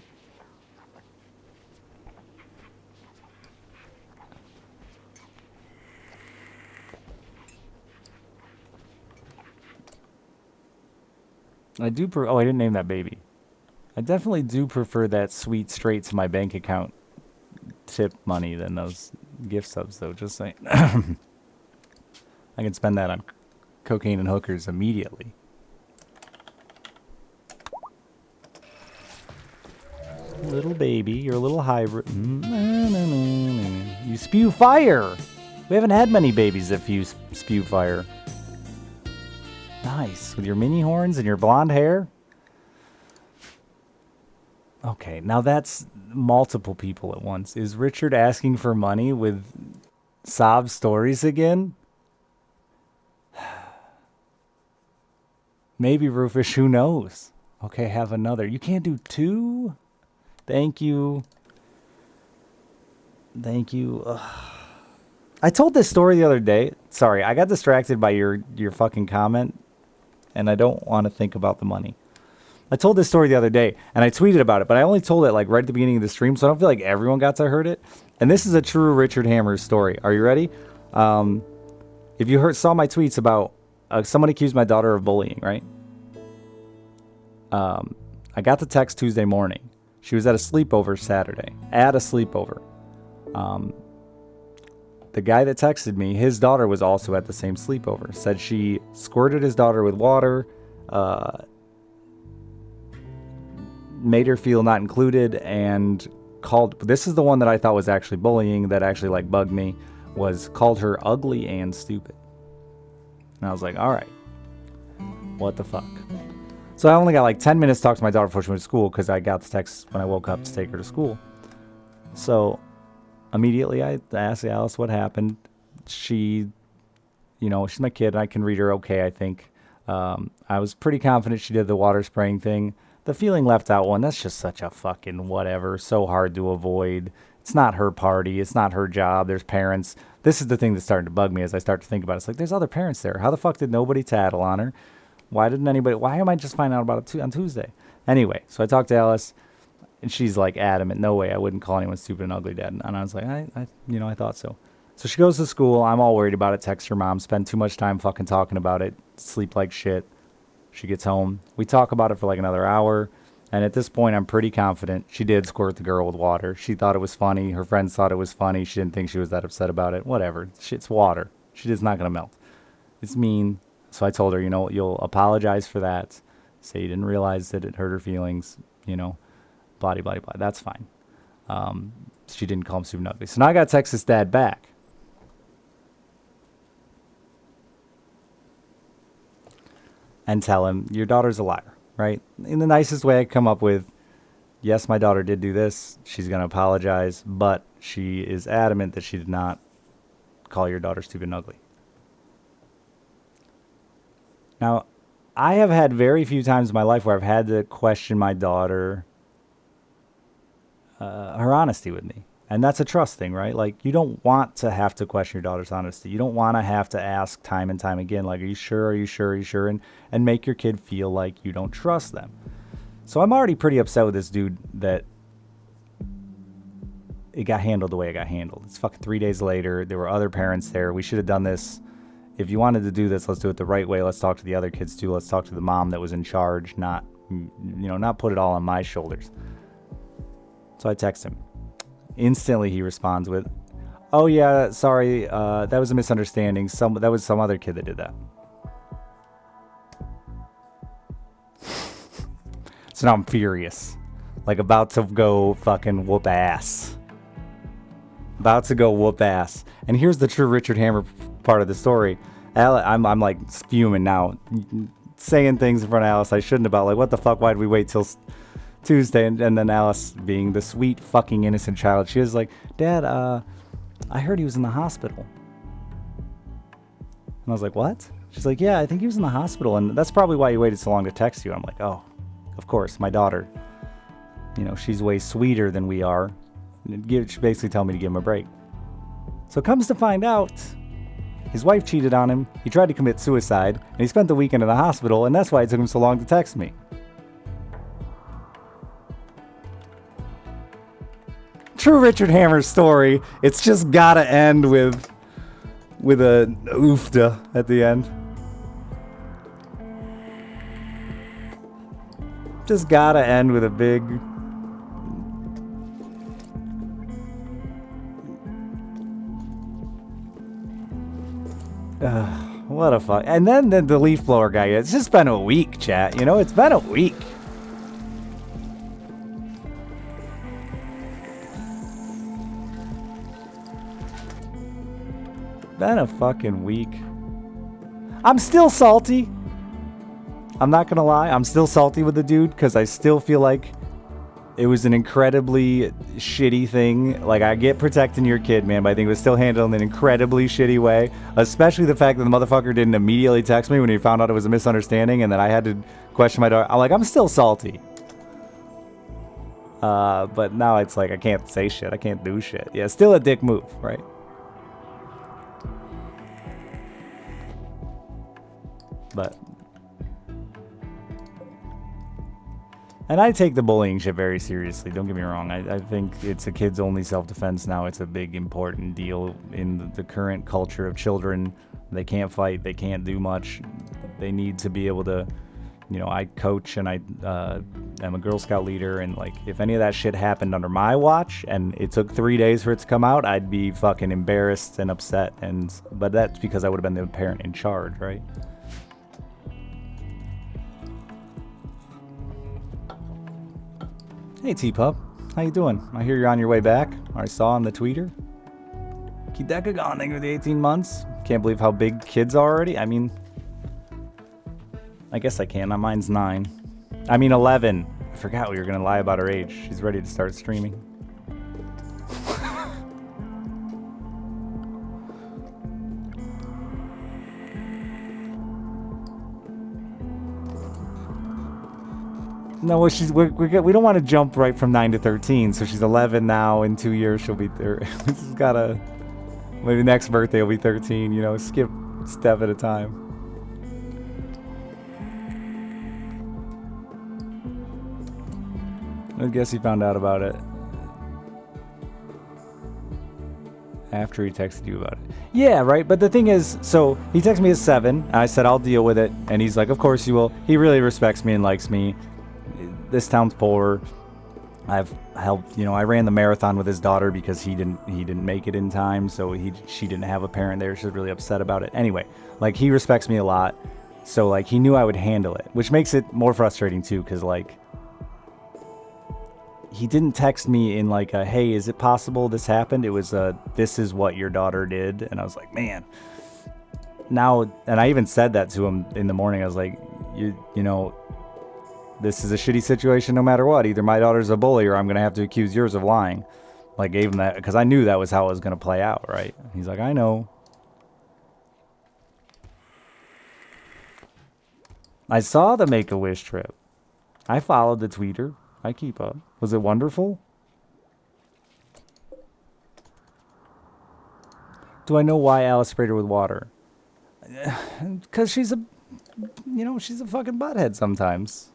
I do oh, I didn't name that baby. I definitely do prefer that sweet straight to my bank account tip money than those gift subs, though. Just saying. I can spend that on cocaine and hookers immediately. Little baby, you're a little hybrid. You spew fire! We haven't had many babies that spew fire. Nice. With your mini horns and your blonde hair? Okay, now that's multiple people at once. Is Richard asking for money with sob stories again? Maybe, Rufus, who knows? Okay, have another. You can't do 2? Thank you. Thank you. Ugh. I told this story the other day. Sorry, I got distracted by your fucking comment. And I don't want to think about the money. I told this story the other day, and I tweeted about it, but I only told it like right at the beginning of the stream, so I don't feel like everyone got to heard it. And this is a true Richard Hammers story. Are you ready? If you saw my tweets about someone accused my daughter of bullying, right? I got the text Tuesday morning. She was at a sleepover Saturday. At a sleepover. the guy that texted me, his daughter was also at the same sleepover. Said she squirted his daughter with water, made her feel not included, and called, this is the one that I thought was actually bullying, that actually like bugged me, was called her ugly and stupid. And I was like, all right, what the fuck? So I only got like 10 minutes to talk to my daughter before she went to school, because I got the text when I woke up to take her to school. So immediately I asked Alice what happened. She, she's my kid. I can read her okay, I think. I was pretty confident she did the water spraying thing. The feeling left out one, that's just such a fucking whatever. So hard to avoid. It's not her party. It's not her job. There's parents. This is the thing that's starting to bug me as I start to think about it. It's like, there's other parents there. How the fuck did nobody tattle on her? Why am I just finding out about it on Tuesday? Anyway, so I talked to Alice, and she's like adamant, no way, I wouldn't call anyone stupid and ugly, Dad. And I was like, I thought so. So she goes to school. I'm all worried about it. Text her mom. Spend too much time fucking talking about it. Sleep like shit. She gets home. We talk about it for like another hour. And at this point, I'm pretty confident she did squirt the girl with water. She thought it was funny. Her friends thought it was funny. She didn't think she was that upset about it. Whatever. It's water. She's not going to melt. It's mean. So I told her, you'll apologize for that. Say you didn't realize that it hurt her feelings. Blah, blah, blah, blah. That's fine. She didn't call him stupid and ugly. So now I got to text his dad back. And tell him, your daughter's a liar, right? In the nicest way I come up with, yes, my daughter did do this. She's going to apologize, but she is adamant that she did not call your daughter stupid and ugly. Now, I have had very few times in my life where I've had to question my daughter, her honesty with me. And that's a trust thing, right? Like, you don't want to have to question your daughter's honesty. You don't want to have to ask time and time again, like, are you sure, are you sure, are you sure? And make your kid feel like you don't trust them. So I'm already pretty upset with this dude that it got handled the way it got handled. It's fucking 3 days later. There were other parents there. We should have done this. If you wanted to do this, let's do it the right way. Let's talk to the other kids too. Let's talk to the mom that was in charge, not put it all on my shoulders. So I text him. Instantly he responds with, oh yeah, sorry, that was a misunderstanding. That was some other kid that did that. So now I'm furious. Like, about to go fucking whoop ass. About to go whoop ass. And here's the true Richard Hammer part of the story. I'm like fuming now, saying things in front of Alice I shouldn't about, like, what the fuck, why'd we wait till Tuesday? And then Alice, being the sweet fucking innocent child she is, like, Dad, I heard he was in the hospital. And I was like, what? She's like, yeah, I think he was in the hospital, and that's probably why he waited so long to text you. I'm like, oh, of course, my daughter, she's way sweeter than we are. She basically told me to give him a break. So it comes to find out, his wife cheated on him, he tried to commit suicide, and he spent the weekend in the hospital, and that's why it took him so long to text me. True Richard Hammer story. It's just gotta end with a oofda at the end. Just gotta end with a big... what a fuck. And then the leaf blower guy. It's just been a week, chat. It's been a week. Been a fucking week. I'm still salty. I'm not gonna lie. I'm still salty with the dude because I still feel like it was an incredibly shitty thing. Like, I get protecting your kid, man, but I think it was still handled in an incredibly shitty way. Especially the fact that the motherfucker didn't immediately text me when he found out it was a misunderstanding, and then I had to question my daughter. I'm still salty. But now it's like I can't say shit. I can't do shit. Yeah, still a dick move, right? But... And I take the bullying shit very seriously, don't get me wrong. I think it's a kid's only self-defense now. It's a big, important deal in the current culture of children. They can't fight. They can't do much. They need to be able to, I coach and I am a Girl Scout leader, and like if any of that shit happened under my watch and it took 3 days for it to come out, I'd be fucking embarrassed and upset. But that's because I would have been the parent in charge, right? Hey T-Pup, how you doing? I hear you're on your way back. I saw on the tweeter. Keep that good going. Thank you for the 18 months. Can't believe how big kids are already. I mean, I guess I can. Mine's 9. I mean 11. I forgot we were going to lie about her age. She's ready to start streaming. No, well, we don't want to jump right from 9 to 13. So she's 11 now. In 2 years, she'll be 30. We just gotta. Maybe next birthday will be 13. You know, skip step at a time. I guess he found out about it after he texted you about it. Yeah, right. But the thing is, so he texted me at 7. I said I'll deal with it, and he's like, "Of course you will." He really respects me and likes me. This town's poor. I've helped. You know, I ran the marathon with his daughter because he didn't make it in time, so she didn't have a parent there. She was really upset about it. Anyway, like he respects me a lot, so like he knew I would handle it, which makes it more frustrating too, because like. He didn't text me in like a, hey, is it possible this happened? It was a, this is what your daughter did. And I was like, man. Now, and I even said that to him in the morning. I was like, you know, this is a shitty situation no matter what. Either my daughter's a bully or I'm going to have to accuse yours of lying. Like, gave him that, because I knew that was how it was going to play out, right? He's like, I know. I saw the Make-A-Wish trip. I followed the tweeter. I keep up. Was it wonderful? Do I know why Alice sprayed her with water? Because she's a fucking butthead sometimes.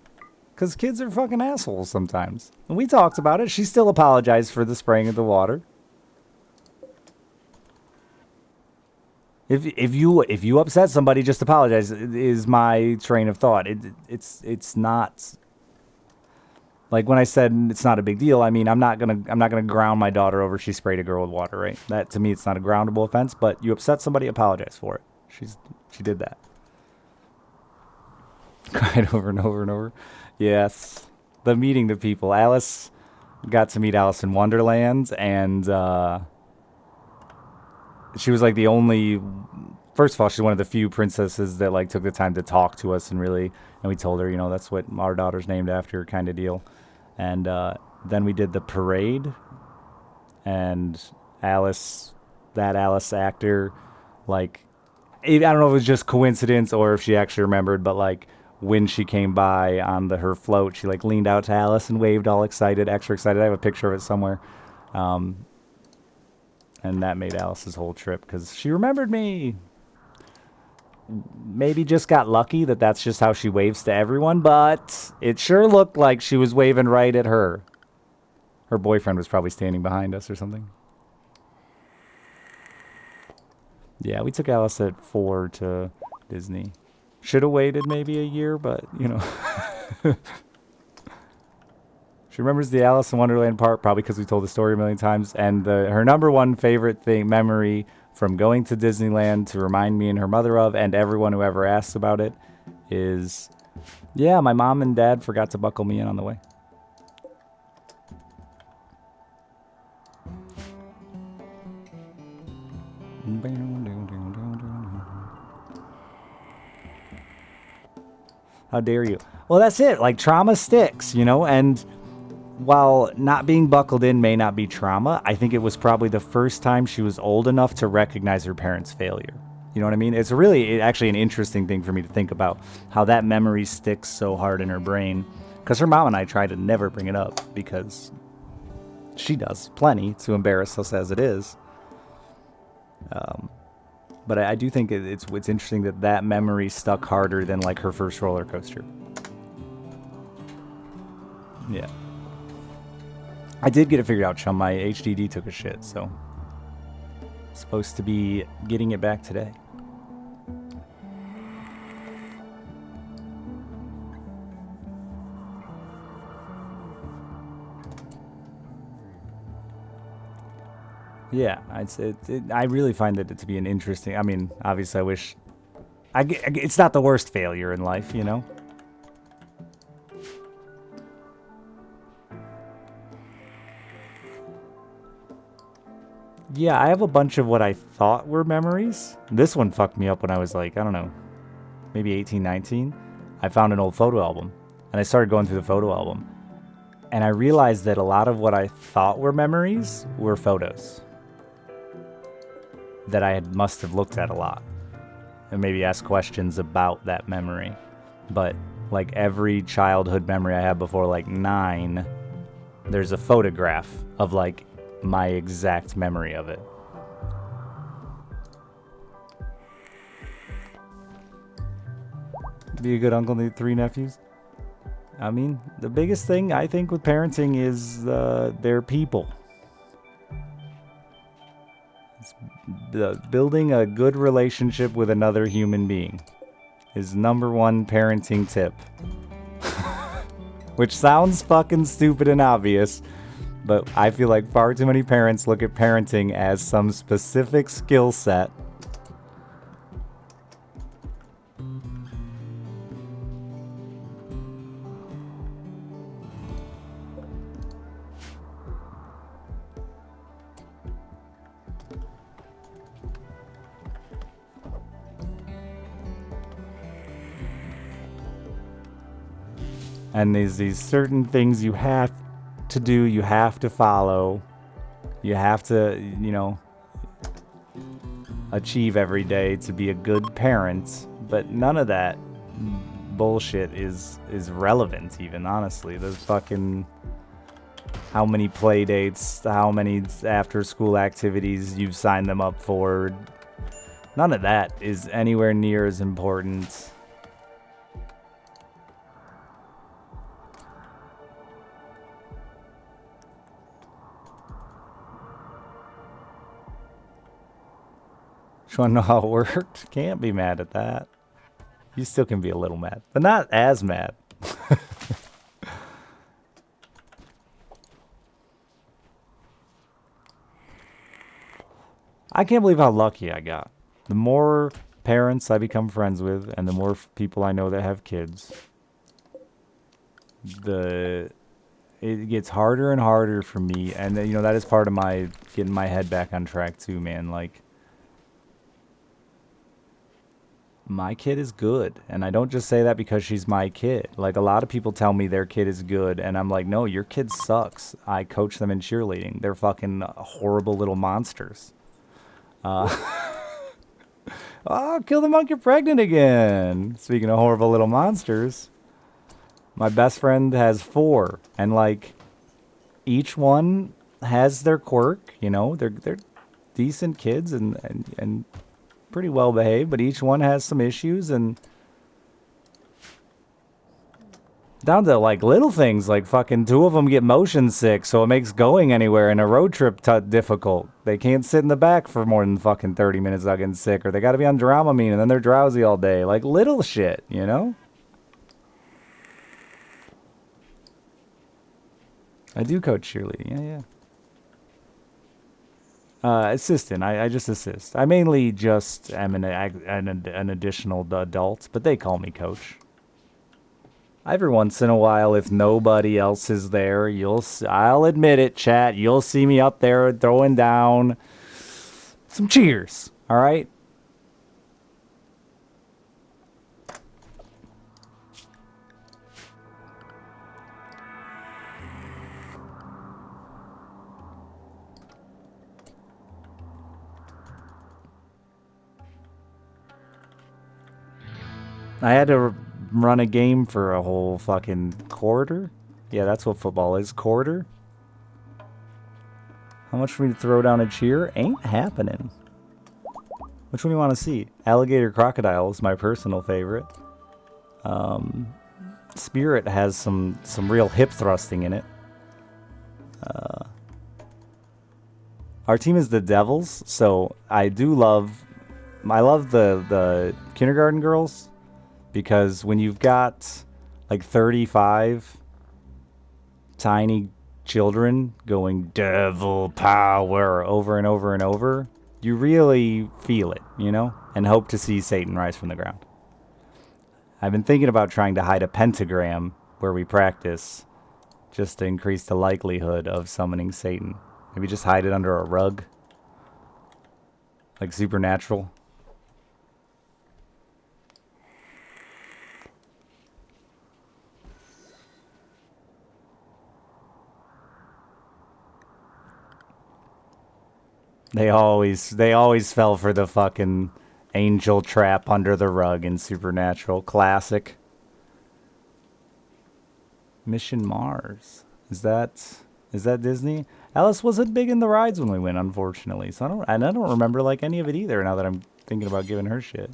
Because kids are fucking assholes sometimes. And we talked about it. She still apologized for the spraying of the water. If you upset somebody, just apologize. Is my train of thought. It's not. Like when I said it's not a big deal, I mean I'm not gonna ground my daughter over she sprayed a girl with water, right? That to me it's not a groundable offense, but you upset somebody, apologize for it. She did that. Cried over and over and over. Yes. The meeting the people. Alice got to meet Alice in Wonderland, and she was like the only. First of all, she's one of the few princesses that like took the time to talk to us and we told her, you know, that's what our daughter's named after, kind of deal. And then we did the parade, and that Alice actor, like, I don't know if it was just coincidence or if she actually remembered, but like when she came by on her float, she like leaned out to Alice and waved all excited, extra excited. I have a picture of it somewhere. And that made Alice's whole trip because she remembered me. Maybe just got lucky that's just how she waves to everyone, but it sure looked like she was waving right at her. Her boyfriend was probably standing behind us or something. Yeah, we took Alice at 4 to Disney. Should have waited maybe a year, but, you know. She remembers the Alice in Wonderland part, probably because we told the story a million times. And her number one favorite memory from going to Disneyland to remind me and her mother of, and everyone who ever asks about it, is, yeah, my mom and dad forgot to buckle me in on the way. How dare you? Well, that's it. Like, trauma sticks, you know, and while not being buckled in may not be trauma, I think it was probably the first time she was old enough to recognize her parents' failure. You know what I mean? It's really actually an interesting thing for me to think about, how that memory sticks so hard in her brain. Because her mom and I try to never bring it up, because she does plenty to embarrass us as it is. But I do think it's interesting that memory stuck harder than like her first roller coaster. Yeah. I did get it figured out, chum. My HDD took a shit, so supposed to be getting it back today. Yeah, I really find it to be an interesting. I mean, obviously, I wish. It's not the worst failure in life, you know. Yeah, I have a bunch of what I thought were memories. This one fucked me up when I was like, I don't know, maybe 18, 19. I found an old photo album, and I started going through the photo album, and I realized that a lot of what I thought were memories were photos that must have looked at a lot and maybe asked questions about that memory. But like every childhood memory I had before like 9, there's a photograph of like my exact memory of it. Be a good uncle, need 3 nephews. I mean, the biggest thing I think with parenting is they're people. Building a good relationship with another human being is #1 parenting tip. Which sounds fucking stupid and obvious, but I feel like far too many parents look at parenting as some specific skill set. And there's these certain things you have to do, you have to follow, you have to, you know, achieve every day to be a good parent, but none of that bullshit is relevant even, honestly. Those fucking how many play dates, how many after school activities you've signed them up for, none of that is anywhere near as important. Just want to know how it worked? Can't be mad at that. You still can be a little mad, but not as mad. I can't believe how lucky I got. The more parents I become friends with, and the more people I know that have kids, it gets harder and harder for me. And you know, that is part of my getting my head back on track too, man. Like, my kid is good, and I don't just say that because she's my kid. Like, a lot of people tell me their kid is good, and I'm like, no, your kid sucks. I coach them in cheerleading. They're fucking horrible little monsters. Oh, kill the monk, you're pregnant again. Speaking of horrible little monsters, my best friend has 4, and like, each one has their quirk. You know, they're decent kids and pretty well behaved, but each one has some issues, and down to like little things, like fucking 2 of them get motion sick, so it makes going anywhere in a road trip difficult. They can't sit in the back for more than fucking 30 minutes without getting sick, or they gotta be on Dramamine, and then they're drowsy all day. Like, little shit, you know? I do coach cheerleading, yeah. Assistant. I just assist. I mainly just am an additional adult, but they call me coach. Every once in a while, if nobody else is there, I'll admit it, chat, you'll see me up there throwing down some cheers, all right? I had to run a game for a whole fucking quarter. Yeah, that's what football is, quarter. How much for me to throw down a cheer? Ain't happening. Which one do you want to see? Alligator Crocodile is my personal favorite. Spirit has some real hip thrusting in it. Our team is the Devils, so I love the kindergarten girls, because when you've got like 35 tiny children going devil power over and over and over, you really feel it, you know, and hope to see Satan rise from the ground. I've been thinking about trying to hide a pentagram where we practice just to increase the likelihood of summoning Satan. Maybe just hide it under a rug. Like Supernatural. They always fell for the fucking angel trap under the rug in Supernatural. Classic. Mission Mars. Is that Disney? Alice wasn't big in the rides when we went, unfortunately. So I don't remember like any of it either now that I'm thinking about giving her shit.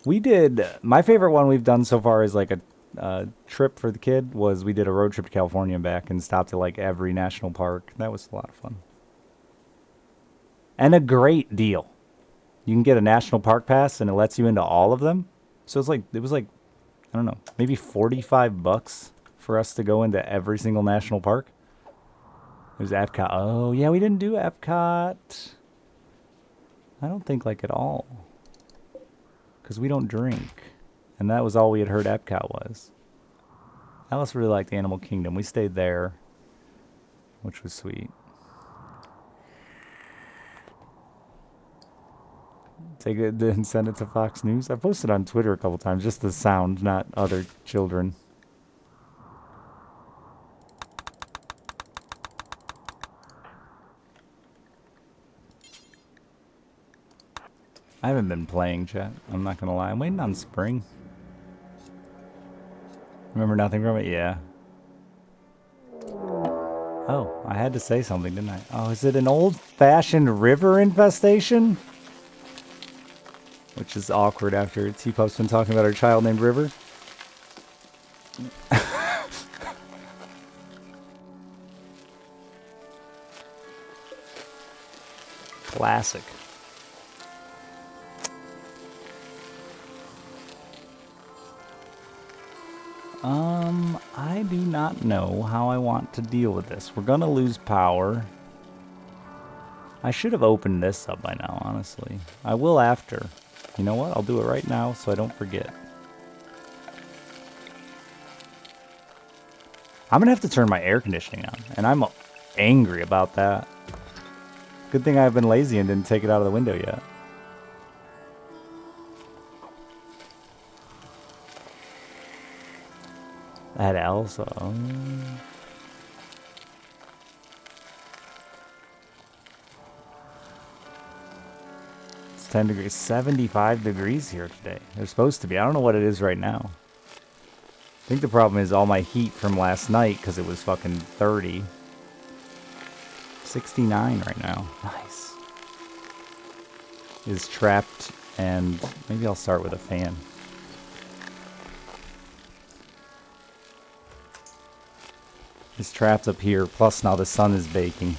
We did, my favorite one we've done so far is like a trip for the kid was we did a road trip to California and back and stopped at like every national park. That was a lot of fun. And a great deal. You can get a national park pass and it lets you into all of them. So it was like, I don't know, maybe $45 for us to go into every single national park. It was Epcot. Oh, yeah, we didn't do Epcot. I don't think like at all. Because we don't drink. And that was all we had heard Epcot was. Alice really liked Animal Kingdom. We stayed there, which was sweet. Take it and send it to Fox News. I posted on Twitter a couple times, just the sound, not other children. I haven't been playing, chat. I'm not gonna lie. I'm waiting on spring. Remember nothing from it? Yeah. Oh, I had to say something, didn't I? Oh, is it an old-fashioned river infestation? Which is awkward after T-Pup's been talking about our child named River. Classic. I do not know how I want to deal with this. We're gonna lose power. I should have opened this up by now, honestly. I will after. You know what? I'll do it right now so I don't forget. I'm gonna have to turn my air conditioning on, and I'm angry about that. Good thing I've been lazy and didn't take it out of the window yet. That Elsa. It's 10 degrees, 75 degrees here today. They're supposed to be. I don't know what it is right now. I think the problem is all my heat from last night because it was fucking 30. 69 right now. Nice. Is trapped, and maybe I'll start with a fan. It's trapped up here, plus now the sun is baking.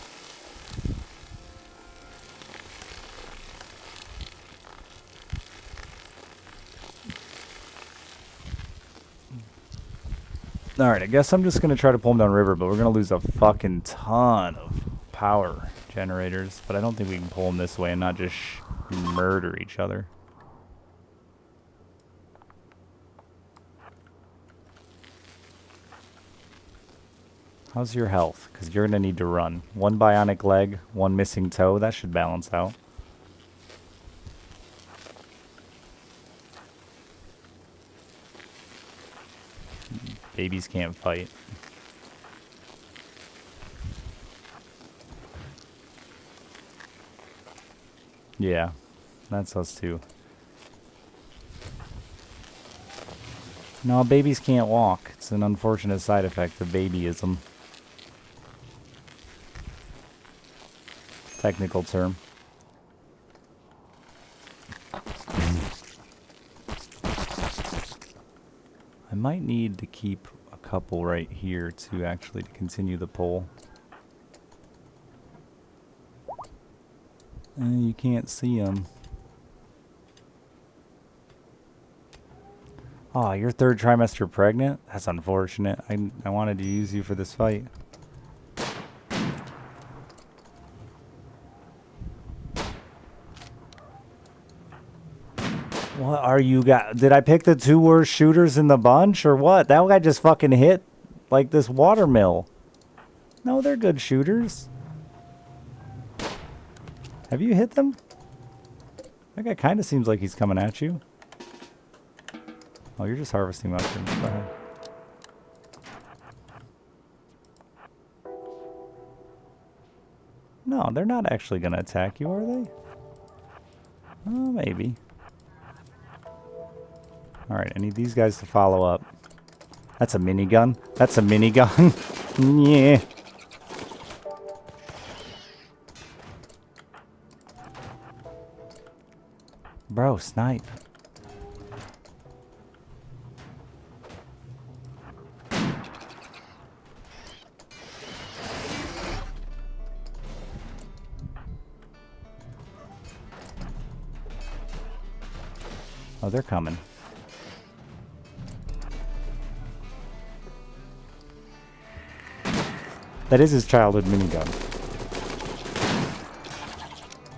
Alright, I guess I'm just going to try to pull them down river, but we're going to lose a fucking ton of power generators. But I don't think we can pull them this way and not just murder each other. How's your health? Because you're going to need to run. One bionic leg, one missing toe. That should balance out. Babies can't fight. Yeah, that's us too. No, babies can't walk. It's an unfortunate side effect of babyism. Technical term. I might need to keep a couple right here to actually to continue the pull. You can't see them. Oh, you're third trimester pregnant? That's unfortunate. I wanted to use you for this fight. What are you got? Did I pick the 2 worst shooters in the bunch or what? That guy just fucking hit like this watermill. No, they're good shooters. Have you hit them? That guy kind of seems like he's coming at you. Oh, you're just harvesting mushrooms. Go ahead. No, they're not actually going to attack you, are they? Oh, maybe. Alright, I need these guys to follow up. That's a minigun. That's a minigun. Yeah. Bro, snipe. Oh, they're coming. That is his childhood minigun.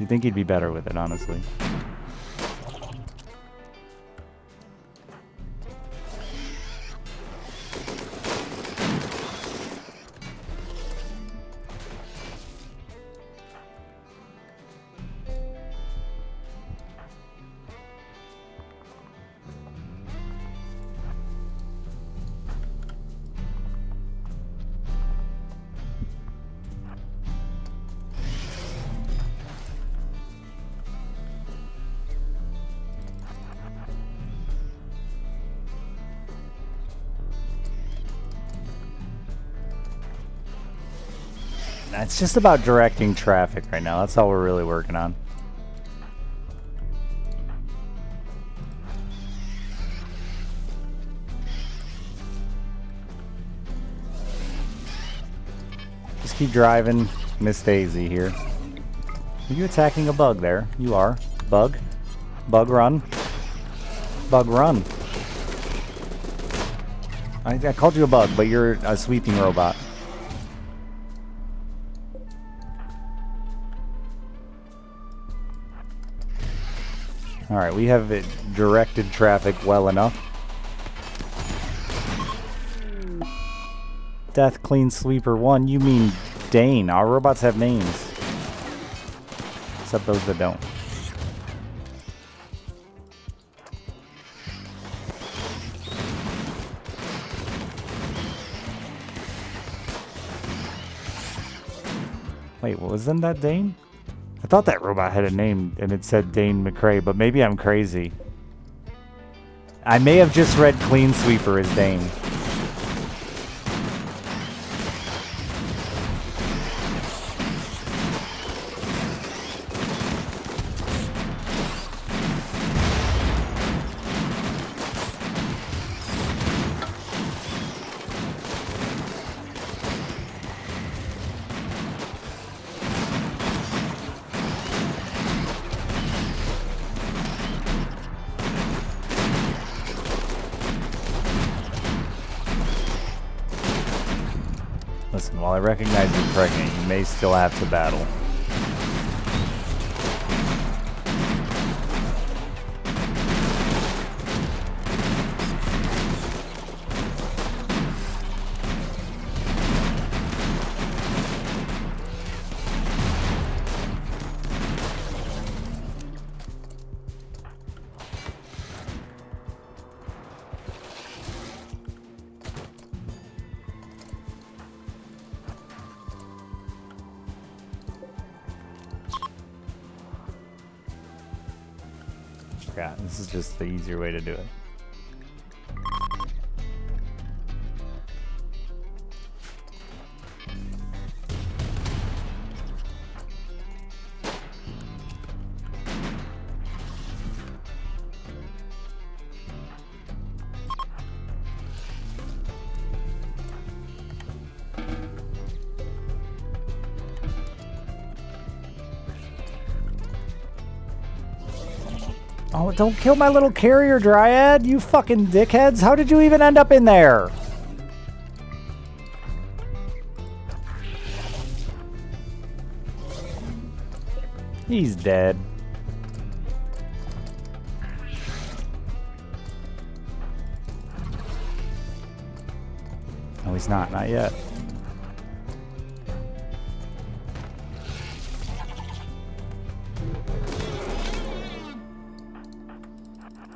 You'd think he'd be better with it, honestly. It's just about directing traffic right now. That's all we're really working on. Just keep driving, Miss Daisy here. Are you attacking a bug there? You are. Bug. Bug run. Bug run. I called you a bug, but you're a sweeping robot. Alright, we have it directed traffic well enough. Death Clean Sweeper 1, you mean Dane. Our robots have names. Except those that don't. Wait, wasn't that Dane? I thought that robot had a name and it said Dane McRae, but maybe I'm crazy. I may have just read Clean Sweeper as Dane. Listen, while I recognize you're pregnant, you may still have to battle. God, this is just the easier way to do it. Oh, don't kill my little carrier dryad, you fucking dickheads. How did you even end up in there? He's dead. He's not yet.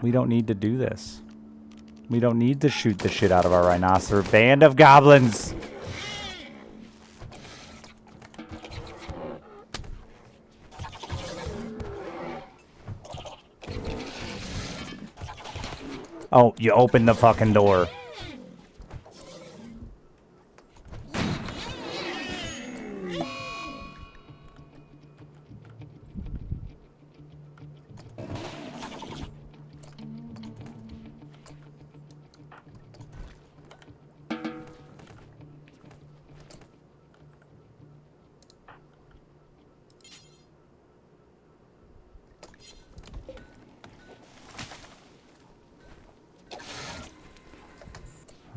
We don't need to do this. We don't need to shoot the shit out of our rhinoceros. Band of goblins! Oh, you opened the fucking door.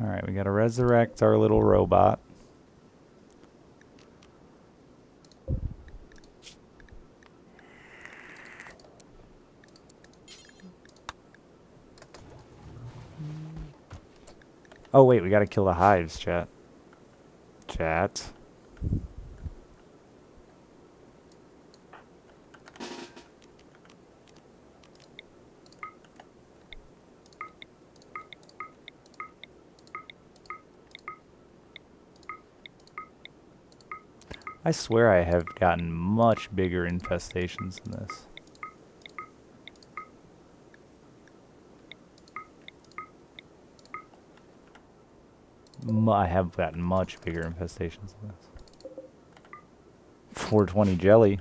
Alright, we gotta resurrect our little robot. Oh wait, we gotta kill the hives, chat. Chat. I swear I have gotten much bigger infestations than this. I have gotten much bigger infestations than this. 420 jelly.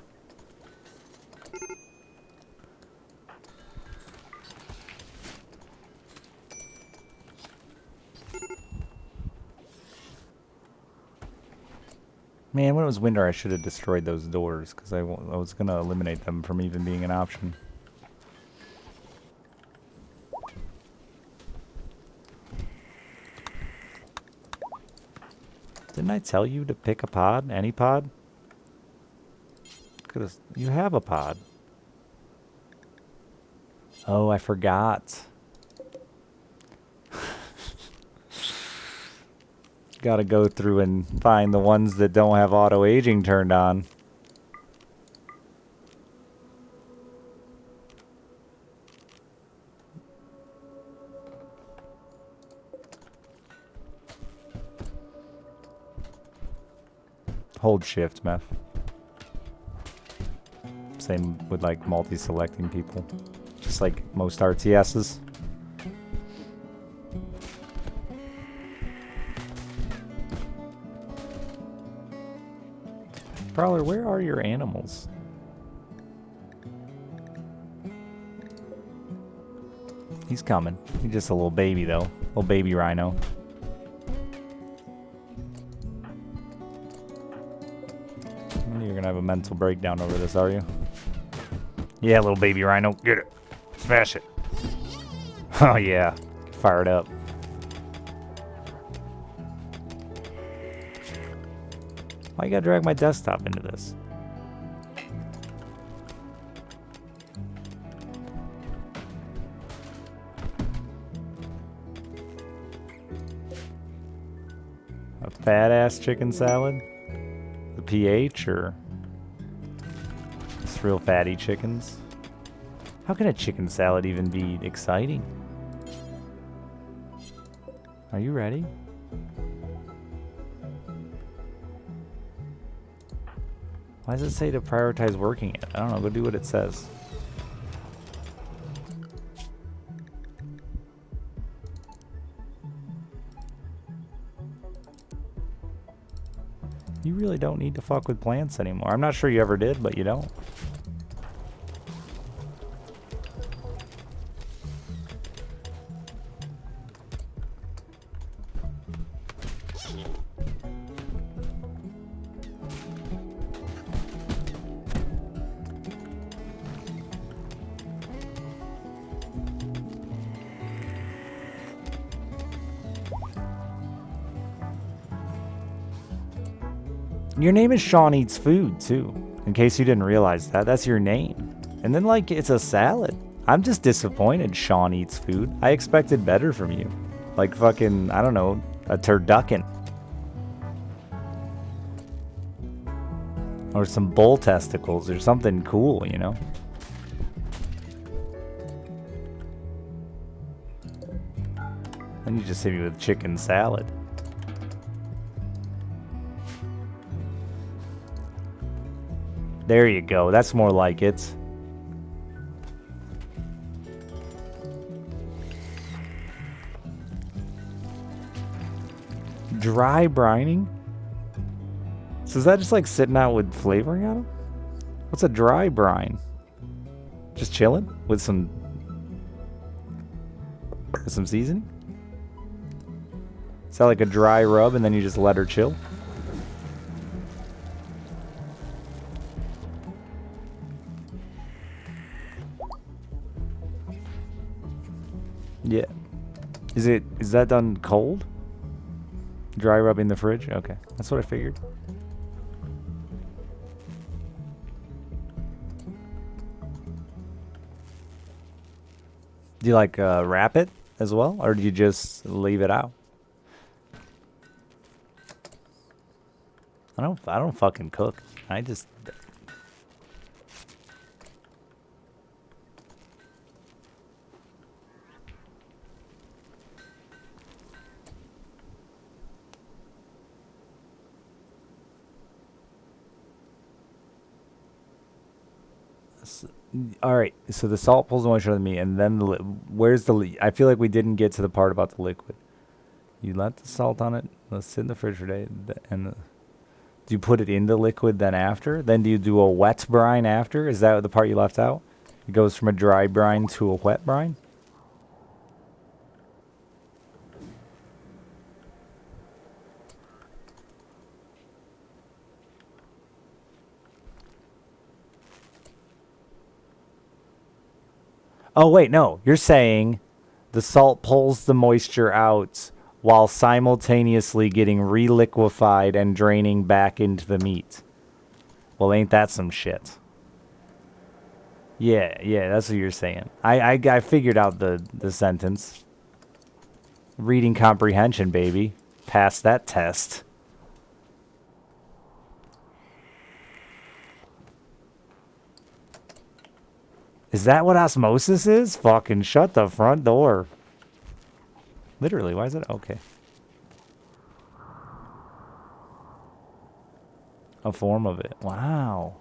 Man, when it was winter, I should have destroyed those doors, because I was going to eliminate them from even being an option. Didn't I tell you to pick a pod? Any pod? Because you have a pod. Oh, I forgot. Gotta go through and find the ones that don't have auto aging turned on. Hold shift, Meth. Same with like multi-selecting people. Just like most RTSs. Prowler, where are your animals? He's coming. He's just a little baby though. Little baby rhino. You're gonna have a mental breakdown over this, are you? Yeah, little baby rhino. Get it. Smash it. Oh yeah. Fire it up. Why you gotta drag my desktop into this? A fat ass chicken salad? The pH or just real fatty chickens? How can a chicken salad even be exciting? Are you ready? Why does it say to prioritize working it? I don't know, go do what it says. You really don't need to fuck with plants anymore. I'm not sure you ever did, but you don't. Your name is Sean Eats Food, too. In case you didn't realize that, that's your name. And then, like, it's a salad. I'm just disappointed, Sean Eats Food. I expected better from you. Like fucking, I don't know, a turducken. Or some bull testicles or something cool, you know? Then you just hit me with chicken salad. There you go. That's more like it. Dry brining? So is that just like sitting out with flavoring on them? What's a dry brine? Just chilling with some seasoning? Is that like a dry rub and then you just let her chill? Yeah. Is that done cold? Dry rub in the fridge? Okay. That's what I figured. Do you like wrap it as well, or do you just leave it out? I don't fucking cook. I just All right, so the salt pulls the moisture out of the meat, and then where's the? I feel like we didn't get to the part about the liquid. You let the salt on it. Let's sit in the fridge for a day, and do you put it in the liquid then after? Then do you do a wet brine after? Is that the part you left out? It goes from a dry brine to a wet brine. Oh, wait, no. You're saying the salt pulls the moisture out while simultaneously getting reliquefied and draining back into the meat. Well, ain't that some shit? Yeah, that's what you're saying. I figured out the sentence. Reading comprehension, baby. Pass that test. Is that what osmosis is? Fucking shut the front door. Literally, why is it? Okay. A form of it. Wow.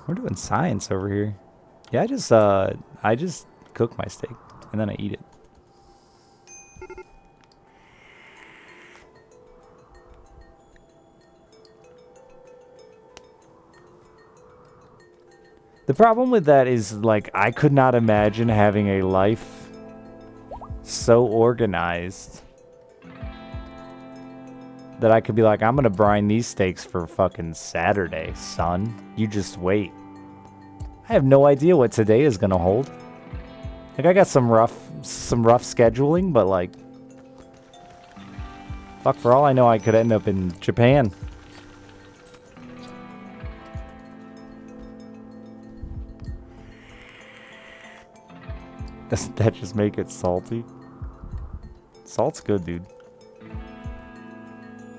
We're doing science over here. Yeah, I just cook my steak and then I eat it. The problem with that is, like, I could not imagine having a life so organized that I could be like, I'm gonna brine these steaks for fucking Saturday, son. You just wait. I have no idea what today is gonna hold. Like, I got some rough scheduling, but like, fuck, for all I know, I could end up in Japan. Doesn't that just make it salty? Salt's good, dude.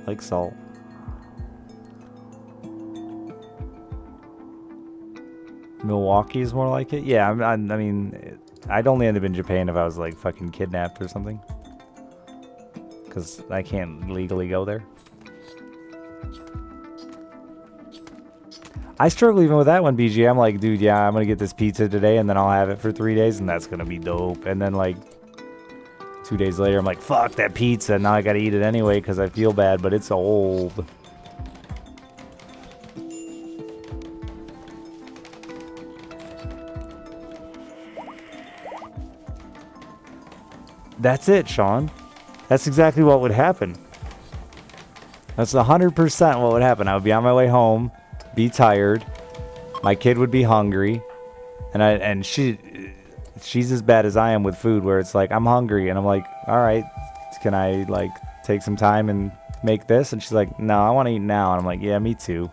Like salt. Milwaukee is more like it? Yeah, I mean, I'd only end up in Japan if I was like fucking kidnapped or something. Because I can't legally go there. I struggle even with that one, BG. I'm like, dude, yeah, I'm going to get this pizza today and then I'll have it for 3 days and that's going to be dope. And then like 2 days later, I'm like, fuck that pizza. Now I got to eat it anyway because I feel bad, but it's old. That's it, Sean. That's exactly what would happen. That's 100% what would happen. I would be on my way home, be tired, my kid would be hungry, and she's as bad as I am with food, where it's like, I'm hungry, and I'm like, all right, can I like take some time and make this? And she's like, no, I want to eat now. And I'm like, yeah, me too.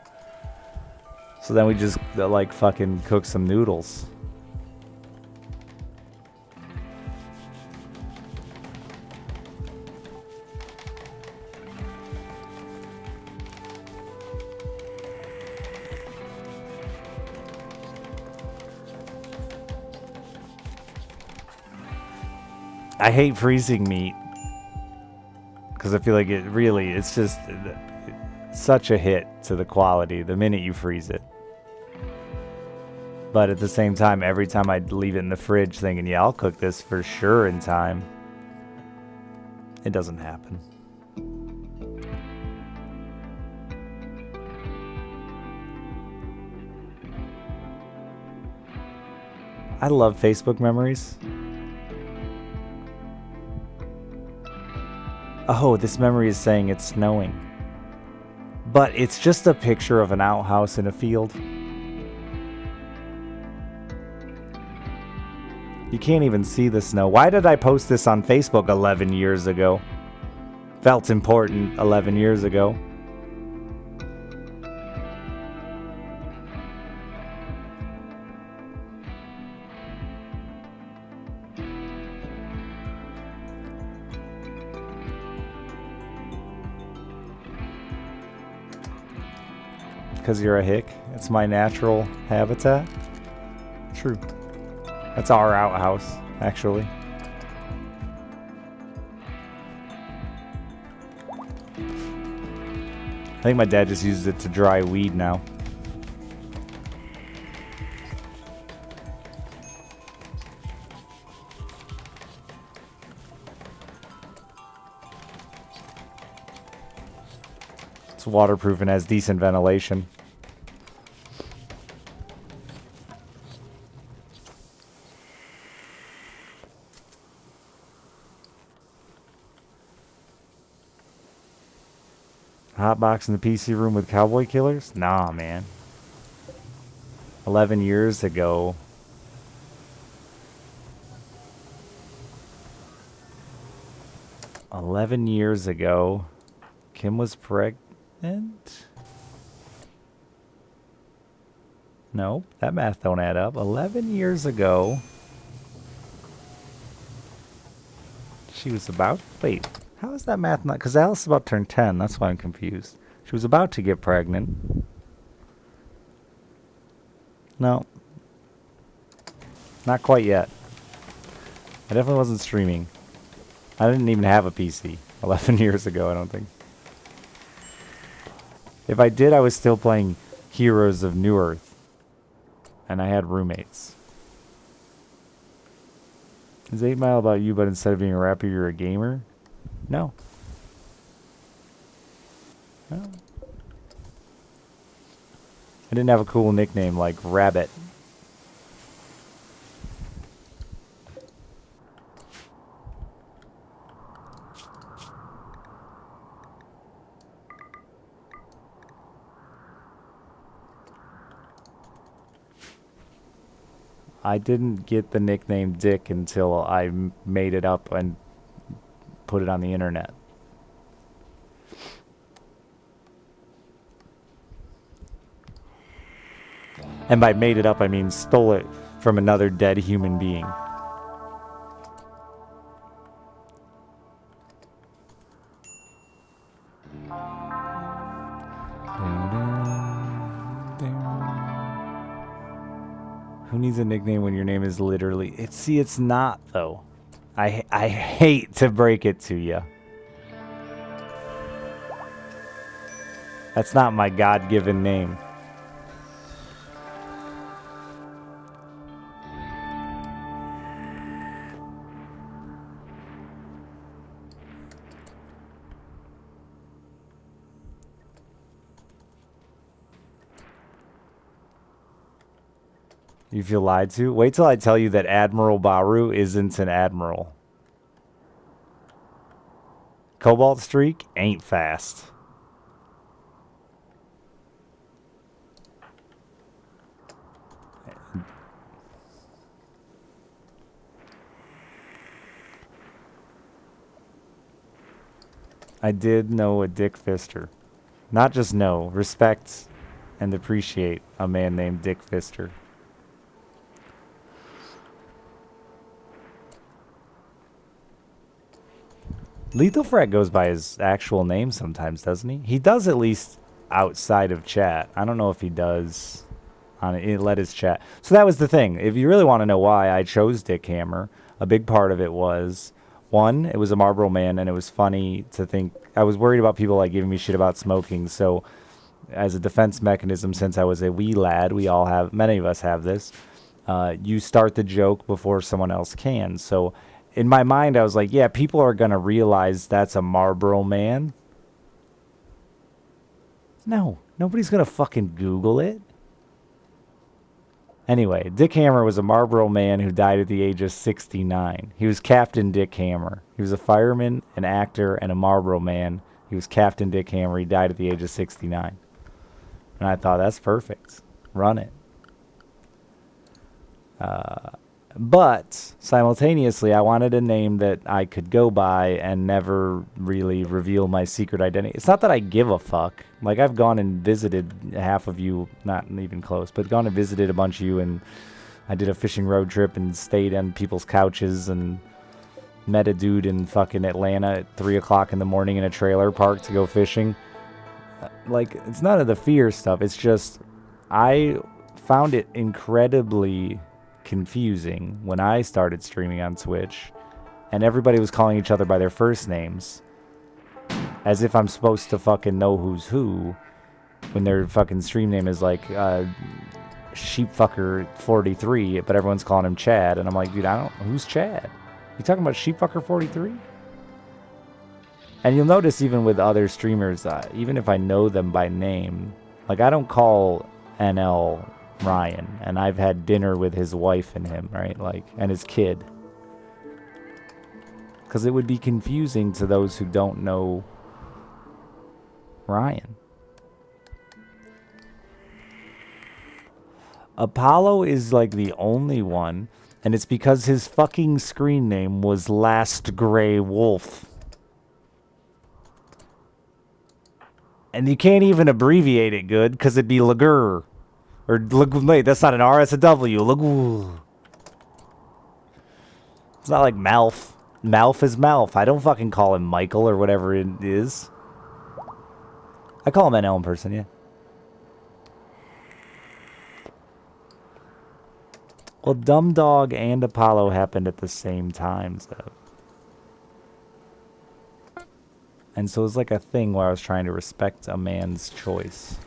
So then we just like fucking cook some noodles. I hate freezing meat because I feel like it's just such a hit to the quality the minute you freeze it. But at the same time, every time I'd leave it in the fridge thinking, yeah, I'll cook this for sure in time, it doesn't happen. I love Facebook memories. Oh, this memory is saying it's snowing. But it's just a picture of an outhouse in a field. You can't even see the snow. Why did I post this on Facebook 11 years ago? Felt important 11 years ago. Because you're a hick? It's my natural habitat? True. That's our outhouse, actually. I think my dad just uses it to dry weed now. It's waterproof and has decent ventilation. Hotbox in the PC room with cowboy killers? Nah, man. 11 years ago. Kim was pregnant? Nope, that math don't add up. 11 years ago. She was about... Wait, how is that math not... Because Alice is about to turn 10, that's why I'm confused. She was about to get pregnant. No. Not quite yet. I definitely wasn't streaming. I didn't even have a PC 11 years ago, I don't think. If I did, I was still playing Heroes of New Earth. And I had roommates. Is 8 Mile about you, but instead of being a rapper, you're a gamer? No. No. I didn't have a cool nickname like Rabbit. I didn't get the nickname Dick until I made it up and put it on the internet. And by made it up, I mean stole it from another dead human being. Who needs a nickname when your name is literally... it's not, though. I hate to break it to you. That's not my God-given name. You feel lied to? Wait till I tell you that Admiral Baru isn't an admiral. Cobalt Streak ain't fast. I did know a Dick Fister. Not just know, respect and appreciate a man named Dick Fister. Lethal Fret goes by his actual name sometimes, doesn't he? He does, at least outside of chat. I don't know if he does on it. Let his chat. So that was the thing. If you really want to know why I chose Dick Hammer, a big part of it was One, it was a Marlboro Man, and it was funny to think. I was worried about people like giving me shit about smoking, so as a defense mechanism, since I was a wee lad, we all have, many of us have this. You start the joke before someone else can. So in my mind, I was like, yeah, people are gonna realize that's a Marlboro Man. No, nobody's gonna fucking Google it. Anyway, Dick Hammer was a Marlboro Man who died at the age of 69. He was Captain Dick Hammer. He was a fireman, an actor, and a Marlboro Man. He was Captain Dick Hammer. He died at the age of 69. And I thought, that's perfect. Run it. But simultaneously, I wanted a name that I could go by and never really reveal my secret identity. It's not that I give a fuck. Like, I've gone and visited half of you, not even close, but gone and visited a bunch of you, and I did a fishing road trip and stayed on people's couches and met a dude in fucking Atlanta at 3 o'clock in the morning in a trailer park to go fishing. Like, it's none of the fear stuff. It's just, I found it incredibly confusing when I started streaming on Twitch, and everybody was calling each other by their first names, as if I'm supposed to fucking know who's who, when their fucking stream name is like Sheepfucker43, but everyone's calling him Chad, and I'm like, dude, who's Chad? You talking about Sheepfucker43? And you'll notice even with other streamers, even if I know them by name, like I don't call NL Ryan, and I've had dinner with his wife and him, right? Like, and his kid. Because it would be confusing to those who don't know Ryan. Apollo is like the only one, and it's because his fucking screen name was Last Grey Wolf. And you can't even abbreviate it good, because it'd be Lagur. Or, wait, that's not an R, that's a W. Lagur. It's not like Malf. Malf is Malf. I don't fucking call him Michael or whatever it is. I call him NL in person, yeah. Well, Dumb Dog and Apollo happened at the same time, so. And so it was like a thing where I was trying to respect a man's choice.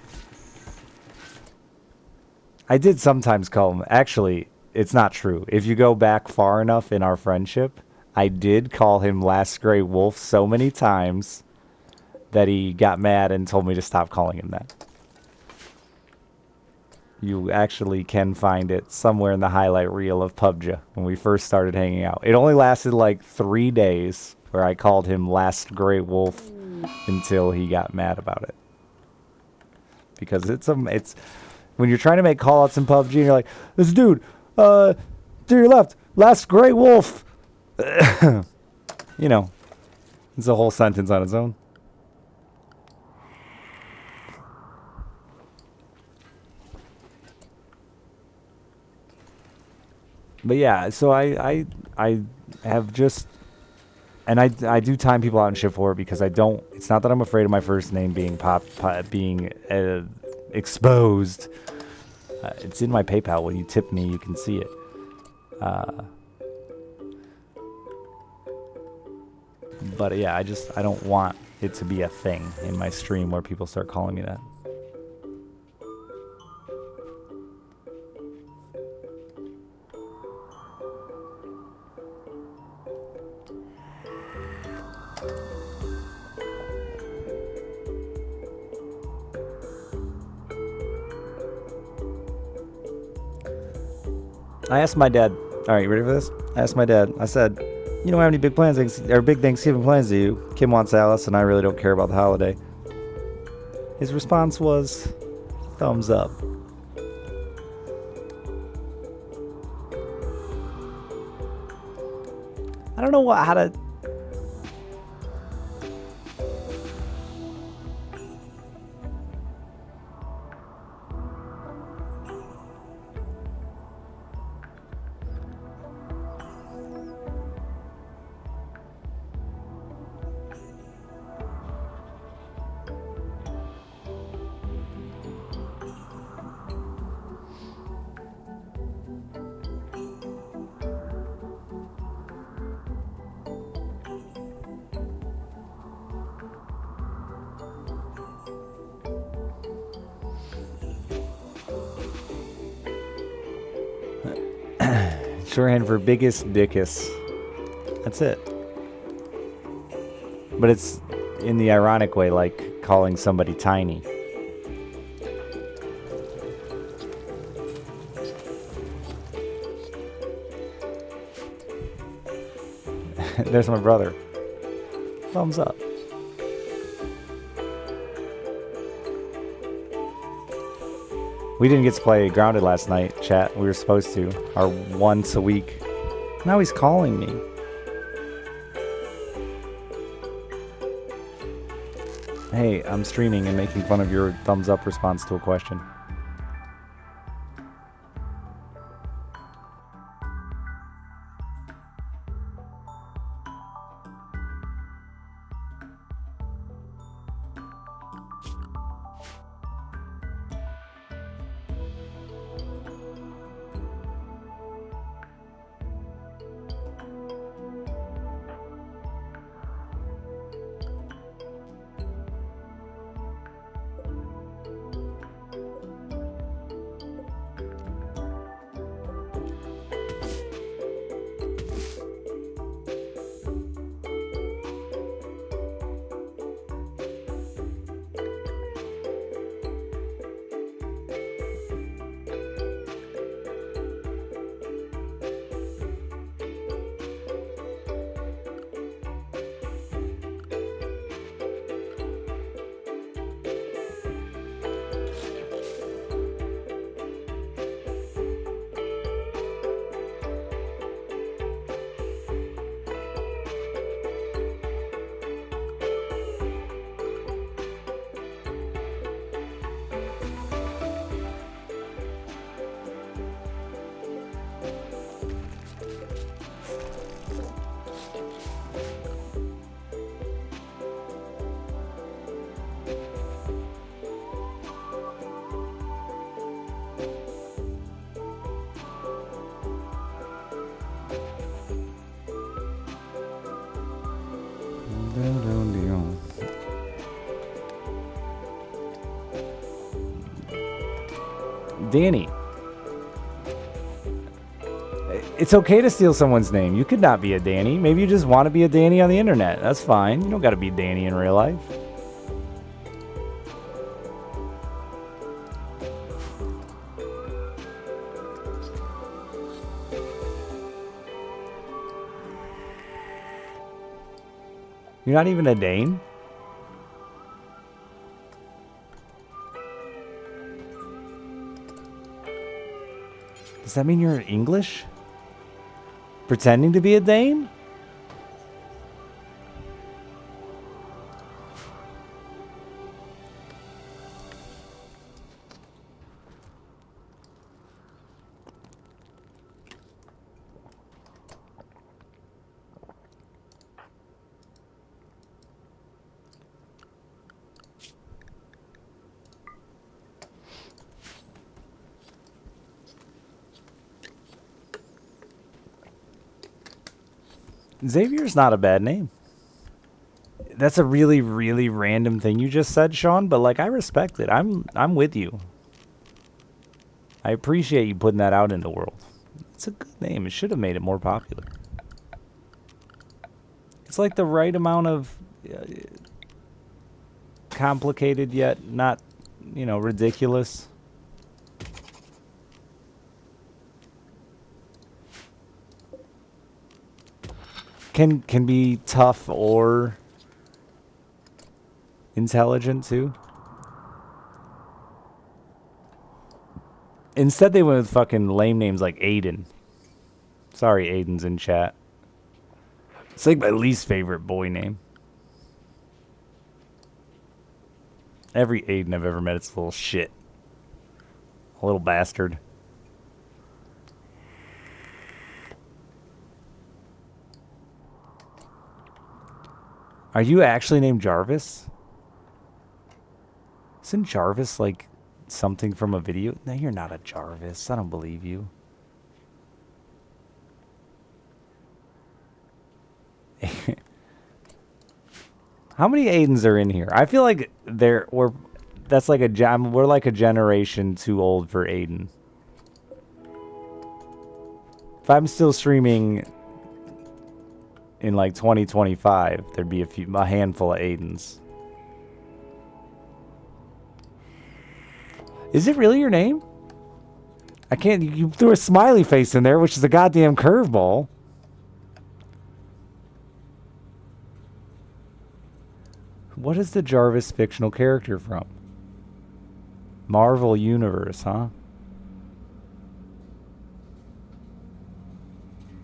I did sometimes call him, actually, it's not true. If you go back far enough in our friendship, I did call him Last Grey Wolf so many times that he got mad and told me to stop calling him that. You actually can find it somewhere in the highlight reel of PUBG when we first started hanging out. It only lasted like 3 days where I called him Last Grey Wolf until he got mad about it. Because it's when you're trying to make callouts in PUBG and you're like, this dude, to your left, Last Grey Wolf. You know, it's a whole sentence on its own. But yeah, so I have just, and I do time people out and shit for it because I don't. It's not that I'm afraid of my first name being being exposed. It's in my PayPal. When you tip me, you can see it. But yeah, I don't want it to be a thing in my stream where people start calling me that. I asked my dad. All right, you ready for this? I asked my dad. I said, "You don't have any big plans or big Thanksgiving plans, do you? Kim wants Alice, and I really don't care about the holiday." His response was, "Thumbs up." I don't know how to. Shorthand for biggest dickus. That's it. But it's in the ironic way, like calling somebody tiny. There's my brother. Thumbs up. We didn't get to play Grounded last night, chat. We were supposed to. Our once a week. Now he's calling me. Hey, I'm streaming and making fun of your thumbs up response to a question. Danny. It's okay to steal someone's name. You could not be a Danny. Maybe you just want to be a Danny on the internet. That's fine. You don't got to be Danny in real life. You're not even a Dane? Does that mean you're English? Pretending to be a Dane? Xavier's not a bad name. That's a really, really random thing you just said, Sean, but like I respect it. I'm with you. I appreciate you putting that out in the world. It's a good name. It should have made it more popular. It's like the right amount of complicated yet not, you know, ridiculous. Can be tough or intelligent too. Instead they went with fucking lame names like Aiden. Sorry, Aiden's in chat. It's like my least favorite boy name. Every Aiden I've ever met, it's a little shit. A little bastard. Are you actually named Jarvis? Isn't Jarvis like something from a video? No, you're not a Jarvis. I don't believe you. How many Aidens are in here? I feel like we're like a generation too old for Aiden. If I'm still streaming in like 2025, there'd be a handful of Aidens. Is it really your name? I can't. You threw a smiley face in there, which is a goddamn curveball. What is the Jarvis fictional character from? Marvel Universe, huh?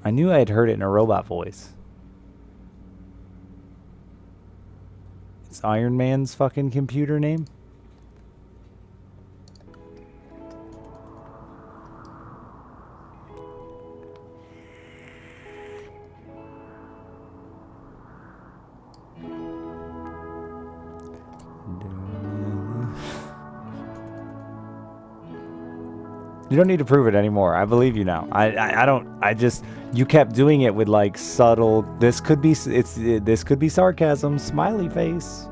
I knew I had heard it in a robot voice. It's Iron Man's fucking computer name? You don't need to prove it anymore. I believe you now. I don't. I just. You kept doing it with like subtle. This could be. This could be sarcasm. Smiley face.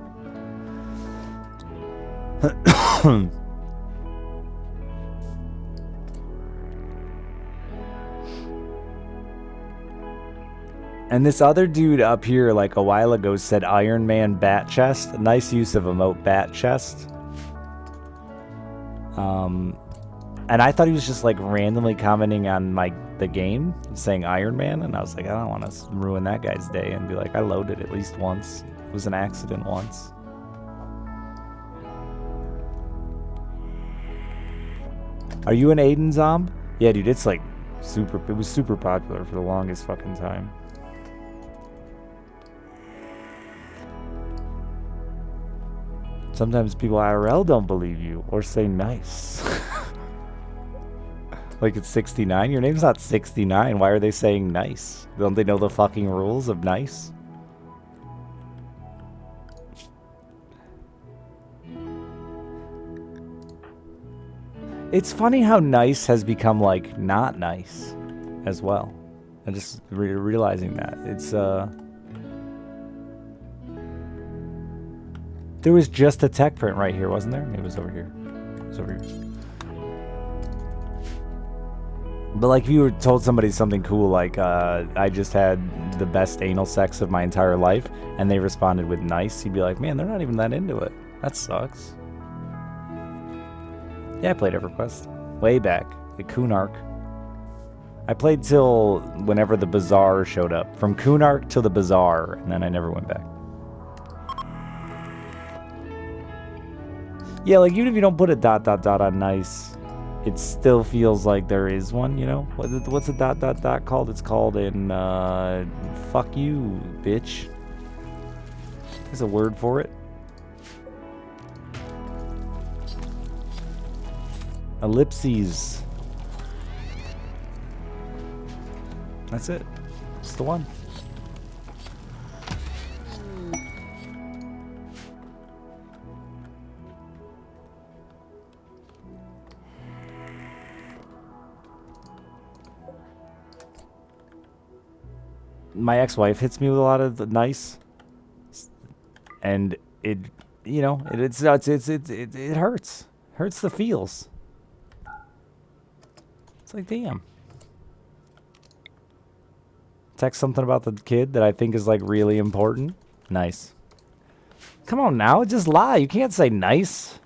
And this other dude up here, like a while ago, said Iron Man bat chest. Nice use of emote bat chest. And I thought he was just like randomly commenting on the game, saying Iron Man, and I was like, I don't want to ruin that guy's day and be like, I loaded at least once. It was an accident once. Are you an Aiden Zomb? Yeah, dude, it's like super. It was super popular for the longest fucking time. Sometimes people IRL don't believe you or say nice. Like it's 69? Your name's not 69. Why are they saying nice? Don't they know the fucking rules of nice? It's funny how nice has become like not nice as well. I'm just realizing that. It's there was just a tech print right here, wasn't there? Maybe it was over here. It was over here. But like if you were told somebody something cool like, I just had the best anal sex of my entire life, and they responded with nice, you'd be like, man, they're not even that into it. That sucks. Yeah, I played EverQuest. Way back. At Kunark. I played till whenever the Bazaar showed up. From Kunark to the Bazaar, and then I never went back. Yeah, like even if you don't put a ... on nice, it still feels like there is one, you know? What's a ... called? It's called in, fuck you, bitch. There's a word for it. Ellipses. That's it. It's the one. My ex-wife hits me with a lot of the nice, and it, you know, it hurts. Hurts the feels. It's like, damn. Text something about the kid that I think is like really important. Nice. Come on now, just lie. You can't say nice.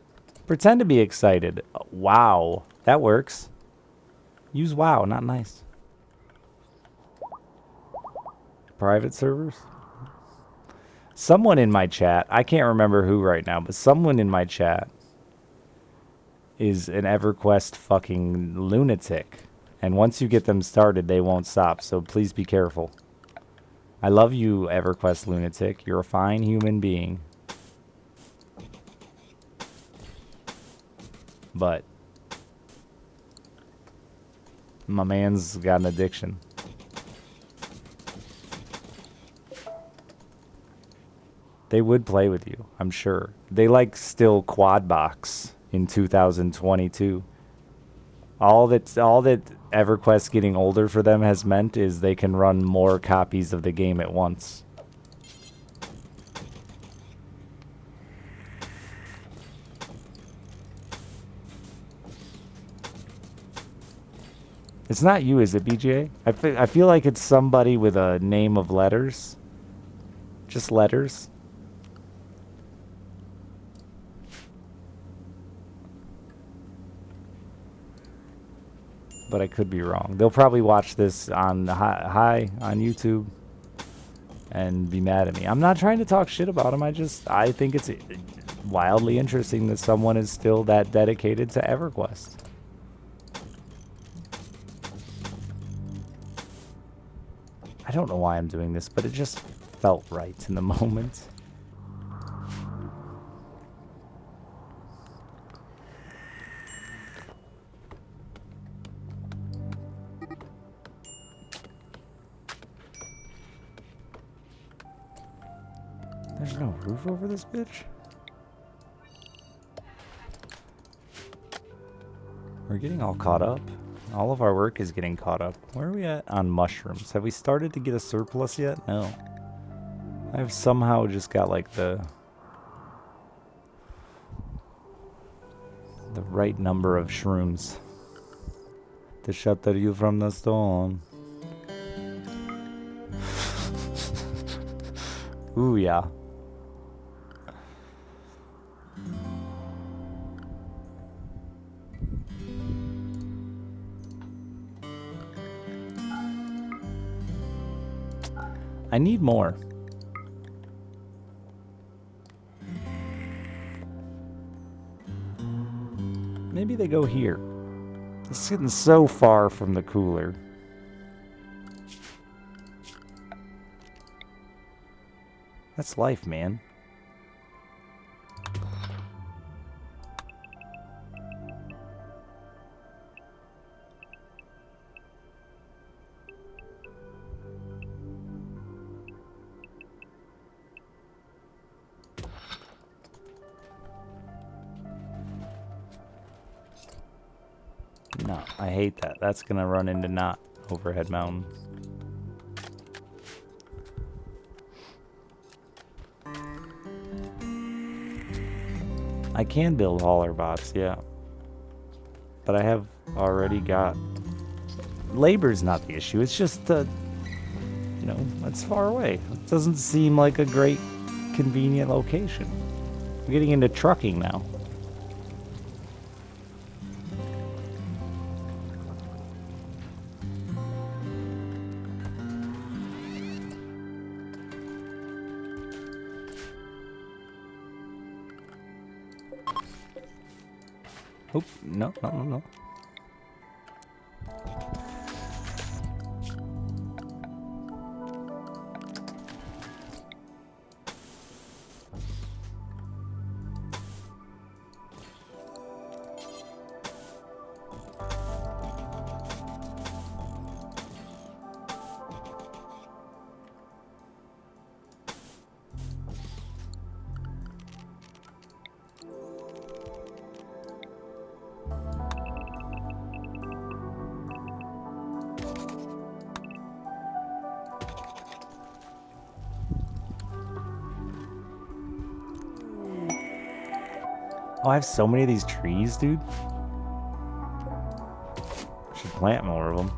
Pretend to be excited. Wow. That works. Use wow, not nice. Private servers? Someone in my chat, I can't remember who right now, but someone in my chat is an EverQuest fucking lunatic. And once you get them started, they won't stop, so please be careful. I love you, EverQuest lunatic. You're a fine human being. But my man's got an addiction. They would play with you, I'm sure. They like still quad box in 2022. All that EverQuest getting older for them has meant is they can run more copies of the game at once. It's not you, is it, BGA? I feel like it's somebody with a name of letters. Just letters. But I could be wrong. They'll probably watch this on hi on YouTube and be mad at me. I'm not trying to talk shit about them. I think it's wildly interesting that someone is still that dedicated to EverQuest. I don't know why I'm doing this, but it just felt right in the moment. There's no roof over this bitch? We're getting all caught up. All of our work is getting caught up. Where are we at on mushrooms? Have we started to get a surplus yet? No. I've somehow just got like the right number of shrooms to shelter you from the storm. Ooh, yeah. I need more. Maybe they go here. It's getting so far from the cooler. That's life, man. No, I hate that. That's gonna run into not overhead mountain. I can build hauler bots, yeah. But I have already got... Labor's not the issue, it's just you know, it's far away. It doesn't seem like a great, convenient location. I'm getting into trucking now. Oop, no. Oh, I have so many of these trees, dude. I should plant more of them.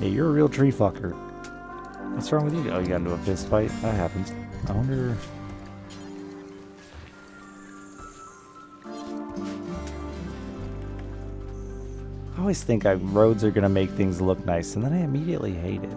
Yeah, you're a real tree fucker. What's wrong with you? Oh, you got into a fist fight? That happens. I wonder... I always think roads are going to make things look nice, and then I immediately hate it.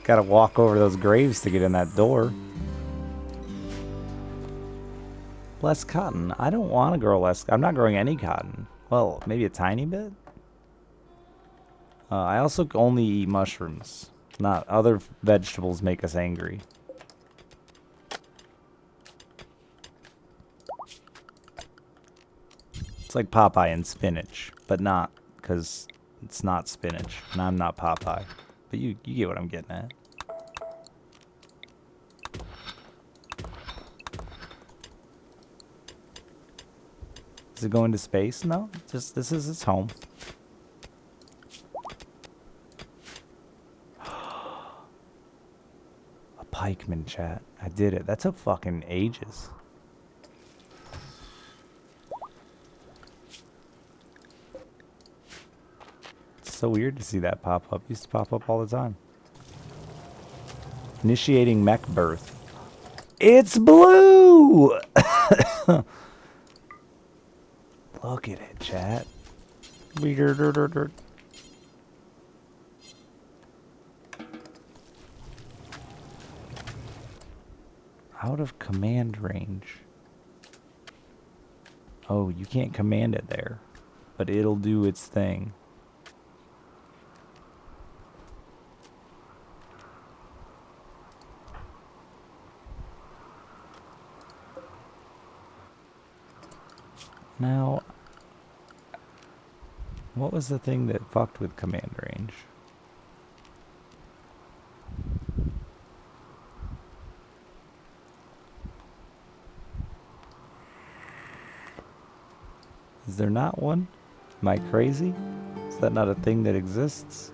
Gotta walk over those graves to get in that door. Less cotton. I don't want to grow less. I'm not growing any cotton. Well, maybe a tiny bit. I also only eat mushrooms. Not other vegetables make us angry. It's like Popeye and spinach, but not, because it's not spinach, and I'm not Popeye. But you get what I'm getting at. Is it going to space? No, just this is its home. A pikeman, chat. I did it. That took fucking ages. It's so weird to see that pop up. It used to pop up all the time. Initiating mech birth. It's blue! Look at it, chat. Out of command range. Oh, you can't command it there, but it'll do its thing. Now, what was the thing that fucked with command range? Is there not one? Am I crazy? Is that not a thing that exists?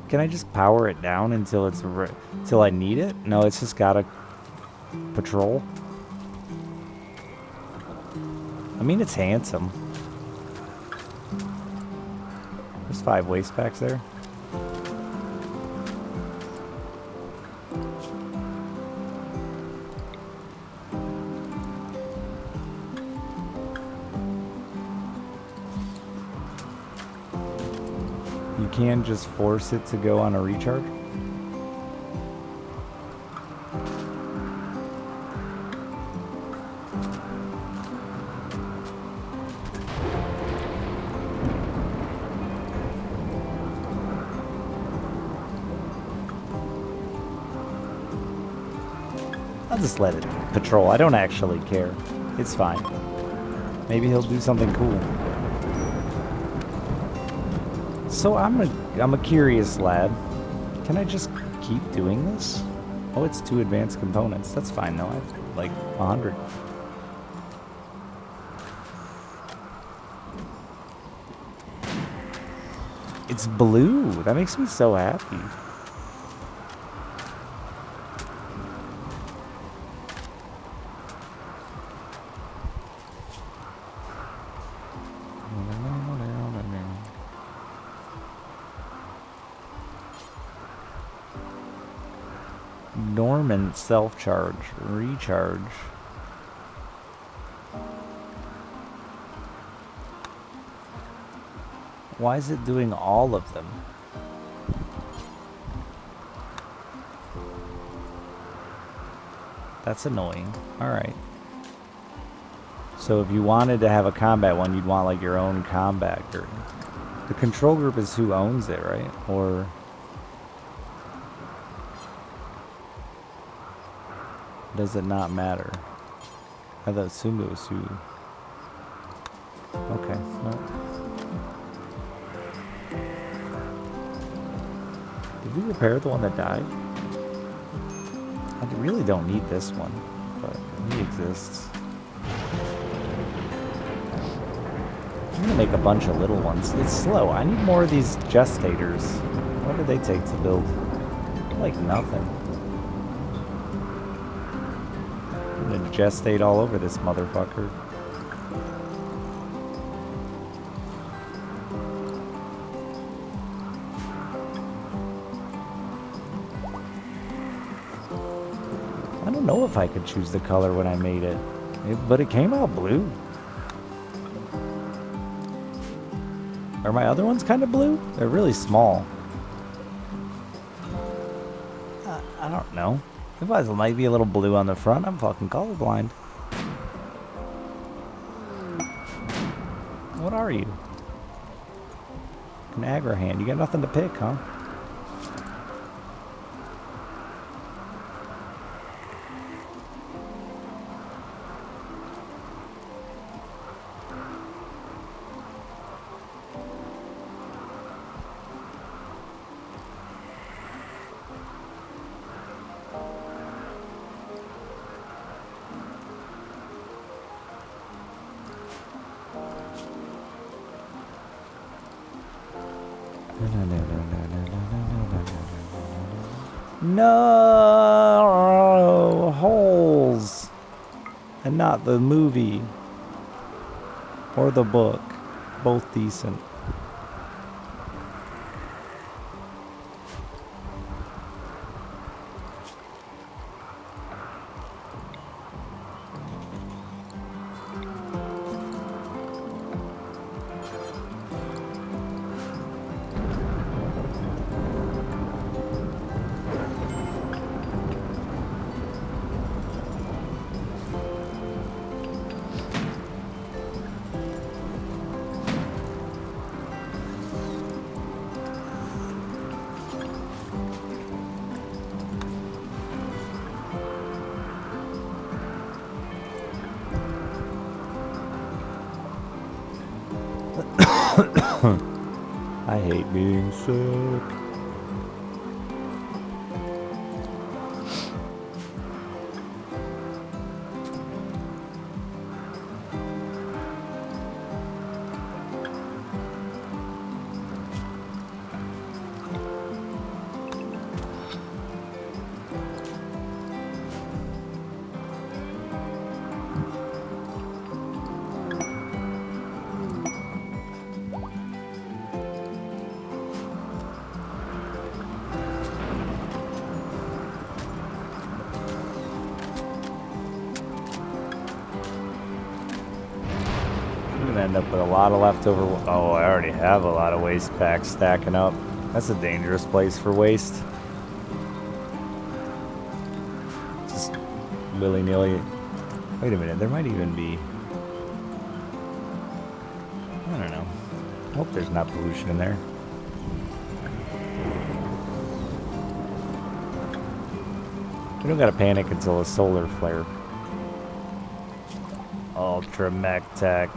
Can I just power it down until it's till I need it? No, it's just gotta patrol. I mean, it's handsome. There's 5 waste packs there. You can just force it to go on a recharge. I'll just let it patrol. I don't actually care. It's fine. Maybe he'll do something cool. So I'm a curious lad. Can I just keep doing this? Oh, it's 2 advanced components. That's fine though. I have like 100. It's blue. That makes me so happy. Dormant self-charge, recharge. Why is it doing all of them? That's annoying. Alright. So if you wanted to have a combat one, you'd want like your own combat group. The control group is who owns it, right? Or... does it not matter? I thought assumed it was who. Okay. No. Did we repair the one that died? I really don't need this one, but he exists. I'm gonna make a bunch of little ones. It's slow. I need more of these gestators. What do they take to build? Like nothing. I'm gonna gestate all over this motherfucker. I don't know if I could choose the color when I made it, but it came out blue. Are my other ones kind of blue? They're really small. I don't know. It might be a little blue on the front. I'm fucking colorblind. What are you? An aggro hand. You got nothing to pick, huh? No holes, and not the movie or the book, both decent. I hate being sick. End up with a lot of leftover. Oh, I already have a lot of waste packs stacking up. That's a dangerous place for waste. Just willy-nilly. Wait a minute, there might even be... I don't know. I hope there's not pollution in there. We don't gotta panic until a solar flare. Ultra Mech Tech.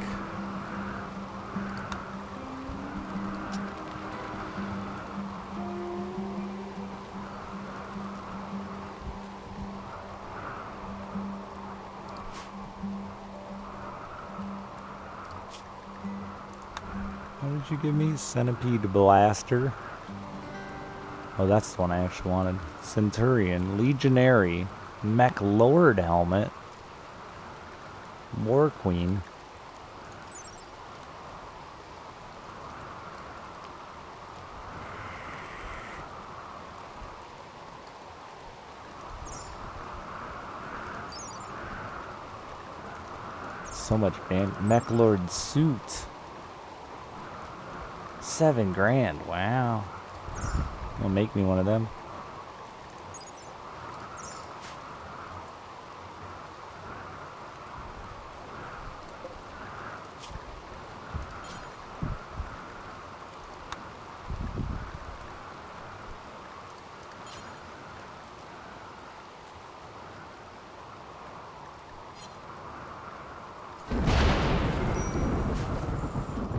What did you give me? Centipede Blaster. Oh, that's the one I actually wanted. Centurion, Legionary, Mech Lord Helmet, War Queen. So much Mech Lord suit. 7 grand, wow. Will make me one of them.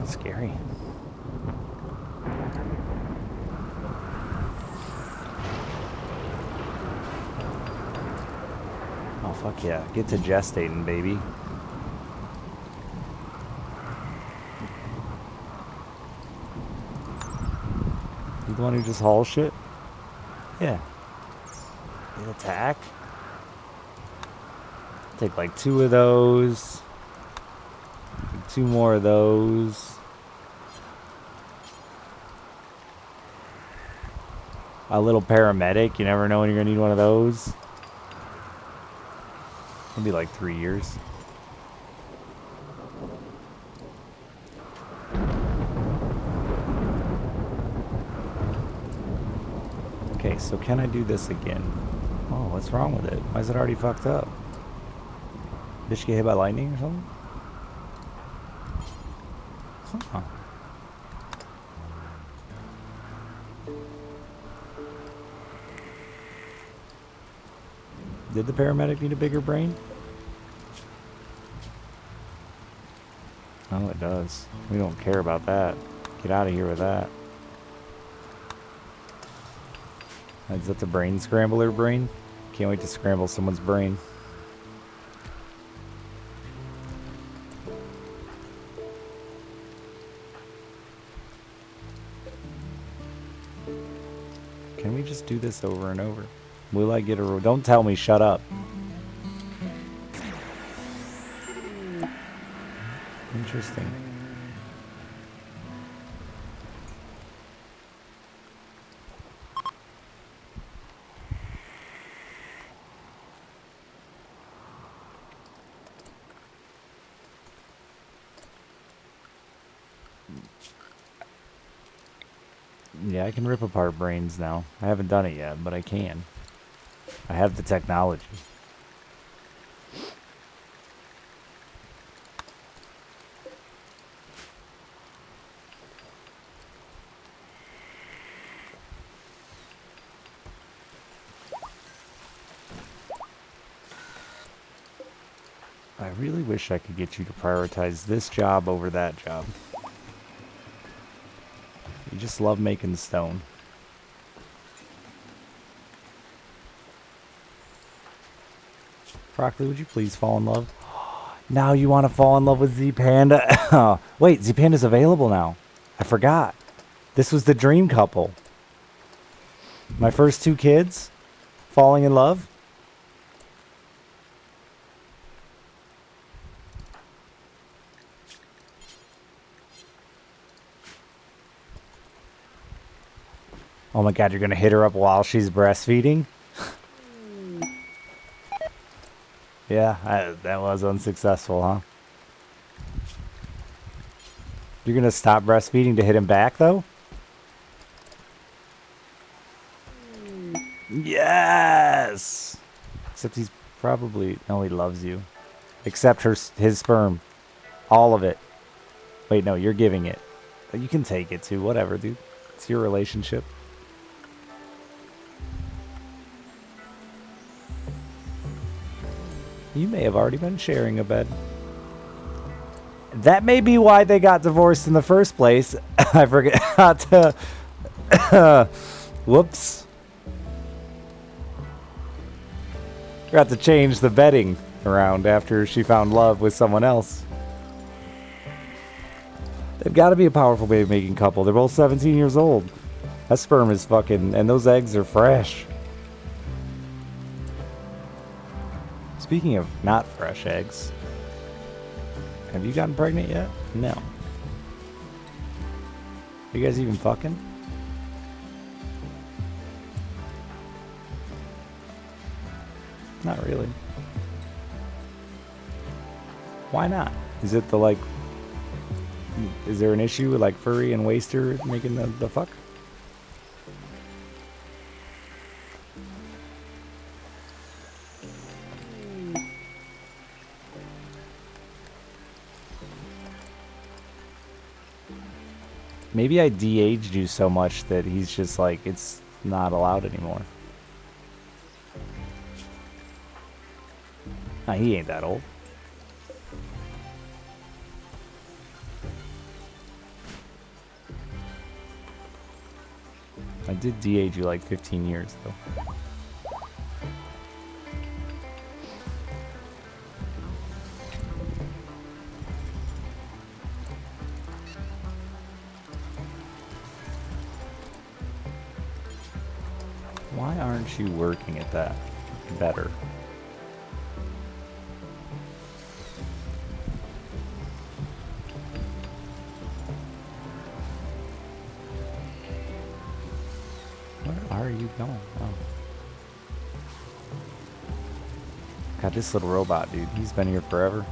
Scary. Oh, fuck yeah. Get to gestating, baby. You the one who just hauls shit? Yeah. You attack? Take like 2 of those. 2 more of those. A little paramedic. You never know when you're gonna need one of those. It'll be like 3 years. Okay, so can I do this again? Oh, what's wrong with it? Why is it already fucked up? Did she get hit by lightning or something? Huh. Did the paramedic need a bigger brain? Oh, it does. We don't care about that. Get out of here with that. Is that the brain scrambler brain? Can't wait to scramble someone's brain. Can we just do this over and over? Will I get a... Don't tell me, shut up. Interesting. Yeah, I can rip apart brains now. I haven't done it yet, but I can. I have the technology. I really wish I could get you to prioritize this job over that job. You just love making stone. Broccoli, would you please fall in love? Now you want to fall in love with Z Panda? Wait, Z Panda's available now. I forgot. This was the dream couple. My first two kids falling in love. Oh my god, you're gonna hit her up while she's breastfeeding? Yeah, that was unsuccessful, huh? You're gonna stop breastfeeding to hit him back, though? Yes! Except he's probably... No, he loves you. Except his sperm. All of it. Wait, no, you're giving it. You can take it, too. Whatever, dude. It's your relationship. You may have already been sharing a bed. That may be why they got divorced in the first place. I forgot to... Whoops. Forgot to change the bedding around after she found love with someone else. They've got to be a powerful baby-making couple. They're both 17 years old. That sperm is fucking... And those eggs are fresh. Speaking of not fresh eggs, have you gotten pregnant yet? No. Are you guys even fucking? Not really. Why not? Is it the like... Is there an issue with like Furry and Waster making the fuck? Maybe I de-aged you so much that he's just like, it's not allowed anymore. Nah, he ain't that old. I did de-age you like 15 years though. Why aren't you working at that better? Where are you going? Oh. God, this little robot, dude, he's been here forever.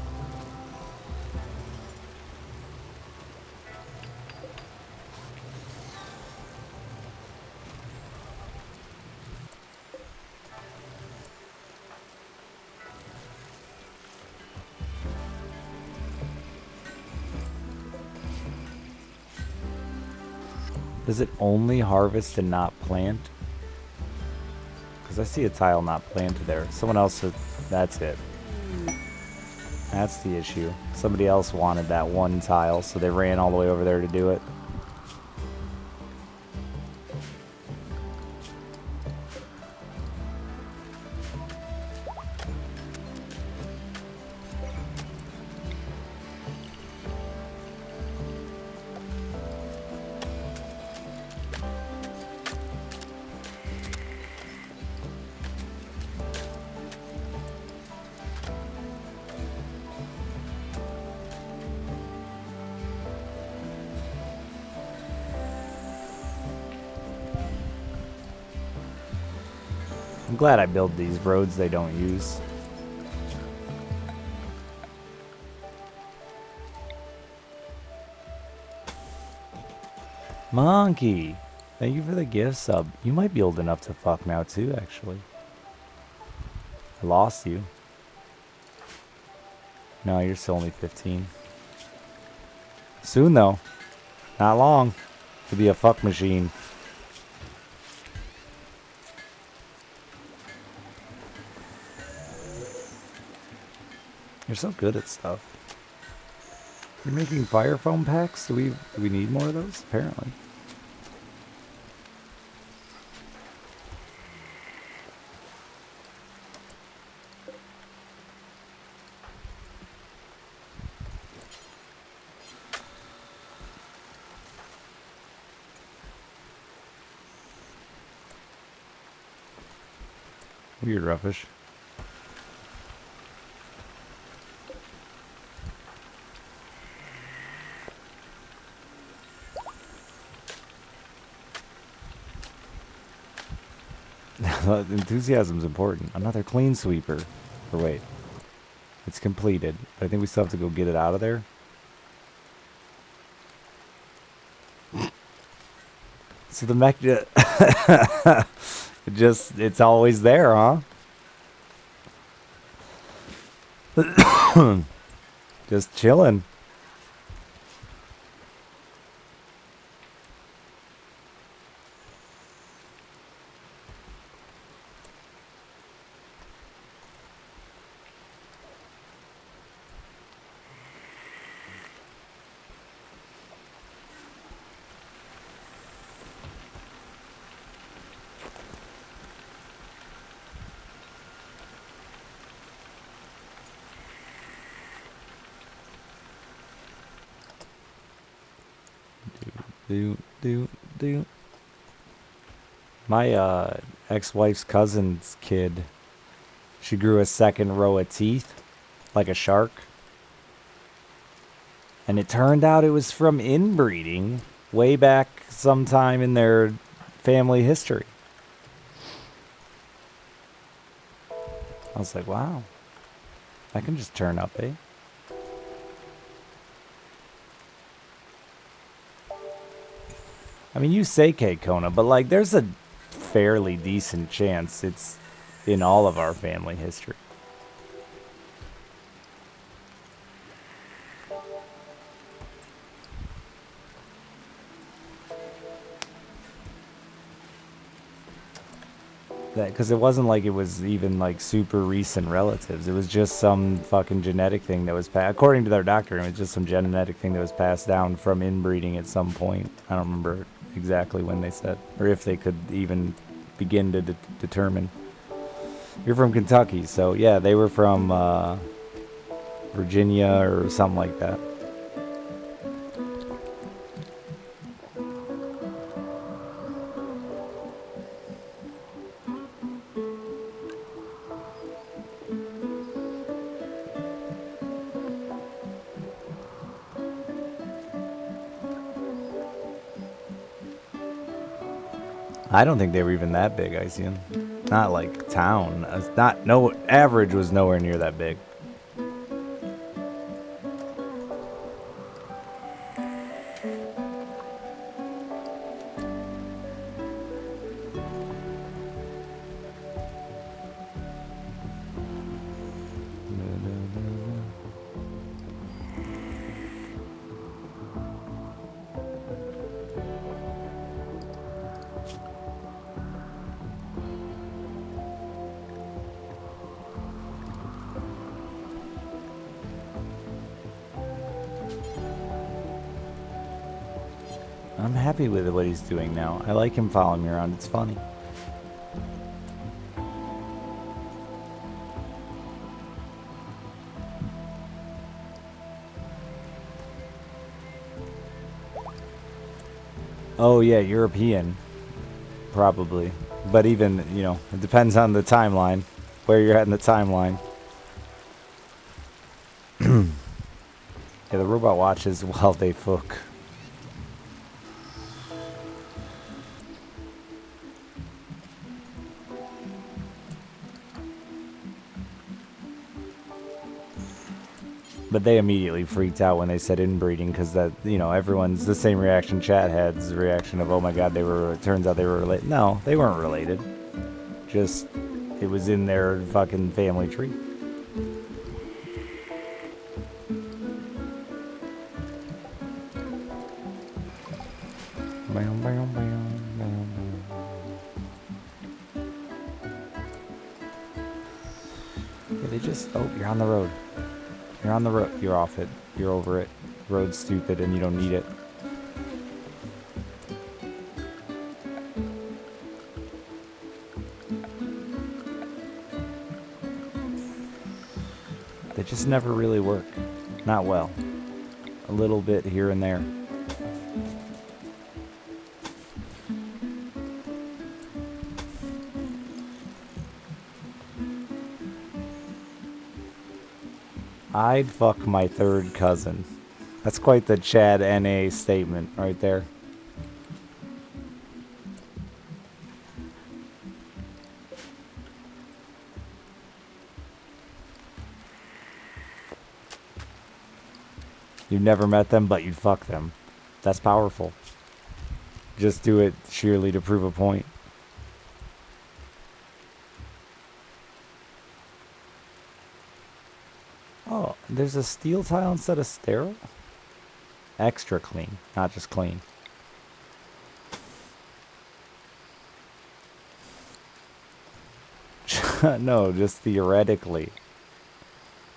Does it only harvest and not plant? Because I see a tile not planted there. Someone else, that's it. That's the issue. Somebody else wanted that one tile, so they ran all the way over there to do it. I'm glad I build these roads they don't use. Monkey! Thank you for the gift sub. You might be old enough to fuck now too, actually. I lost you. No, you're still only 15. Soon though. Not long. To be a fuck machine. You're so good at stuff. You're making fire foam packs? Do we need more of those? Apparently. Weird ruffish. Enthusiasm's important. Another clean sweeper. Or wait. It's completed. But I think we still have to go get it out of there. So the mech... it's always there, huh? Just chilling. Do. My ex-wife's cousin's kid, she grew a second row of teeth, like a shark. And it turned out it was from inbreeding way back sometime in their family history. I was like, wow, that can just turn up, eh? I mean, you say Kona, but like, there's a fairly decent chance it's in all of our family history. That because it wasn't like it was even like super recent relatives. It was just some fucking genetic thing that was passed. According to their doctor, it was just some genetic thing that was passed down from inbreeding at some point. I don't remember exactly when they said, or if they could even begin to determine. You're from Kentucky, so yeah, they were from Virginia or something like that. I don't think they were even that big, Ician. Not like town. Average was nowhere near that big. I'm happy with what he's doing now. I like him following me around. It's funny. Oh yeah, European. Probably. But even, you know, it depends on the timeline. Where you're at in the timeline. Yeah, the robot watches while they fuck. But they immediately freaked out when they said inbreeding because that, you know, everyone's the same reaction chat had. The reaction of, oh my god, it turns out they were related. No, they weren't related. Just, it was in their fucking family tree. Yeah, they just, oh, you're on the road. You're on the road. You're off it. You're over it. Road's stupid and you don't need it. They just never really work. Not well. A little bit here and there. I'd fuck my third cousin. That's quite the Chad NA statement right there. You've never met them, but you'd fuck them. That's powerful. Just do it sheerly to prove a point. Oh, there's a steel tile instead of sterile? Extra clean, not just clean. No, just theoretically.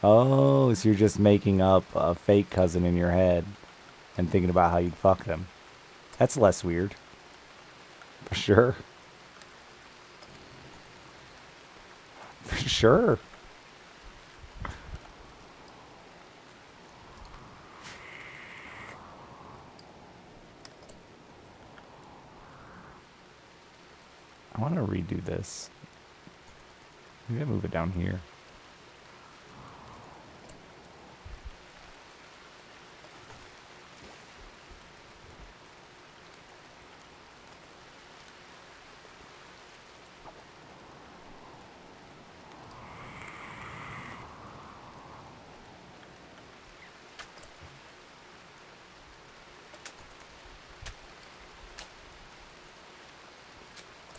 Oh, so you're just making up a fake cousin in your head and thinking about how you'd fuck them. That's less weird. For sure. For sure. I want to redo this. Maybe I move it down here.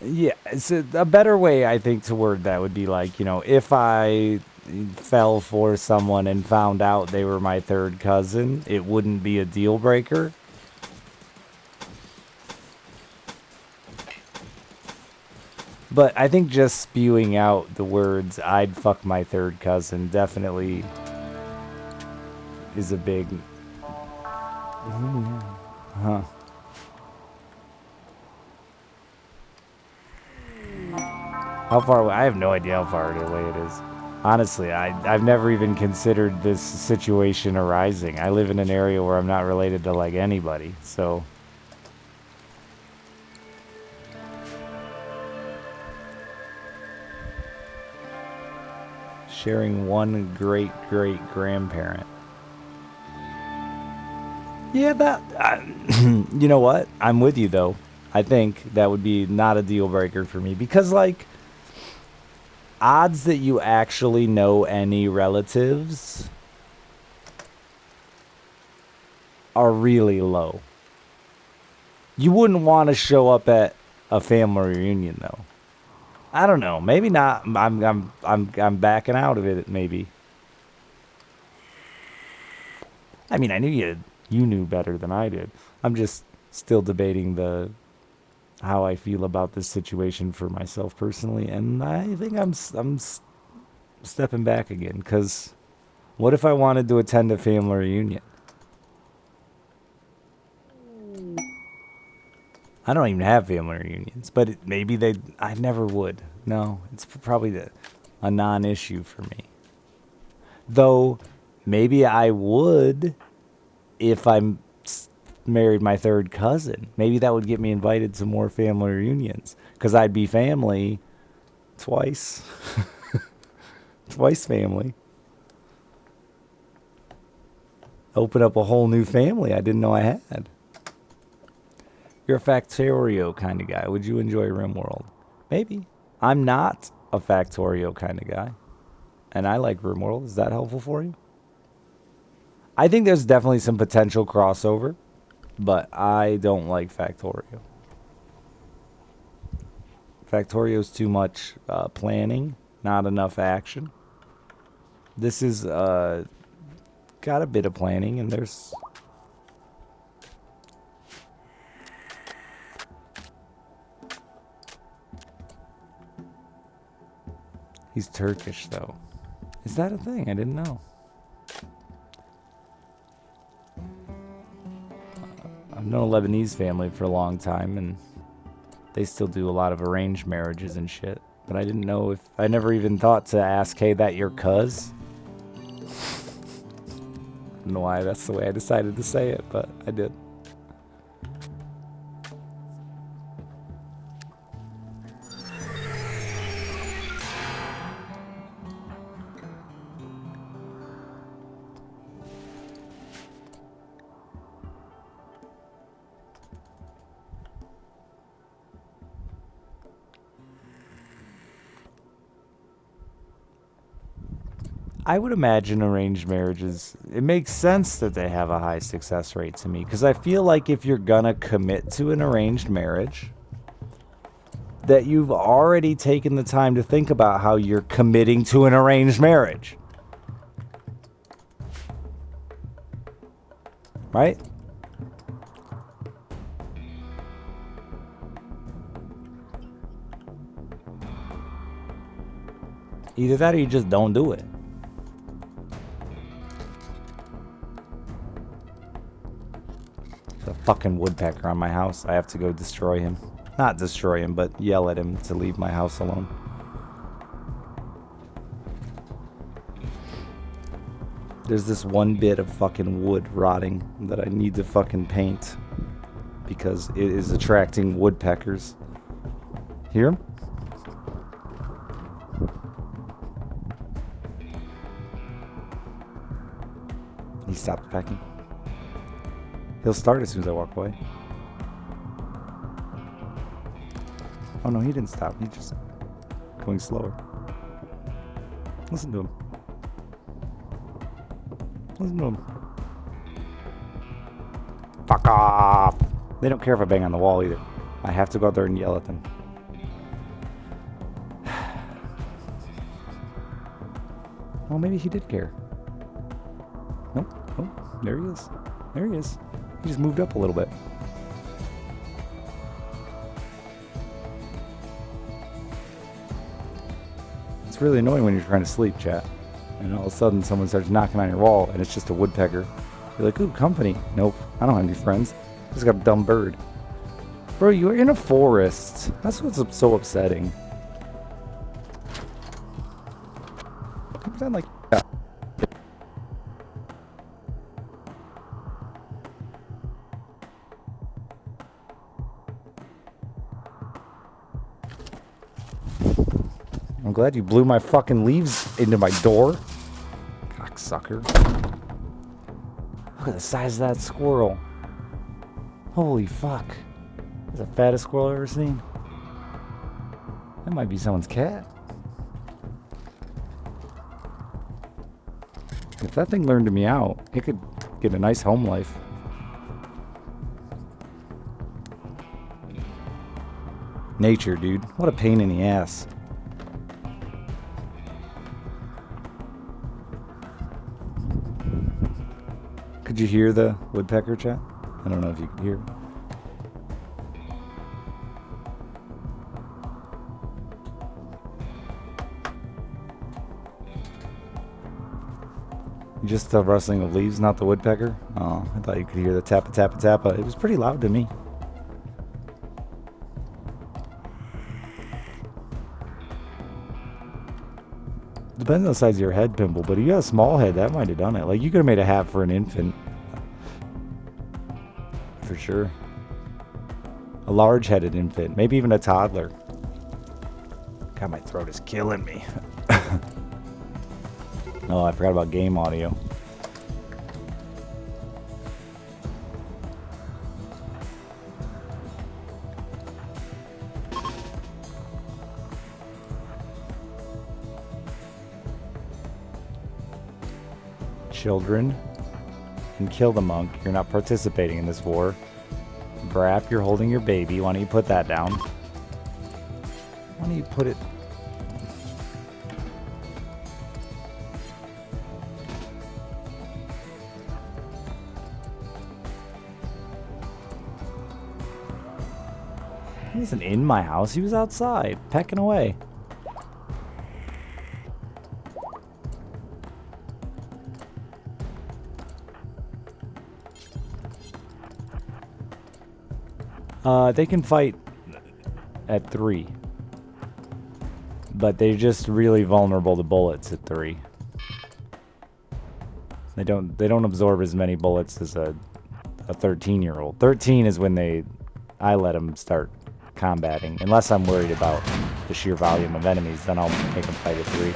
Yeah, it's a better way, I think, to word that would be like, you know, if I fell for someone and found out they were my third cousin, it wouldn't be a deal breaker. But I think just spewing out the words, I'd fuck my third cousin, definitely is a big... Huh. How far away? I have no idea how far away it is. Honestly, I've never even considered this situation arising. I live in an area where I'm not related to, like, anybody, so... Sharing one great-great-grandparent. Yeah, that... you know what? I'm with you, though. I think that would be not a deal breaker for me. Because, like... odds that you actually know any relatives are really low. You wouldn't want to show up at a family reunion, though. I don't know. Maybe not. I'm backing out of it. Maybe. I mean, I knew you knew better than I did. I'm just still debating how I feel about this situation for myself personally, and I think I'm stepping back again, because what if I wanted to attend a family reunion? I don't even have family reunions, but maybe I never would. No, it's probably a non-issue for me. Though, maybe I would if I'm married my third cousin. Maybe that would get me invited to more family reunions. Because I'd be family twice. Twice family. Open up a whole new family I didn't know I had. You're a Factorio kind of guy. Would you enjoy Rimworld? Maybe. I'm not a Factorio kind of guy. And I like Rimworld. Is that helpful for you? I think there's definitely some potential crossover. But I don't like Factorio. Factorio's too much planning. Not enough action. This is got a bit of planning. And there's... He's Turkish, though. Is that a thing? I didn't know. I've known a Lebanese family for a long time, and they still do a lot of arranged marriages and shit. But I didn't know if... I never even thought to ask, hey, that your cuz? I don't know why that's the way I decided to say it, but I did. I would imagine arranged marriages, it makes sense that they have a high success rate to me. Because I feel like if you're gonna commit to an arranged marriage, that you've already taken the time to think about how you're committing to an arranged marriage. Right? Either that or you just don't do it. Fucking woodpecker on my house. I have to go destroy him. Not destroy him, but yell at him to leave my house alone. There's this one bit of fucking wood rotting that I need to fucking paint because it is attracting woodpeckers. Hear him? He stopped pecking. He'll start as soon as I walk away. Oh no, he didn't stop. He's just going slower. Listen to him. Listen to him. Fuck off! They don't care if I bang on the wall either. I have to go out there and yell at them. Well, maybe he did care. Nope. Oh, there he is. There he is. He just moved up a little bit. It's really annoying when you're trying to sleep, chat. And all of a sudden someone starts knocking on your wall and it's just a woodpecker. You're like, ooh, company. Nope, I don't have any friends. I just got a dumb bird. Bro, you're in a forest. That's what's so upsetting. You pretend like... Yeah. I'm glad you blew my fucking leaves into my door. Cocksucker. Look at the size of that squirrel. Holy fuck. That's the fattest squirrel I've ever seen. That might be someone's cat. If that thing learned to meow, it could get a nice home life. Nature, dude. What a pain in the ass. Could you hear the woodpecker, chat? I don't know if you could hear. Just the rustling of leaves, not the woodpecker? Oh, I thought you could hear the tappa tappa tappa. It was pretty loud to me. depends on the size of your head, Pimple, but if you got a small head, that might have done it. Like, you could have made a hat for an infant. For sure. A large-headed infant. Maybe even a toddler. God, my throat is killing me. Oh, I forgot about game audio. Children, and kill the monk. You're not participating in this war. Brap, you're holding your baby. Why don't you put that down? Why don't you put it... He wasn't in my house. He was outside, pecking away. They can fight at 3. But they're just really vulnerable to bullets at 3. They don't absorb as many bullets as a 13-year-old. 13 is when I let them start combating. Unless I'm worried about the sheer volume of enemies, then I'll make them fight at 3.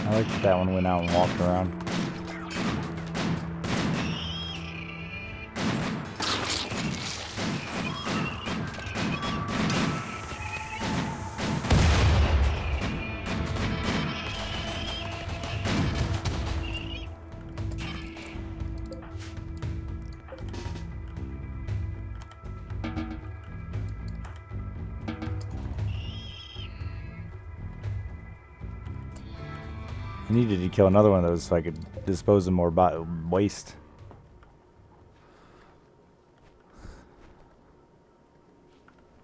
I like that one went out and walked around. I needed to kill another one of those so I could dispose of more waste.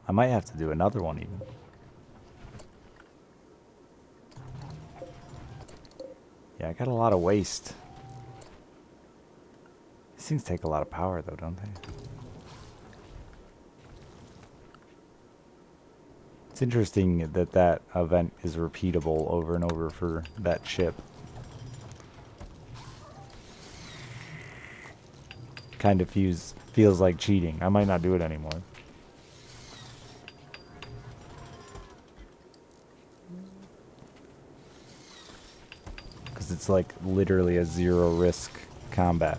I might have to do another one even. Yeah, I got a lot of waste. These things take a lot of power though, don't they? It's interesting that that event is repeatable over and over for that ship. Kind of feels like cheating. I might not do it anymore. Because it's like literally a zero risk combat.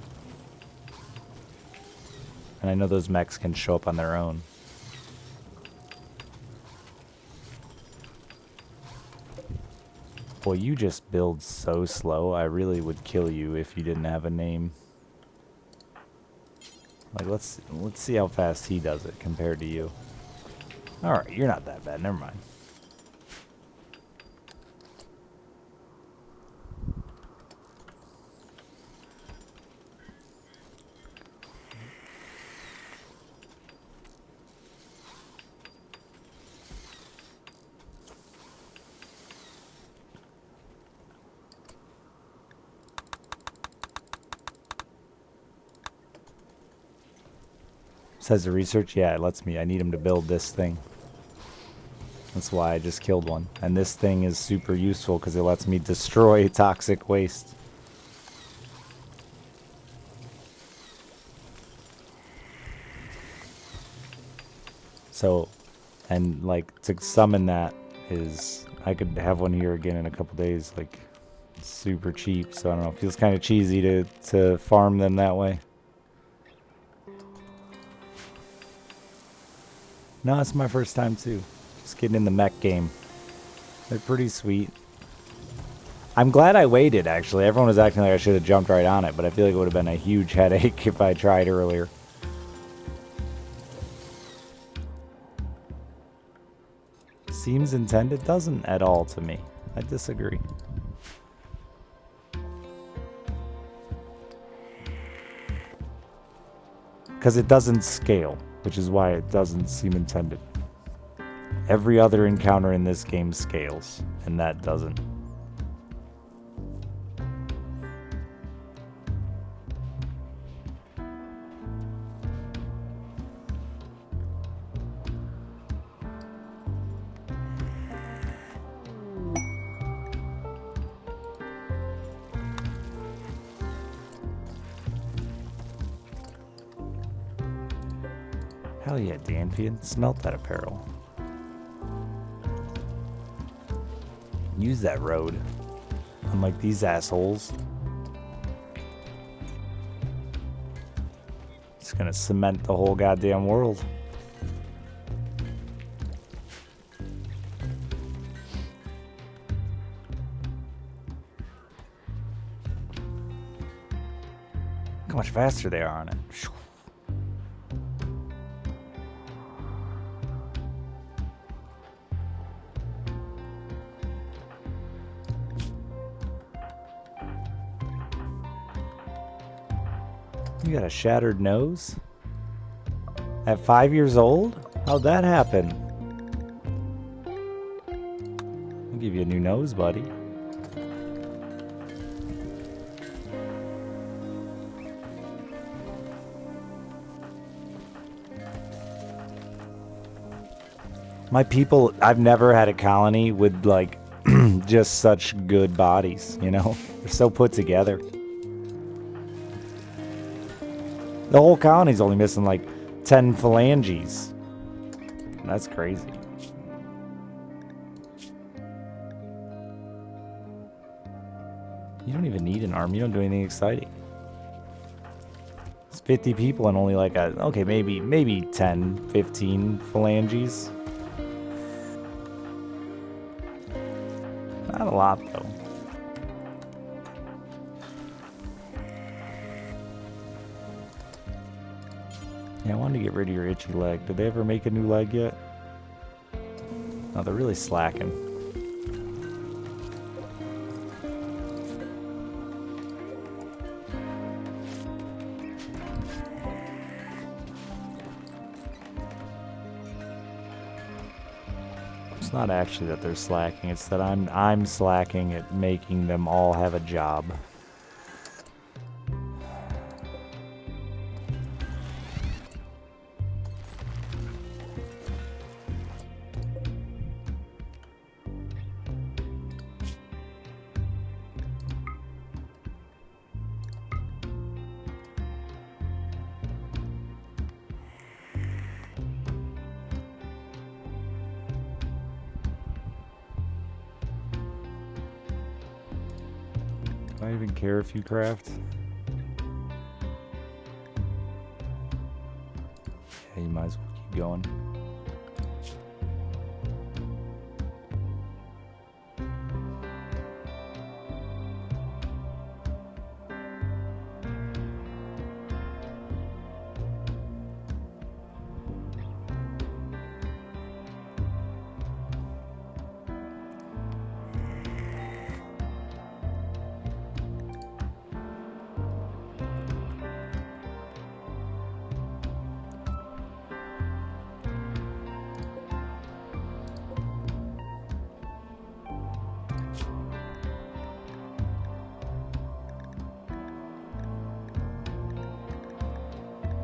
And I know those mechs can show up on their own. Boy, you just build so slow. I really would kill you if you didn't have a name. Like, let's see how fast he does it compared to you. Alright, you're not that bad. Never mind. Says the research, yeah, it lets me. I need him to build this thing. That's why I just killed one. And this thing is super useful because it lets me destroy toxic waste. So, and like to summon that is, I could have one here again in a couple days. Like, it's super cheap. So I don't know, it feels kind of cheesy to farm them that way. No, it's my first time too. Just getting in the mech game. They're pretty sweet. I'm glad I waited, actually. Everyone was acting like I should have jumped right on it, but I feel like it would have been a huge headache if I tried earlier. Seems intended doesn't at all to me. I disagree. Because it doesn't scale, which is why it doesn't seem intended. Every other encounter in this game scales, and that doesn't. Hell yeah, Danfian. Smelt that apparel. Use that road. Unlike these assholes. It's gonna cement the whole goddamn world. Look how much faster they are on it. You got a shattered nose? At 5 years old? How'd that happen? I'll give you a new nose, buddy. My people, I've never had a colony with like just such good bodies, you know? They're so put together. The whole colony's only missing like 10 phalanges. That's crazy. You don't even need an army. You don't do anything exciting. It's 50 people and only like a, okay, maybe 10, 15 phalanges. Not a lot though. Yeah, I wanted to get rid of your itchy leg. Did they ever make a new leg yet? No, they're really slacking. It's not actually that they're slacking, it's that I'm slacking at making them all have a job. Do I even care if you craft? Yeah, you might as well keep going.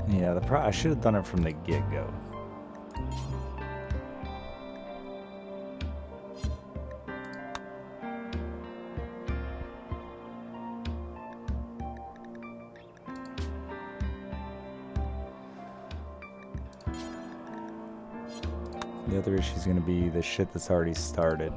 Yeah, I should have done it from the get-go. The other issue is going to be the shit that's already started.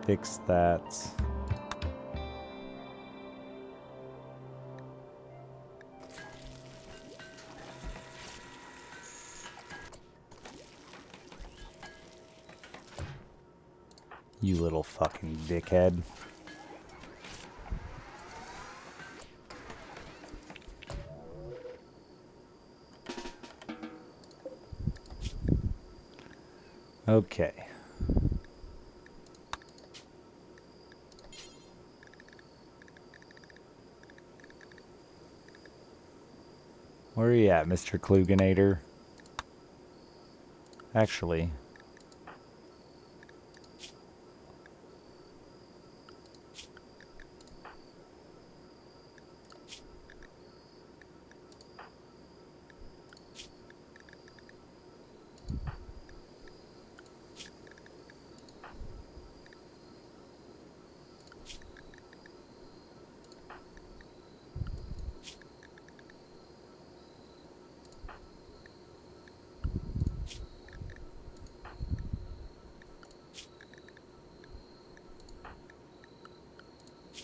Fix that. You little fucking dickhead. Okay. Where are you at, Mr. Kluganator? Actually...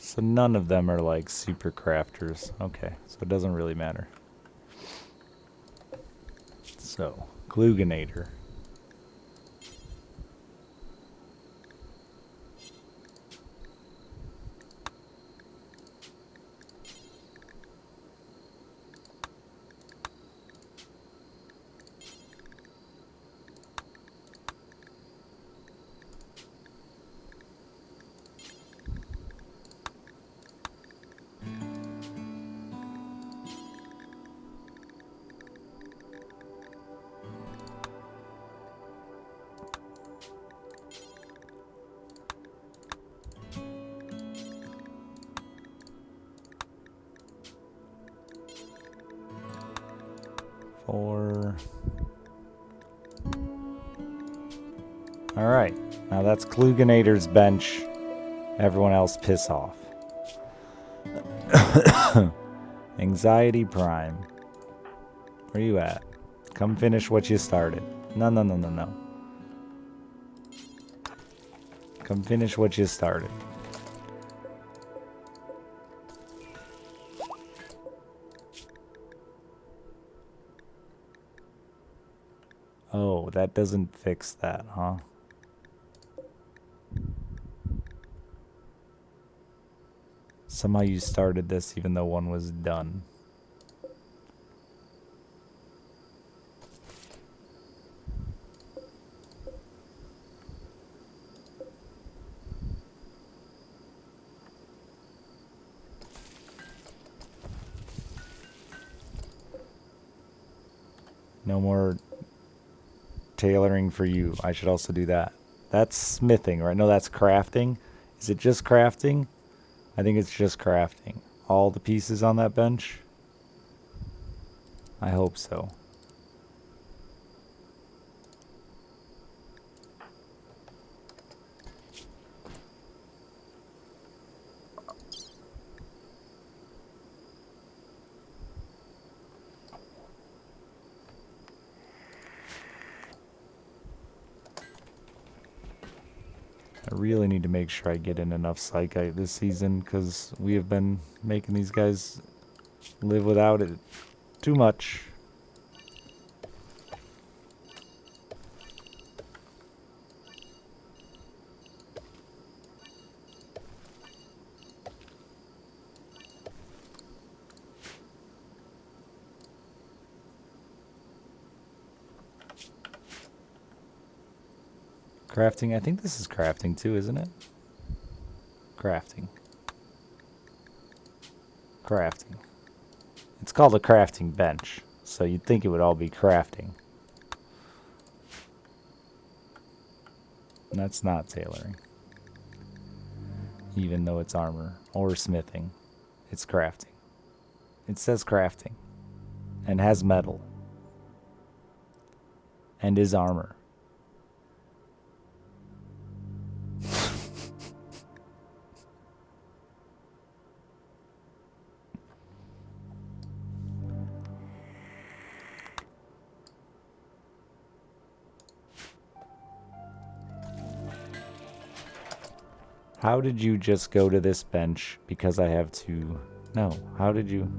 So none of them are like super crafters. Okay, so it doesn't really matter. So, Kluganator. Alright, now that's Kluganator's bench. Everyone else piss off. Anxiety Prime. Where you at? Come finish what you started. No. Come finish what you started. Oh, that doesn't fix that, huh? Somehow you started this even though one was done. No more tailoring for you. I should also do that. That's smithing, right? No, that's crafting. Is it just crafting? I think it's just crafting. All the pieces on that bench? I hope so. I really need to make sure I get in enough Psychite this season, because we have been making these guys live without it too much. Crafting, I think this is crafting too, isn't it? Crafting. Crafting. It's called a crafting bench, so you'd think it would all be crafting. And that's not tailoring. Even though it's armor or smithing, it's crafting. It says crafting and has metal and is armor. How did you just go to this bench because I have to... No, how did you...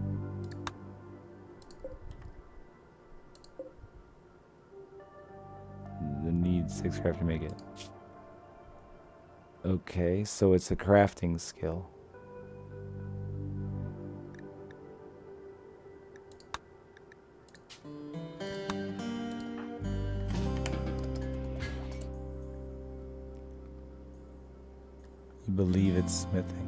The need 6 craft to make it. Okay, so it's a crafting skill. You believe it's smithing.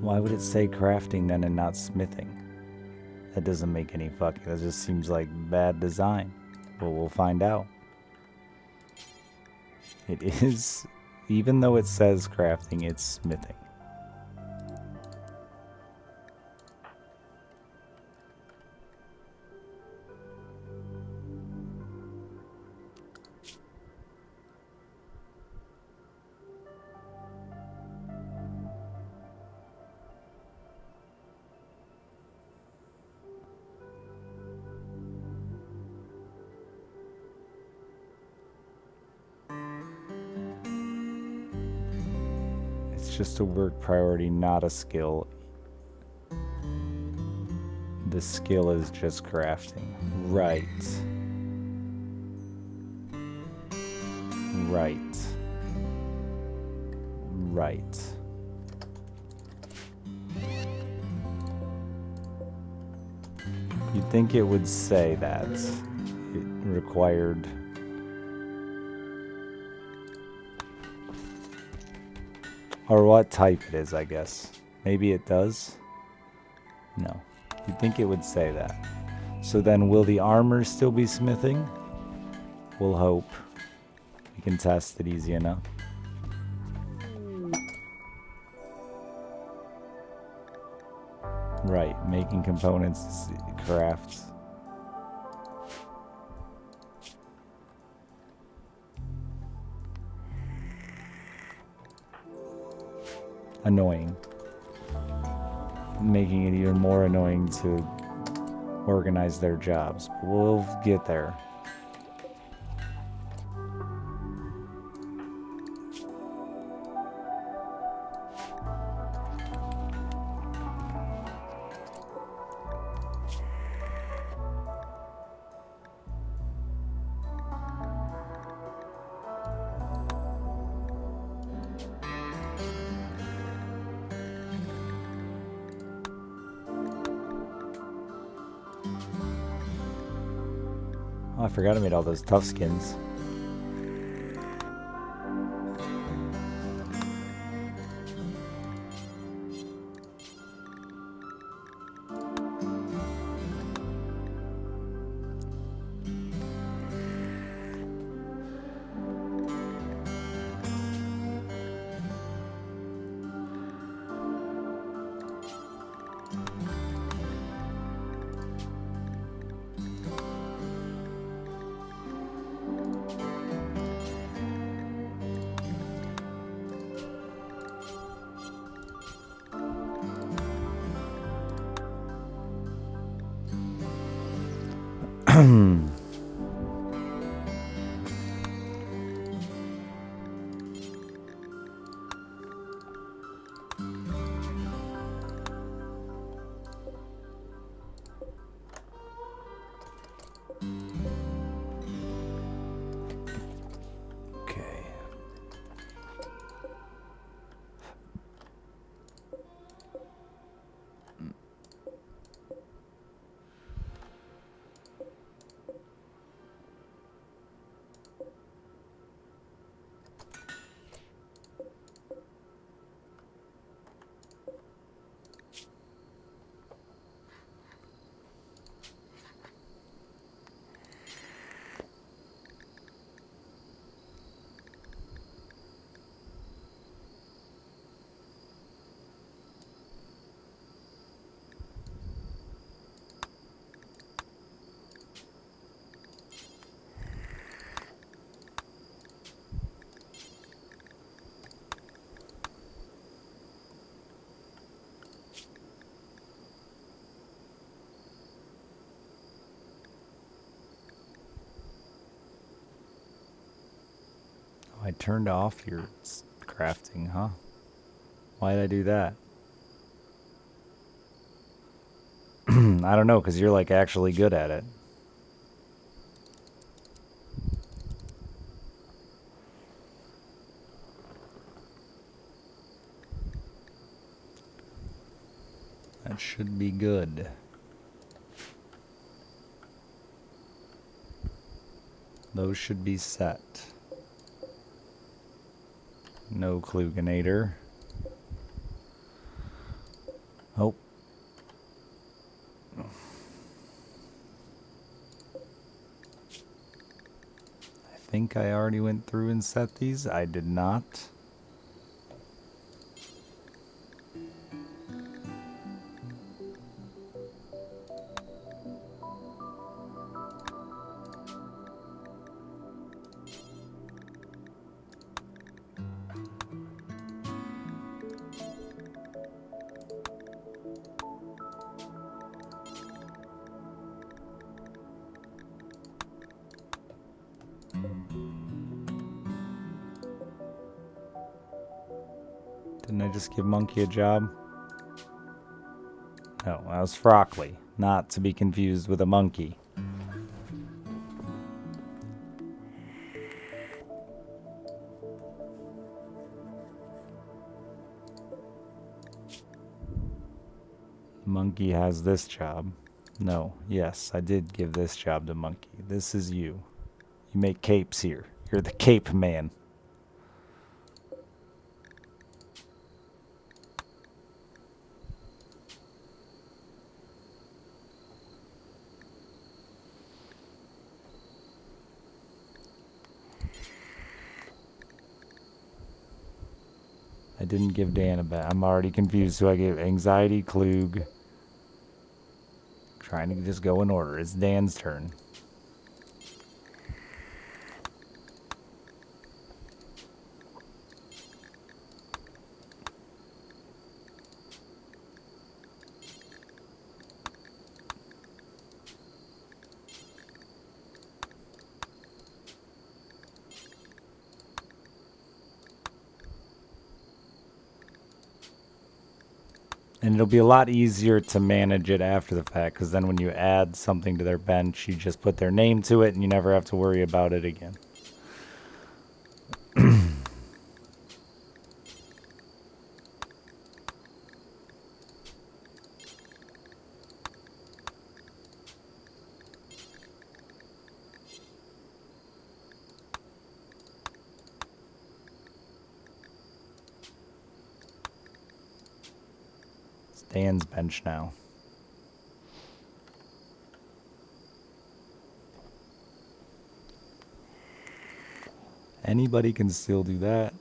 Why would it say crafting then and not smithing? That doesn't make any fucking... That just seems like bad design. Well, we'll find out. It is... Even though it says crafting, it's smithing. It's just a work priority, not a skill. The skill is just crafting. Right. Right. Right. You'd think it would say that it required... Or what type it is, I guess. Maybe it does? No. You'd think it would say that. So then will the armor still be smithing? We'll hope. We can test it easy enough. Right, making components, crafts. Annoying. Making it even more annoying to organize their jobs. But we'll get there. Oh, I forgot I made all those tough skins. I turned off your crafting, huh? Why did I do that? I don't know, because you're like actually good at it. That should be good. Those should be set. No Kluganator. Oh. I think I already went through and set these. I did not. Didn't I just give Monkey a job? No, that was Frockley, not to be confused with a monkey. Monkey has this job. No, yes, I did give this job to Monkey. This is you. You make capes here. You're the cape man. I didn't give Dan a bet. I'm already confused who I gave. Anxiety, Klug. Trying to just go in order. It's Dan's turn. And it'll be a lot easier to manage it after the fact, because then when you add something to their bench, you just put their name to it and you never have to worry about it again. It's Dan's bench now. Anybody can still do that,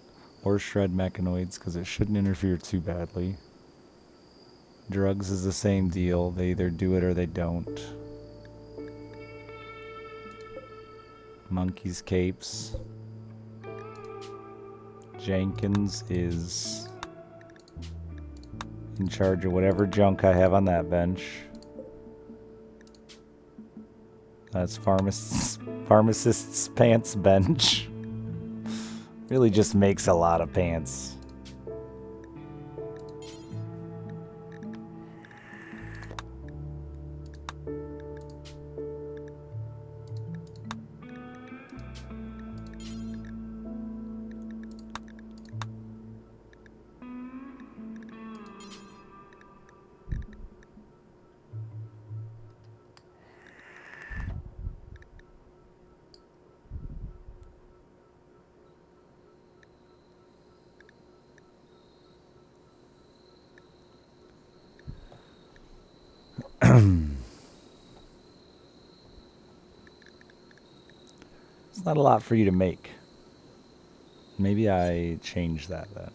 or shred mechanoids, because it shouldn't interfere too badly. Drugs is the same deal. They either do it or they don't. Monkey's capes. Jenkins is in charge of whatever junk I have on that bench. That's pharmacist's pants bench. Really just makes a lot of pants. It's not a lot for you to make. Maybe I change that then.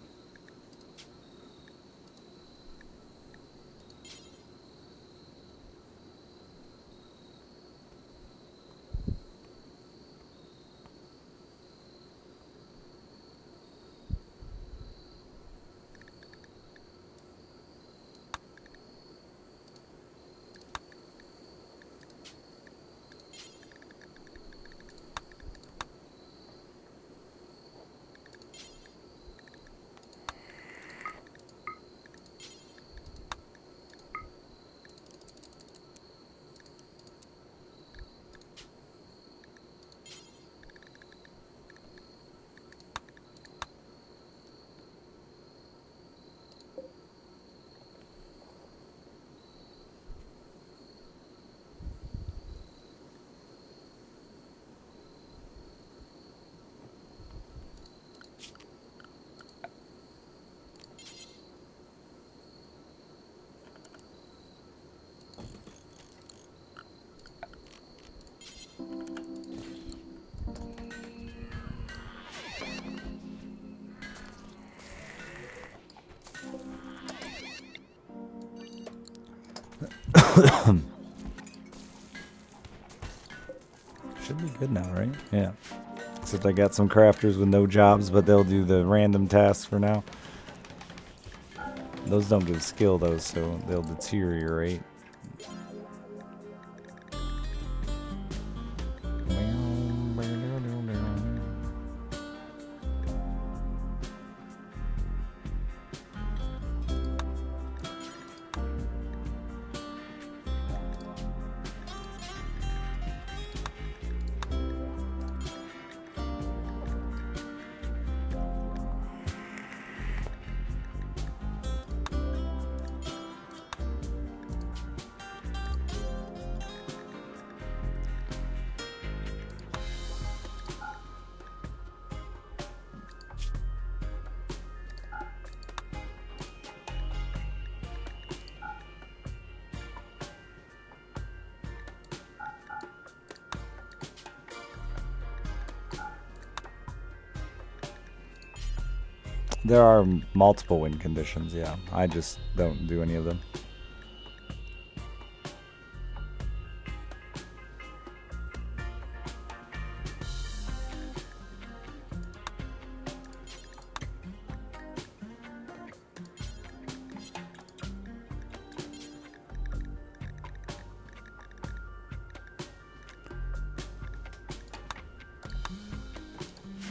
Should be good now, right? Yeah. Except I got some crafters with no jobs, but they'll do the random tasks for now. Those don't give skill, though, so they'll deteriorate. There are multiple win conditions, yeah. I just don't do any of them.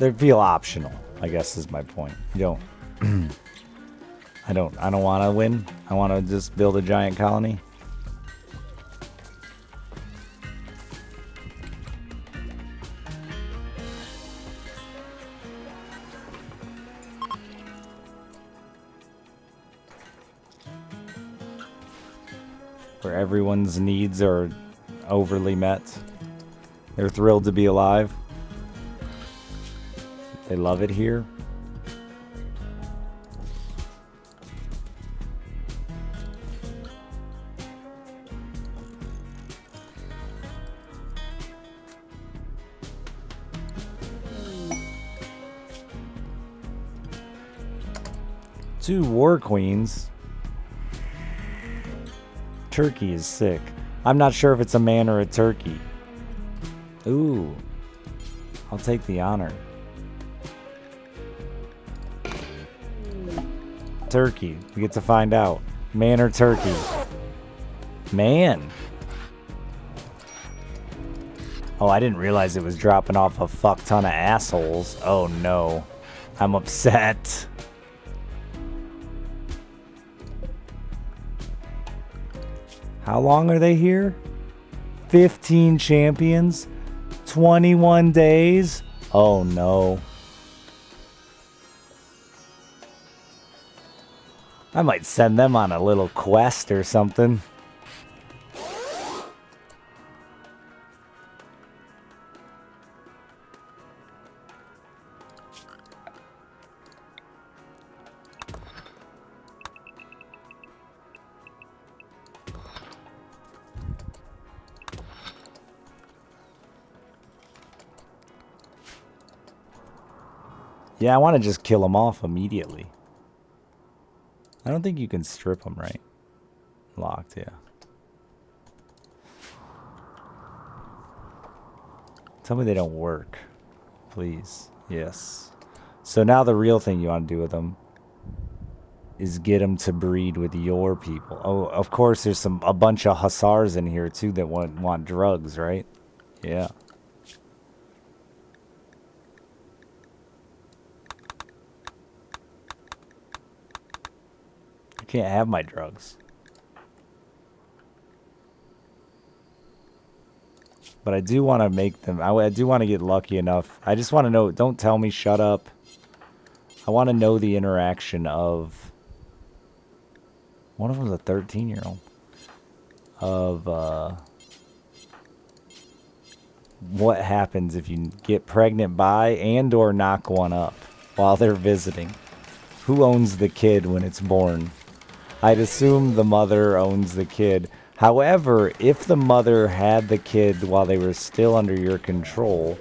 They feel optional, I guess is my point. You don't I don't want to win. I want to just build a giant colony. Where everyone's needs are overly met. They're thrilled to be alive. They love it here. Two war queens. Turkey is sick. I'm not sure if it's a man or a turkey. Ooh. I'll take the honor. Turkey. We get to find out. Man or turkey? Man. Oh, I didn't realize it was dropping off a fuck ton of assholes. Oh no. I'm upset. How long are they here? 15 champions? 21 days? Oh no. I might send them on a little quest or something. Yeah, I want to just kill them off immediately. I don't think you can strip them, right? Locked, yeah. Tell me they don't work. Please. Yes. So now the real thing you want to do with them is get them to breed with your people. Oh, of course there's a bunch of hussars in here too that want drugs, right? Yeah. Can't have my drugs. But I do want to make them. I do want to get lucky enough. I just want to know. Don't tell me shut up. I want to know the interaction of. One of them's a 13-year-old. Of what happens if you get pregnant by and or knock one up while they're visiting. Who owns the kid when it's born? I'd assume the mother owns the kid. However, if the mother had the kid while they were still under your control,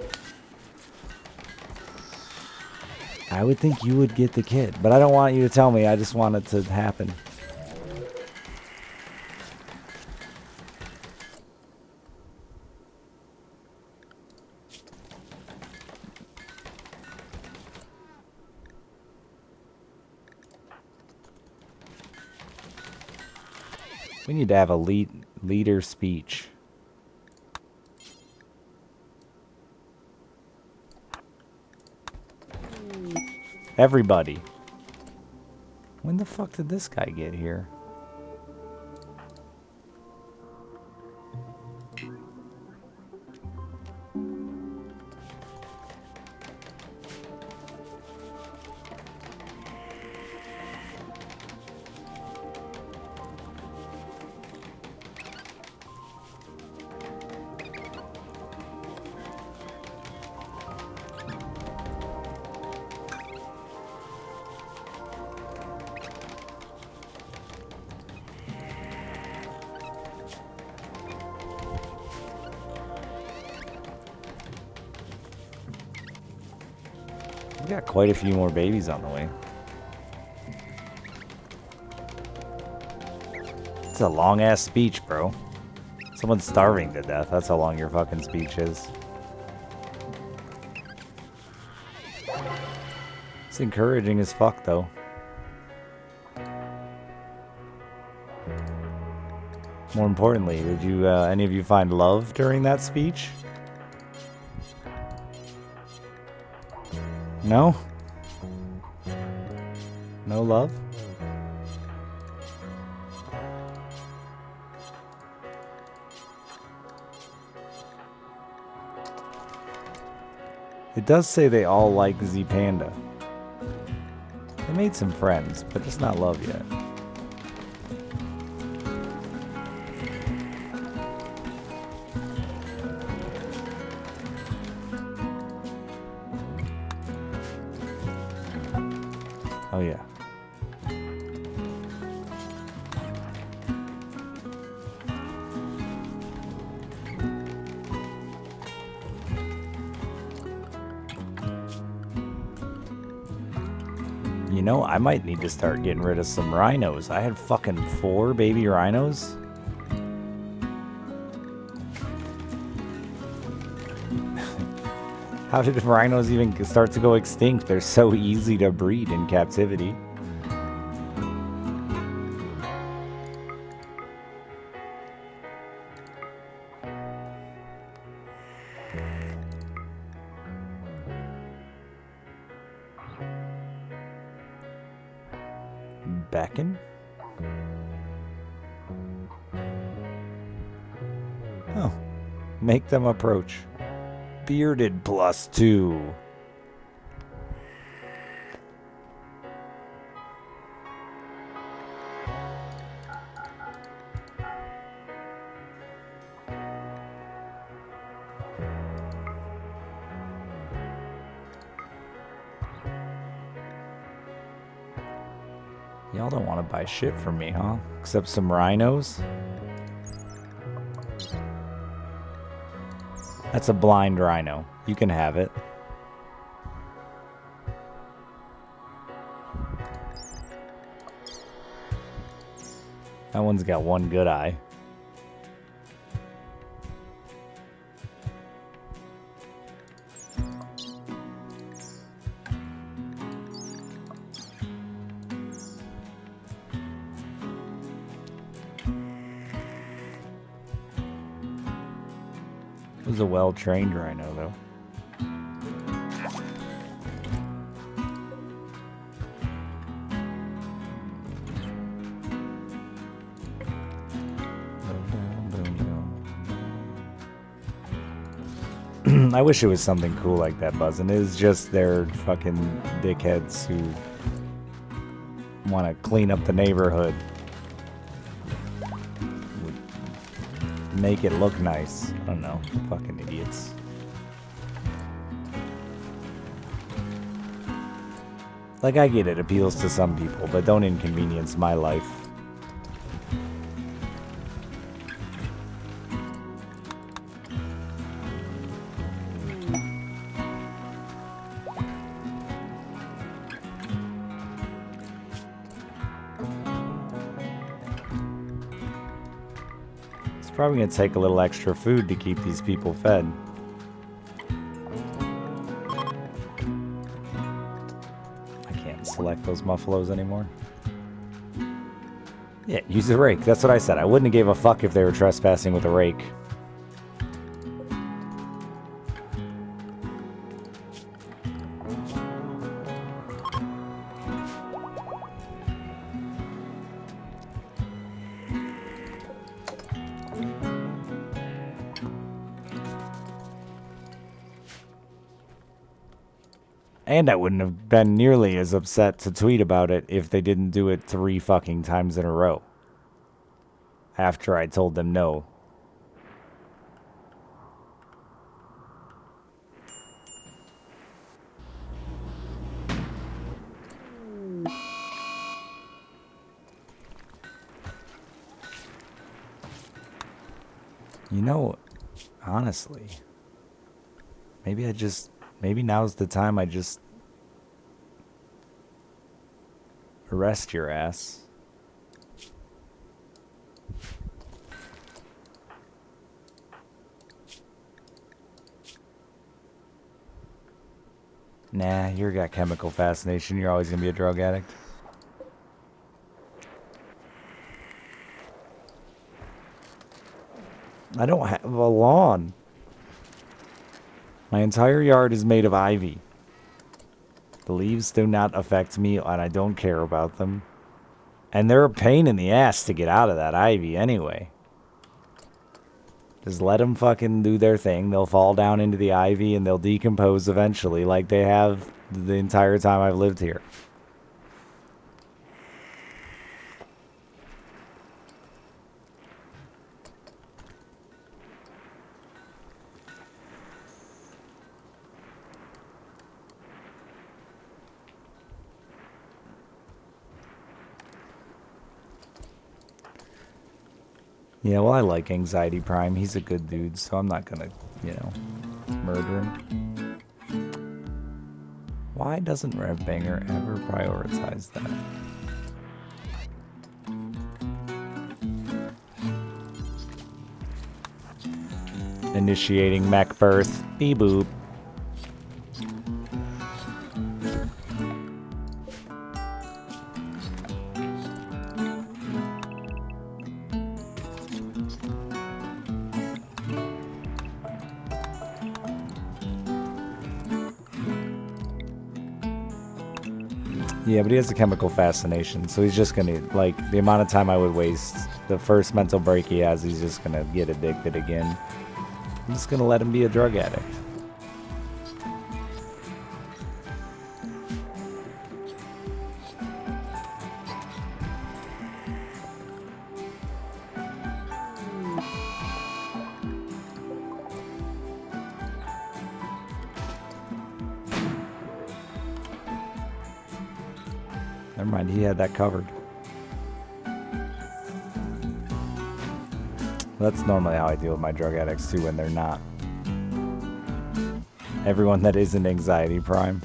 I would think you would get the kid. But I don't want you to tell me. I just want it to happen. We need to have a leader speech. Everybody. When the fuck did this guy get here? We got quite a few more babies on the way. It's a long ass speech, bro. Someone's starving to death. That's how long your fucking speech is. It's encouraging as fuck, though. More importantly, did you any of you find love during that speech? No? No love? It does say they all like Z Panda. They made some friends, but it's not love yet. Oh yeah. You know, I might need to start getting rid of some rhinos. I had fucking 4 baby rhinos. How did rhinos even start to go extinct? They're so easy to breed in captivity. Beckon? Oh. Make them approach. Bearded +2. Y'all don't want to buy shit from me, huh? Except some rhinos? That's a blind rhino. You can have it. That one's got one good eye. It was a well-trained rhino, though. I wish it was something cool like that, Buzz, and it is just their fucking dickheads who want to clean up the neighborhood. Make it look nice. I don't know. Fucking idiots. Like, I get it appeals to some people, but don't inconvenience my life. Probably gonna take a little extra food to keep these people fed. I can't select those muffalos anymore. Yeah, use the rake. That's what I said. I wouldn't have gave a fuck if they were trespassing with a rake. And I wouldn't have been nearly as upset to tweet about it if they didn't do it 3 fucking times in a row. After I told them no. You know, honestly, maybe now's the time I just arrest your ass. Nah, you got chemical fascination. You're always gonna be a drug addict. I don't have a lawn. My entire yard is made of ivy. The leaves do not affect me, and I don't care about them. And they're a pain in the ass to get out of that ivy anyway. Just let them fucking do their thing. They'll fall down into the ivy and they'll decompose eventually, like they have the entire time I've lived here. Yeah, well, I like Anxiety Prime. He's a good dude, so I'm not gonna, murder him. Why doesn't Revbanger ever prioritize that? Initiating mech birth. Beep boop. Yeah, but he has a chemical fascination, so he's just gonna, like, the amount of time I would waste, the first mental break he has, he's just gonna get addicted again. I'm just gonna let him be a drug addict. Never mind, he had that covered. That's normally how I deal with my drug addicts too when they're not. Everyone that isn't Anxiety Prime.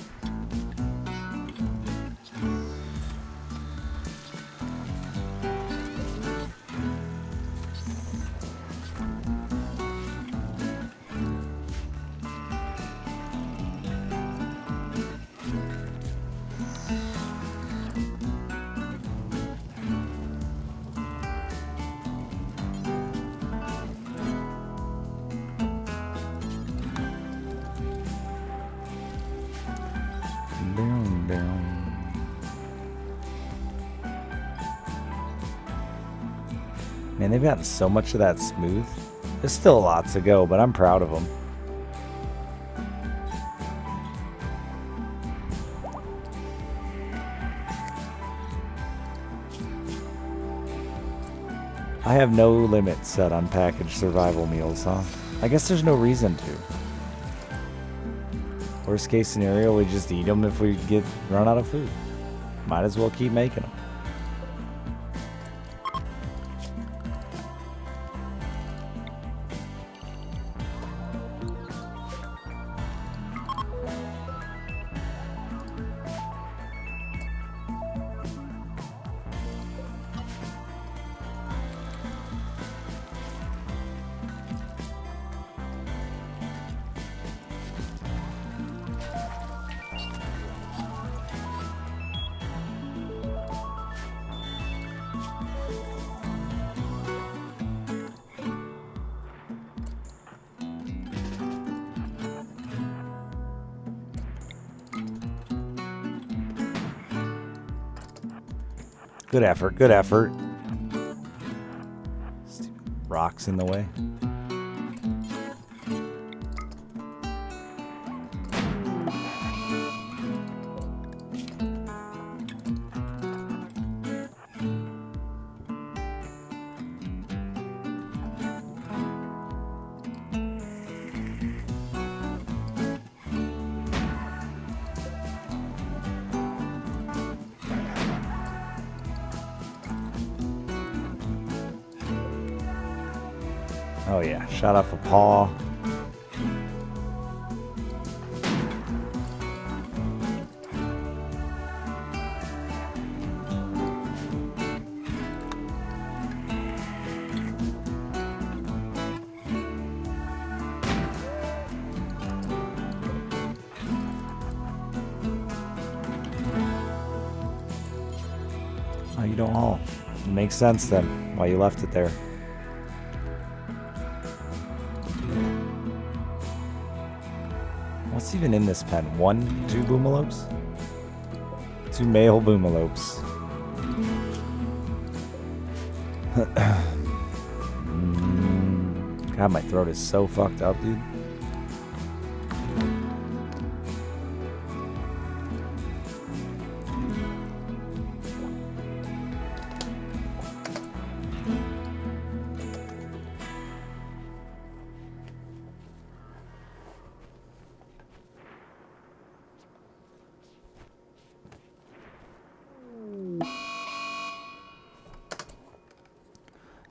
Man, they've gotten so much of that smooth. There's still a lot to go, but I'm proud of them. I have no limit set on packaged survival meals, huh? I guess there's no reason to. Worst case scenario, we just eat them if we run out of food. Might as well keep making them. Good effort, good effort. Stupid rocks in the way. Oh yeah, shot off a paw. Oh, you don't haul. It makes sense then, why you left it there. What's even in this pen? 2 boomalopes? 2 male boomalopes. God, my throat is so fucked up, dude.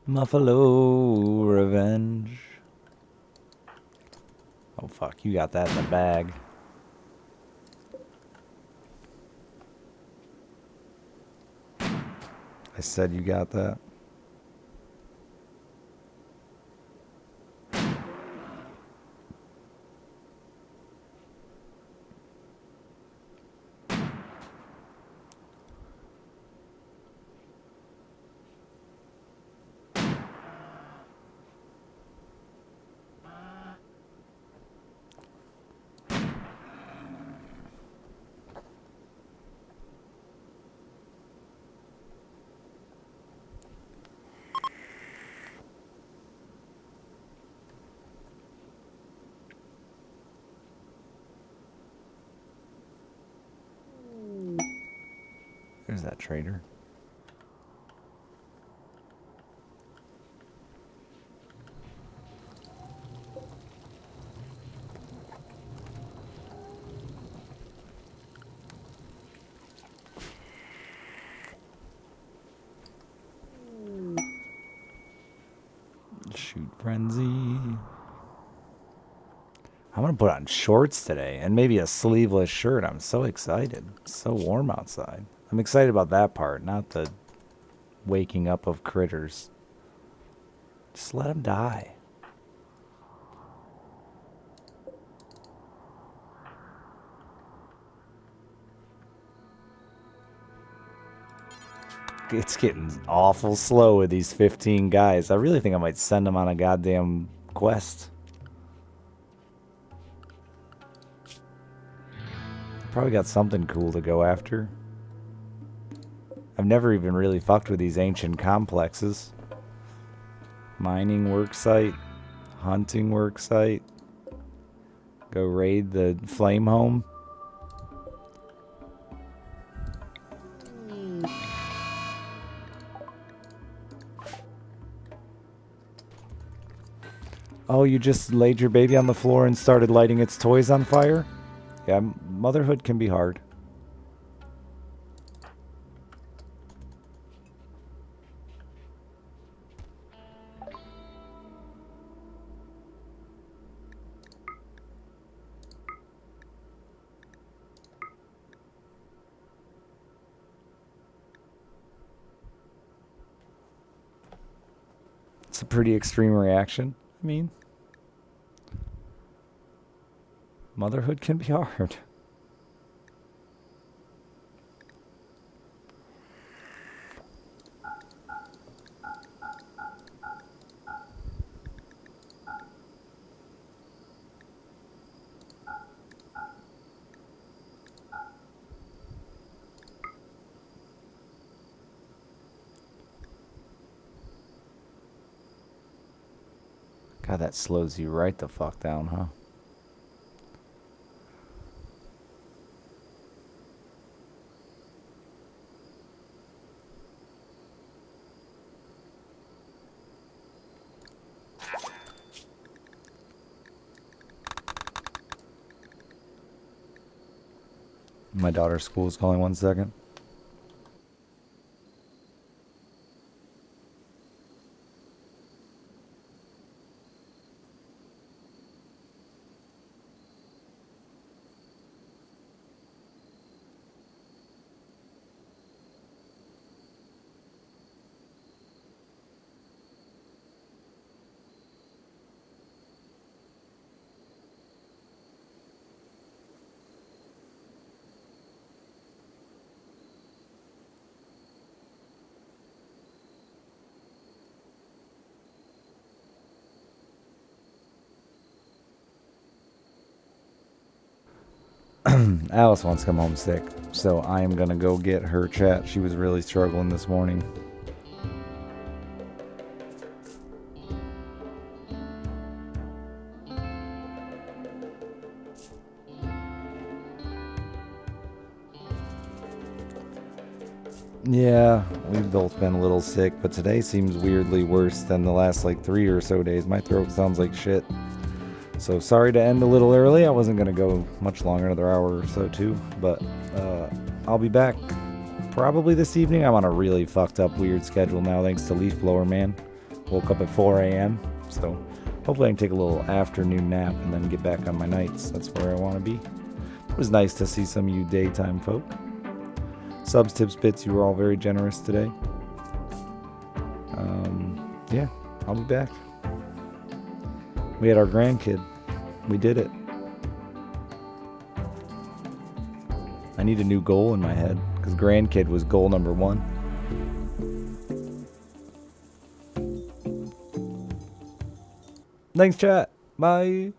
Muffalo revenge. Oh fuck, you got that in the bag. I said you got that. There's that trader. Shoot frenzy. I'm gonna put on shorts today and maybe a sleeveless shirt. I'm so excited. It's so warm outside. I'm excited about that part, not the waking up of critters. Just let them die. It's getting awful slow with these 15 guys. I really think I might send them on a goddamn quest. Probably got something cool to go after. I've never even really fucked with these ancient complexes. Mining worksite, hunting worksite. Go raid the flame home. Oh, you just laid your baby on the floor and started lighting its toys on fire? Yeah, motherhood can be hard. It's a pretty extreme reaction. I mean, motherhood can be hard. God, that slows you right the fuck down, huh? My daughter's school is calling 1 second. Alice wants to come home sick, so I am gonna go get her chat. She was really struggling this morning. Yeah, we've both been a little sick, but today seems weirdly worse than the last like 3 or so days. My throat sounds like shit. So sorry to end a little early. I wasn't gonna go much longer, another hour or so too, but I'll be back probably this evening. I'm on a really fucked up weird schedule now thanks to Leaf Blower Man. Woke up at 4 a.m. So hopefully I can take a little afternoon nap and then get back on my nights. That's where I want to be. It was nice to see some of you daytime folk. Subs, tips, bits, you were all very generous today. Yeah, I'll be back. We had our grandkid. We did it. I need a new goal in my head, because grandkid was goal number 1. Thanks, chat. Bye.